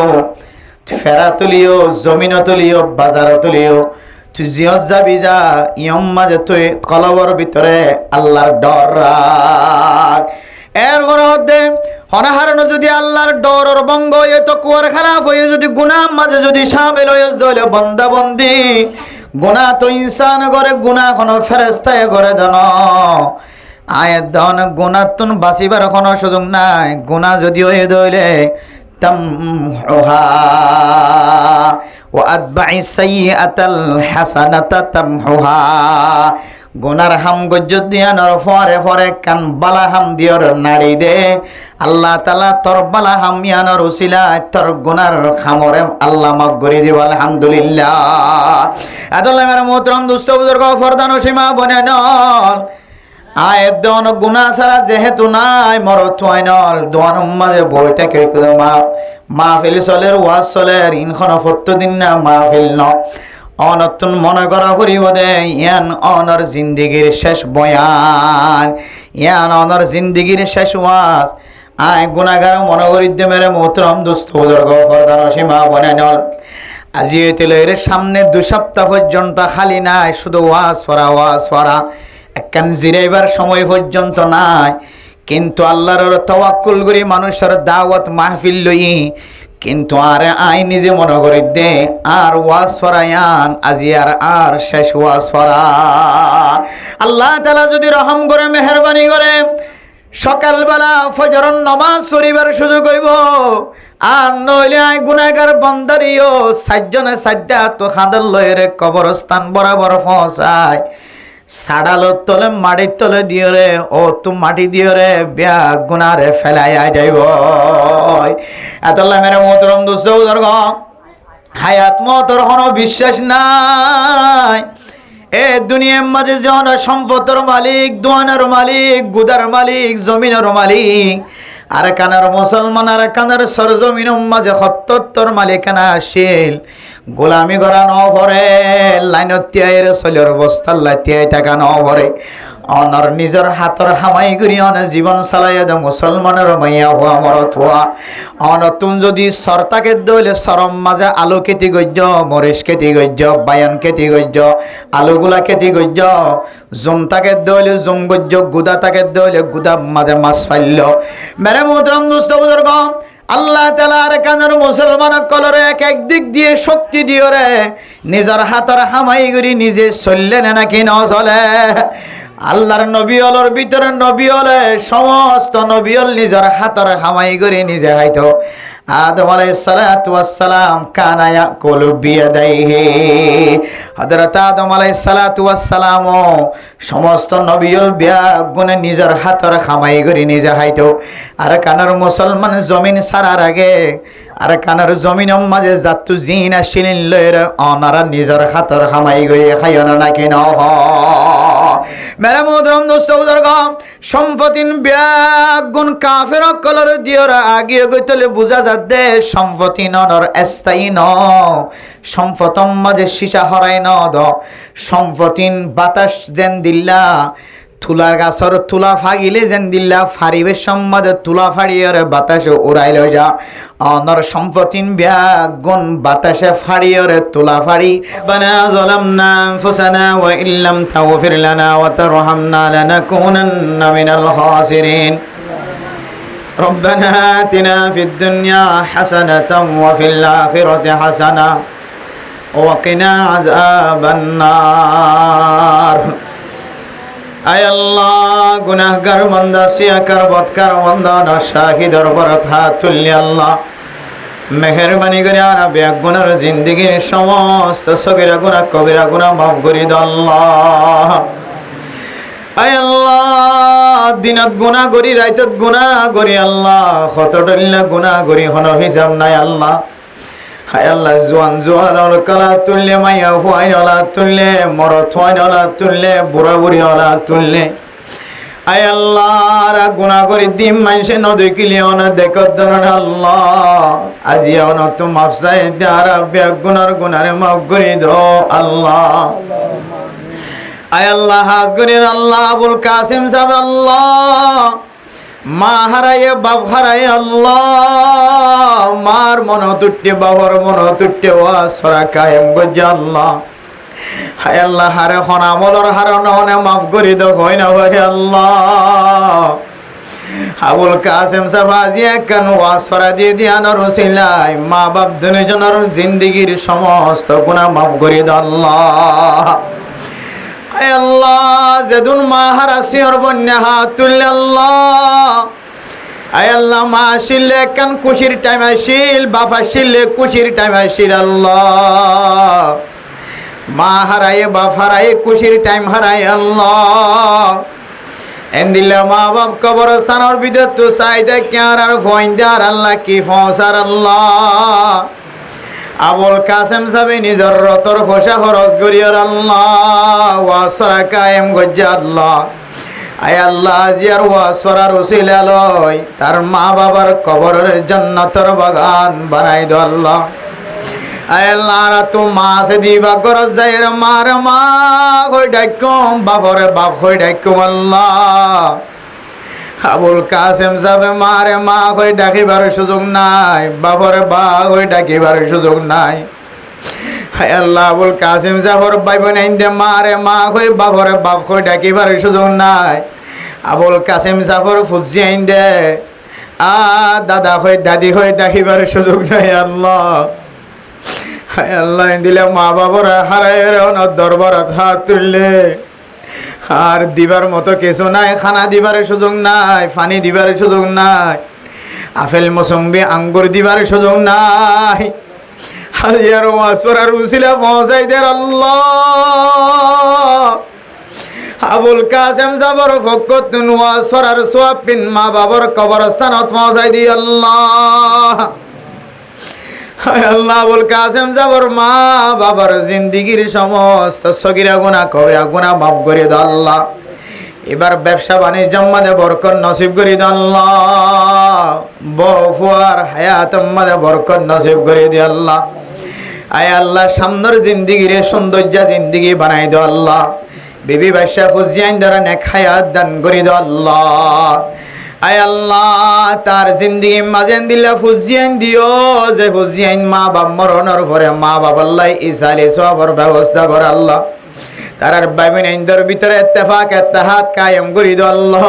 ফেরা তুলিও জমিন তুলিও বাজার তুলিও তুই জিয়ত যাবি যা ইয়ম মাঝে তুই কলবর ভিতরে আল্লাহর ডর রাখ এর মধ্যে হনাহারণ যদি আল্লাহর ডর ভঙ্গ হয়ে তো কুয়ার খারাপ হয়ে যদি গুনাহ মাঝে যদি শামিল হয়ে দলে বন্দা বন্দি গুনাহ তো ইনসান করে গুনাহ কোনো ফেরেশতায় করে দেন আয় দন গুনাহ তুন বাঁচিবার কোনো সুযোগ নাই গুনাহ যদি হয়ে দলে তামহুহা ওয়াতবাই সাইয়্যাতাল হাসানাতা তামহুহা গুনার হাম গজ্জত দিয়ানোর ফরে ফরে কান বালা হাম দিয়র নাড়ি দে আল্লাহ তাআলা তোর বালা হাম ইয়ানোর উসিলা তোর গুনার খামরে আল্লাহ মাফ করে দিব আলহামদুলিল্লাহ। আদাল্লাহ মেরা মোহতরম দোস্ত বুজুর্গ ফরদান ও সীমা বনে নল আয় দন গুনাহ ছাড়া যেহেতু নাই মরত হয় নল দোয়ান মাঝে বই থাকে মাহফিল চলের ওয়াজ চলের ইনখন ফত্ত দিন না মাহফিল ন অনতুন মনে করা করিব দে ইয়ান অনর জিন্দিগির শেষ বয়ান ইয়ান অনর জিন্দিগির শেষ ওয়াজ আয় গুনাহগার মনে করি দে মেরে মোহতরম দোস্ত বুজুর্গ ফরদান ও সীমা বনে নল আজি তেলের সামনে 2 সপ্তাহ পর্যন্ত খালি নাই শুধু ওয়াজ পড়া একখান জিরাইবার সময় পর্যন্ত নাই কিন্তু আল্লাহর তাওয়াক্কুল করি মানুষের দাওয়াত মাহফিল লই কিন্তু আর আই নিজে মনে করি দে আর ওয়াজ ফরায়ান আজি আর শেষ ওয়াজ ফরা আল্লাহ তাআলা যদি রহম করে মেহেরবানি করে সকালবেলা ফজরের নামাজ পড়িবার সুযোগ হইব আর নইলে আই গুনাহগার বান্দারিও সাতজনে সাতটা তো খাদাল লয়ের কবরস্থান বরাবর পৌঁছায় সাড়ালোর তলে মাটির তলে দিয়ে রে ও তু মাটি দিয়ে রে বিয়া গুনারে ফেলাই যাইব এতলা মেরে মোহতরম দোস্ত বুজুর্গ হায়াত মতর কোনো বিশ্বাস নাই এ দুনিয়ার মাঝে জন সম্পদের মালিক দোয়ানের মালিক গুদার মালিক জমিনের মালিক আর কানার মুসলমান আর কানার সরজমিন মাঝে ৭৭ মালিকানা আসিল গোলামি করা নভরে লাইনত তিয়াইরে চলের অবস্থার লাতিয়াই থাকা নভরে অনর নিজের হাতর হামাই করি অনে জীবন চালাই দে মুসলমানের মাইয়া হওয়া মরত হওয়া অনতুন যদি সরতাকে দইলে সরম মাঝে আলু খেতি গজ্য মরিচ খেতি গজ্য বায়ান খেতি গজ্য আলুগুলা খেতি গজ্য জুমতাকে দইলে জুম গজ্য গুদা তাকে দইলে গুদা মাঝে মাছ ফাইল মেরে মোহতরম দোস্ত বুজুর্গ আল্লাহ তাআলার কানের মুসলমান কলরে এক দিক দিয়ে শক্তি দিও রে নিজের হাতের হামাই করি নিজে চললে না নাকি ন চলে আল্লাহর নবী হলর ভিতরে নবী হলে সমস্ত নবী হল নিজের হাতের হামাই করে নিজে খাইতো আদম আলাইহিস সালাতু ওয়াস সালাম কানা ইয়াকুলু বিয়াদাইহি হযরত আদম আলাইহিস সালাতু ওয়াস সালাম সমস্ত নবী হল গুণে নিজের হাতের হামাই করে নিজে খাইতো আর কানার মুসলমান জমিন ছাড়ার আগে আর কানার জমিনের মাঝে জাতু জিন আসছিলেন লয়ের অনারা নিজের হাতের হামাই করে খাইও না নাকি না মেরে মোহতরম দোস্ত বুজুর্গ সম্পত্তিন ব্যাগুন কাফের কলর দিওর আগিয়ে গইতলে বুঝা যাচ্ছে সম্পত্তি নর স্থায়ী ন সম্পতম মাঝে সীসা হরাই ন দ সম্পত্তিন বাতাস যেন দিল্লা তুলা গাছর তুলা ফাগিলে যেন দিল্লা ফারিবে সম্মাদে তুলা ফাড়িয়রে বাতাসে উড়াইল যা অনর সম্পত্তিন ব্যাগুন বাতাসে ফাড়িয়রে তুলা ফাড়ি বানা যালামনা আনফুসানা ওয়া ইল্লাম তাগফির লানা ওয়া তারহামনা লানাকুনান্না মিনাল খাসিরিন ربنا آتنا في الدنيا حسنة وفي الآخرة حسنة وقنا عذاب النار আয় আল্লাহ গুনাহগার বান্দা সিয়াকার বদকার বান্দা না শাহিদর বরত হাত তুললি আল্লাহ মেহেরবানি করে আর বেগুনার জিন্দেগির সমস্ত সগীরা গুনাহ কবিরা গুনাহ মাফ করে দাও আল্লাহ আয় আল্লাহ দিনত গুনাহ করি রাইতত গুনাহ করি আল্লাহ কতডল্লা গুনাহ করি হন হিসাব নাই আল্লাহ হায় আল্লাহ জোয়ান জোয়ান কালা তুললে মাইয়া ফুয়াই ওলা তুললে মরত ফুয়াই ওলা তুললে বুড়া বুড়ি ওলা তুললে আয় আল্লাহ গুনাহ করি দিম মাইসে নদী কিলি ওনা দেখত ধরন আল্লাহ আজি ওনা তো মাফ চাই দারা বেগুনার গুনারে মাফ করে দাও আল্লাহ আয় আল্লাহ হাজ করেন আল্লাহ আবুল কাসিম সাহেব আল্লাহ মা হারায়ে বাপ হারায়ে আল্লাহ মার মন তুট্টে বাবার মন তুট্টে ওয়া সরা কায়েম গজ্জা আল্লাহ হায় আল্লাহ হারে খন আমলর হারন হনে মাফ করি দাও হয় না ভাই আল্লাহ আবুল কাসিম সাহেব আজি একখান ওয়া সরা দিয়ে দিয়ানোর ওসিলাই মা বাপ দুজনের জিন্দেগির সমস্ত গুনাহ মাফ করে দাও আল্লাহ আয় আল্লাহ যেদুন মা হারাসি ওর বন্যা হাত তুললে আল্লাহ আয় আল্লাহ মা আসিলে কান খুশির টাইম আসিল বাপ আসিলে খুশির টাইম আসিল আল্লাহ মা হারায় বাপ হারায় খুশির টাইম হারায় আল্লাহ এন্দিল্লা মা বাপ কবরস্থানের ভিতর তো চাই দেখে আর ফয়দার আল্লাহ কি ফসার আল্লাহ আবুল কাসেম সাহেব নিজের রতর ফসা খরচ করিয়ার আল্লাহ ওয়াসরা কায়েম গজ্জা আল্লাহ আয় আল্লাহ জিয়ার ওয়াসরার উসিলা লয় তার মা বাবার কবরের জান্নাতের বাগান বানাই দাও আল্লাহ আয় আল্লাহ তো মা সে দিবা গরজ যাইর মার মা কই ডাকম বাবরে বাপ কই ডাকম আল্লাহ আবুল কাসেম সাহেব মারে মা কই ডাকিবার সুযোগ নাই বাবরে বা কই ডাকিবার সুযোগ নাই হায় আল্লাহ আবুল কাসেম সাহেবর ভাই বোন আইন্দে মারে মা কই বাবরে বাপ কই ডাকিবার সুযোগ নাই আবুল কাসেম সাহেবর ফুজি আইন্দে দাদা কই দাদি কই ডাকিবার সুযোগ নাই আল্লাহ হায় আল্লাহ দিলে মা বাবার হারায় দরবারত হাত তুললে আর দিবার মতো কিছু নাই খানা দিবার সুযোগ নাই পানি দিবার সুযোগ নাই আপেল মৌসুম্বি আঙ্গুর দিবার সুযোগ নাই হাজিয়ার ওয়াসরার উসিলা পৌঁছাই দে আল্লাহ আবুল কাসেম সাবর ফকতুন ওয়াসরার সোয়াবিন মা বাবার কবরস্থানত পৌঁছাই দি আল্লাহ আল্লাহ আবুল কাসেম সাবর মা বাবার জিন্দিগির সমস্ত সগীরা গুনাহ কবিরা গুনাহ মাফ করে দাও আল্লাহ এবার ব্যবসা বাণিজ্য মধ্যে বরকত নসিব করে দাও আল্লাহ বফুয়ার হায়াত মধ্যে বরকত নসিব করে দিও আল্লাহ আয় আল্লাহ সামনের জিন্দিগিরে সৌন্দর্য জিন্দিগি বানাই দাও আল্লাহ বিবি বাদশা ফুজিয়ান দ্বারা নেক হায়াত দান করে দাও আল্লাহ আয় আল্লাহ তার জিন্দিগি মাঝে দিলা ফুজিয়ান দিও যে ফুজিয়ান মা বাপ মরণের পরে মা বাপ আল্লাহ ইসালে সবর ব্যবস্থা করে আল্লাহ তার ভাই বোন ইন্দর ভিতরে ইত্তেফাক ইত্তেহাদ কায়েম করে দাও আল্লাহ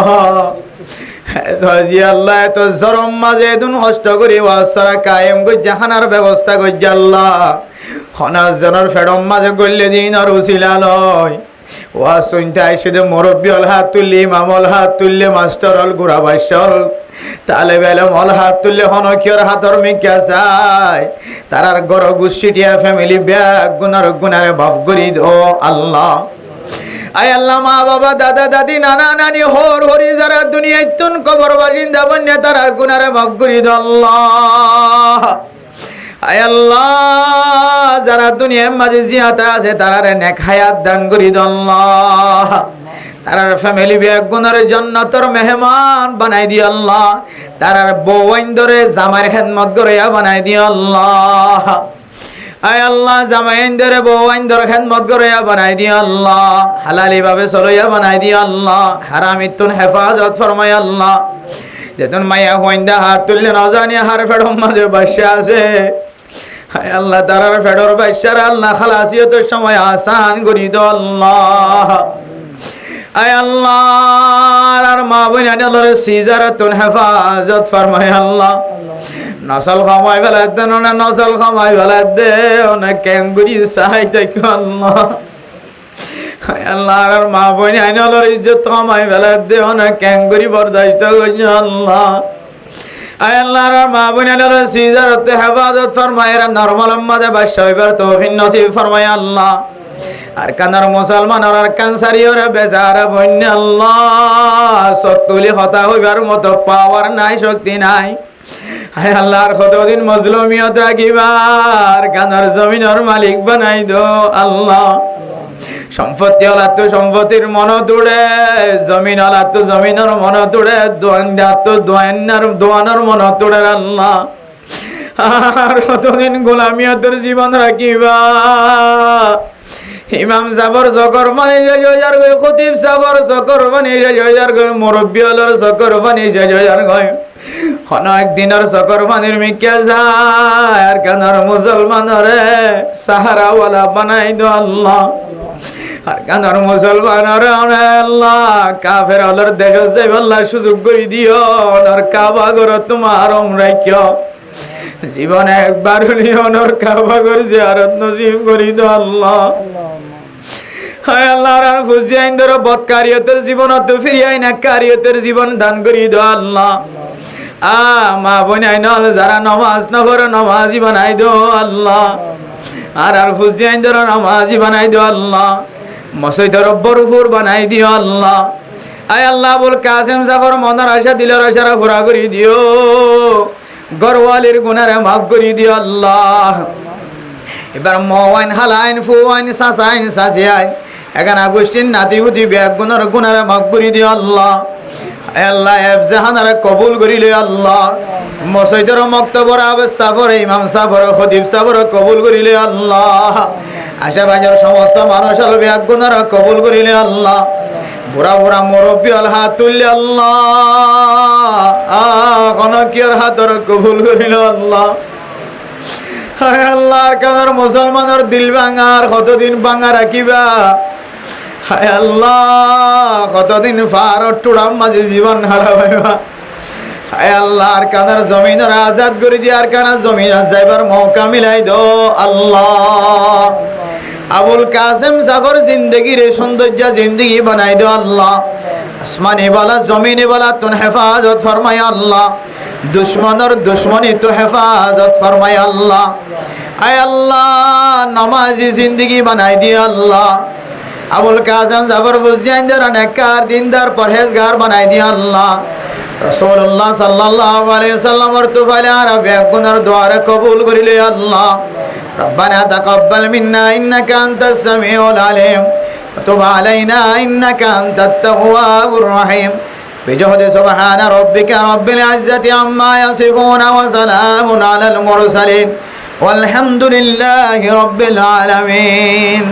আল্লাহ তো জরম মাঝে দুন কষ্ট করি ওয়াসরা কায়েম করে জাহানার ব্যবস্থা করে আল্লাহ হনাস জনের ফেডম মাঝে গল্লে দিন আর উসিলা লয় ওয়া শুনতে আইসে যে মুরব্বী হল হাত তুললে, ইমাম হল হাত তুললে, মাস্টার হল, গুড়া বাইশা হল, তালেব ইলম হল হাত তুললে, হনকিয়র হাতর মিকা যায় তারার গর গোষ্ঠীটিয়া ফ্যামিলি ব্যাগ গুনারে বাপ করি দো আল্লাহ। আয় আল্লাহ, মা বাবা দাদা দাদি নানা নানি হর হরি যারা দুনিয়ায় তুন কবর বাসিন্দা বন্যা তারার গুনারে মাফ করি দো আল্লাহ। আয় আল্লাহ, যারা দুনিয়ার মাঝে জিয়াতে আছে তারারে নেক হায়াত দান করি দো আল্লাহ। তারার ফ্যামিলি ব্যাগ গুনারে জান্নাতের মেহমান বানাই দি আল্লাহ। তারার বউ আইন্দরে জামার খেদমত করে বানাই দি আল্লাহ। আয় আল্লাহ, জামাই আইন্দরে বউ আইন্দর খেদমত করে বানাই দি আল্লাহ। হালালি ভাবে চলইয়া বানাই দি আল্লাহ। হারামিতুন হেফাজত ফরমাই আল্লাহ। যেতন মায়া হইন্দা হাত তুললে না জানি হার ফেড়ম মাঝে বাসা আছে। হায় আল্লাহ, তারার ফেডর বাইশার আল্লাহ খালাসিয়তের সময় আসান করি দো আল্লাহ। আয় আল্লাহ, আর মা বোন আল্লাহর সিজারাতুন হেফাজত ফরমায় আল্লাহ। নসল খামাই বেলায় দেন না, নসল খামাই বেলায় দে না ক্যাঙ্গুরি সাহায্য আল্লাহ। হায় আল্লাহ, আর মা বোন আল্লাহর ইজ্জত খামাই বেলায় দে না ক্যাঙ্গুরি বরদাস্ত করি আল্লাহ। আয় আল্লাহ, আর মা বোন আল্লাহর সিজারাতে হেফাজত ফরমায়, নরমাল মাঝে বাদশা হইবার তৌফিক নসিব ফরমায় আল্লাহ। আর কানার মুসলমান আর কানসারি ওরা বেচারা বন্য আল্লাহ, সত্তুলি হতা হইবার মতো পাওয়ার নাই, শক্তি নাই। হায় আল্লাহ, আর কতদিন মজলুমিয়ত রাখিবার কানার জমিনের মালিক বানাই দো আল্লাহ। সম্পত্তি হলা তো সম্পত্তির মন তুড়ে, জমিন হলা তো জমিনের মন তুড়ে, দোয়ানার মন তুড়ে আল্লাহ। আর কতদিন গোলামিয়তের জীবন রাখিবা। ইমাম সাবর সকর মানে জয়ার গয়, খতিব সাবর সকর মানে জয়ার গয়, মুরব্বী হলর সকর মানে জয়ার গয়। হন একদিনের সকর মানের মিকা যায় আর কানার মুসলমানরে সাহারাওয়ালা বানাই দো আল্লাহ। আর কানার মুসলমানরে আল্লাহ কাফের হলর দেশ যাই আল্লাহ সুযোগ করে দিও। আর কাবা ঘর তোমার রাখিও, জীবনে একবার হলেও ওর কাবা ঘর জিয়ারত নসিব করি দো আল্লাহ। হায় আল্লাহ, আর ফুজিয়াইন ধরো বদকারিয়তের জীবন তো ফিরিয়াই না কারিয়তের জীবন দান করি দো আল্লাহ। মা বোন আইনল যারা নমাজ নগর নমাজি বানাই দো আল্লাহ। আর ফুজিয়াইন ধরো নমাজি বানাই দো আল্লাহ। মসজিদ রব্বরপুর বানাই দিও আল্লাহ। আয় আল্লাহ, বল কাসেম সাফর মনার আশা দিলের আশারা পুরা করি দিও। গরওয়ালির গুনারে মাফ করি দিও আল্লাহ। এবার মাওয়াইন হালাইন ফুয়াইন সাসাইন সাসিয়াইন এখানে আগস্টিন নাতি উতি ব্যাগ গুনারে মাফ করি দিও আল্লাহ। আল্লাহ এফজাহানারে কবুল করিলে আল্লাহ। মসজিদের মক্তবর অবস্থা পরে ইমাম সাফর খতিব সাফর কবুল করিলে আল্লাহ। আশেপাশের সমস্ত মানুষ ব্যাগ গুনারে কবুল করিলে আল্লাহ। বুড়া বুড়া মুরব্বী হল হাত তুললে আল্লাহ। কনকিয়র হাতর কবুল করিল আল্লাহ। হায় আল্লাহর কানার মুসলমানের দিল ভাঙার কতদিন ভাঙা রাখিবা। হায় আল্লাহ, কতদিন ফার টুড়াম মাঝে জীবন হারাইবা। হায় আল্লাহর কানার জমিনের আজাদ করে দিয়ে আর কানার জমিন যাইবার মৌকা মিলাই দো আল্লাহ। আবুল কাসেম সাফর জিন্দগির সৌন্দর্য জিন্দগি বানাই দো আল্লাহ। আসমানে বালা জমিনে বালা তুন হেফাজত ফরমায় আল্লাহ। দুশ্মনের দুশ্মনী তো হেফাজত ফরমায় আল্লাহ। আয় আল্লাহ, নামাজি জিন্দগি বানাই দিয়ে আল্লাহ। আবুল কাসেম জাফর বুঝিয়াইন্দার নেককার দিনদার পরহেজগার বানাই দিয়ে আল্লাহ। রাসূলুল্লাহ সাল্লাল্লাহু আলাইহি ওয়াসাল্লামর তুফাইলে আর বেগুনার দোয়ারে কবুল করিলে আল্লাহ। রব্বানা তাকাব্বাল মিন্না ইন্নাকা আনতাস সামিউল আলিম ওয়া তুব আলাইনা ইন্নাকা আনতাত তাওয়াবুর রহিম। بجهد سبحان ربك رب العزة عما يصفون وسلام على المرسلين والحمد لله رب العالمين.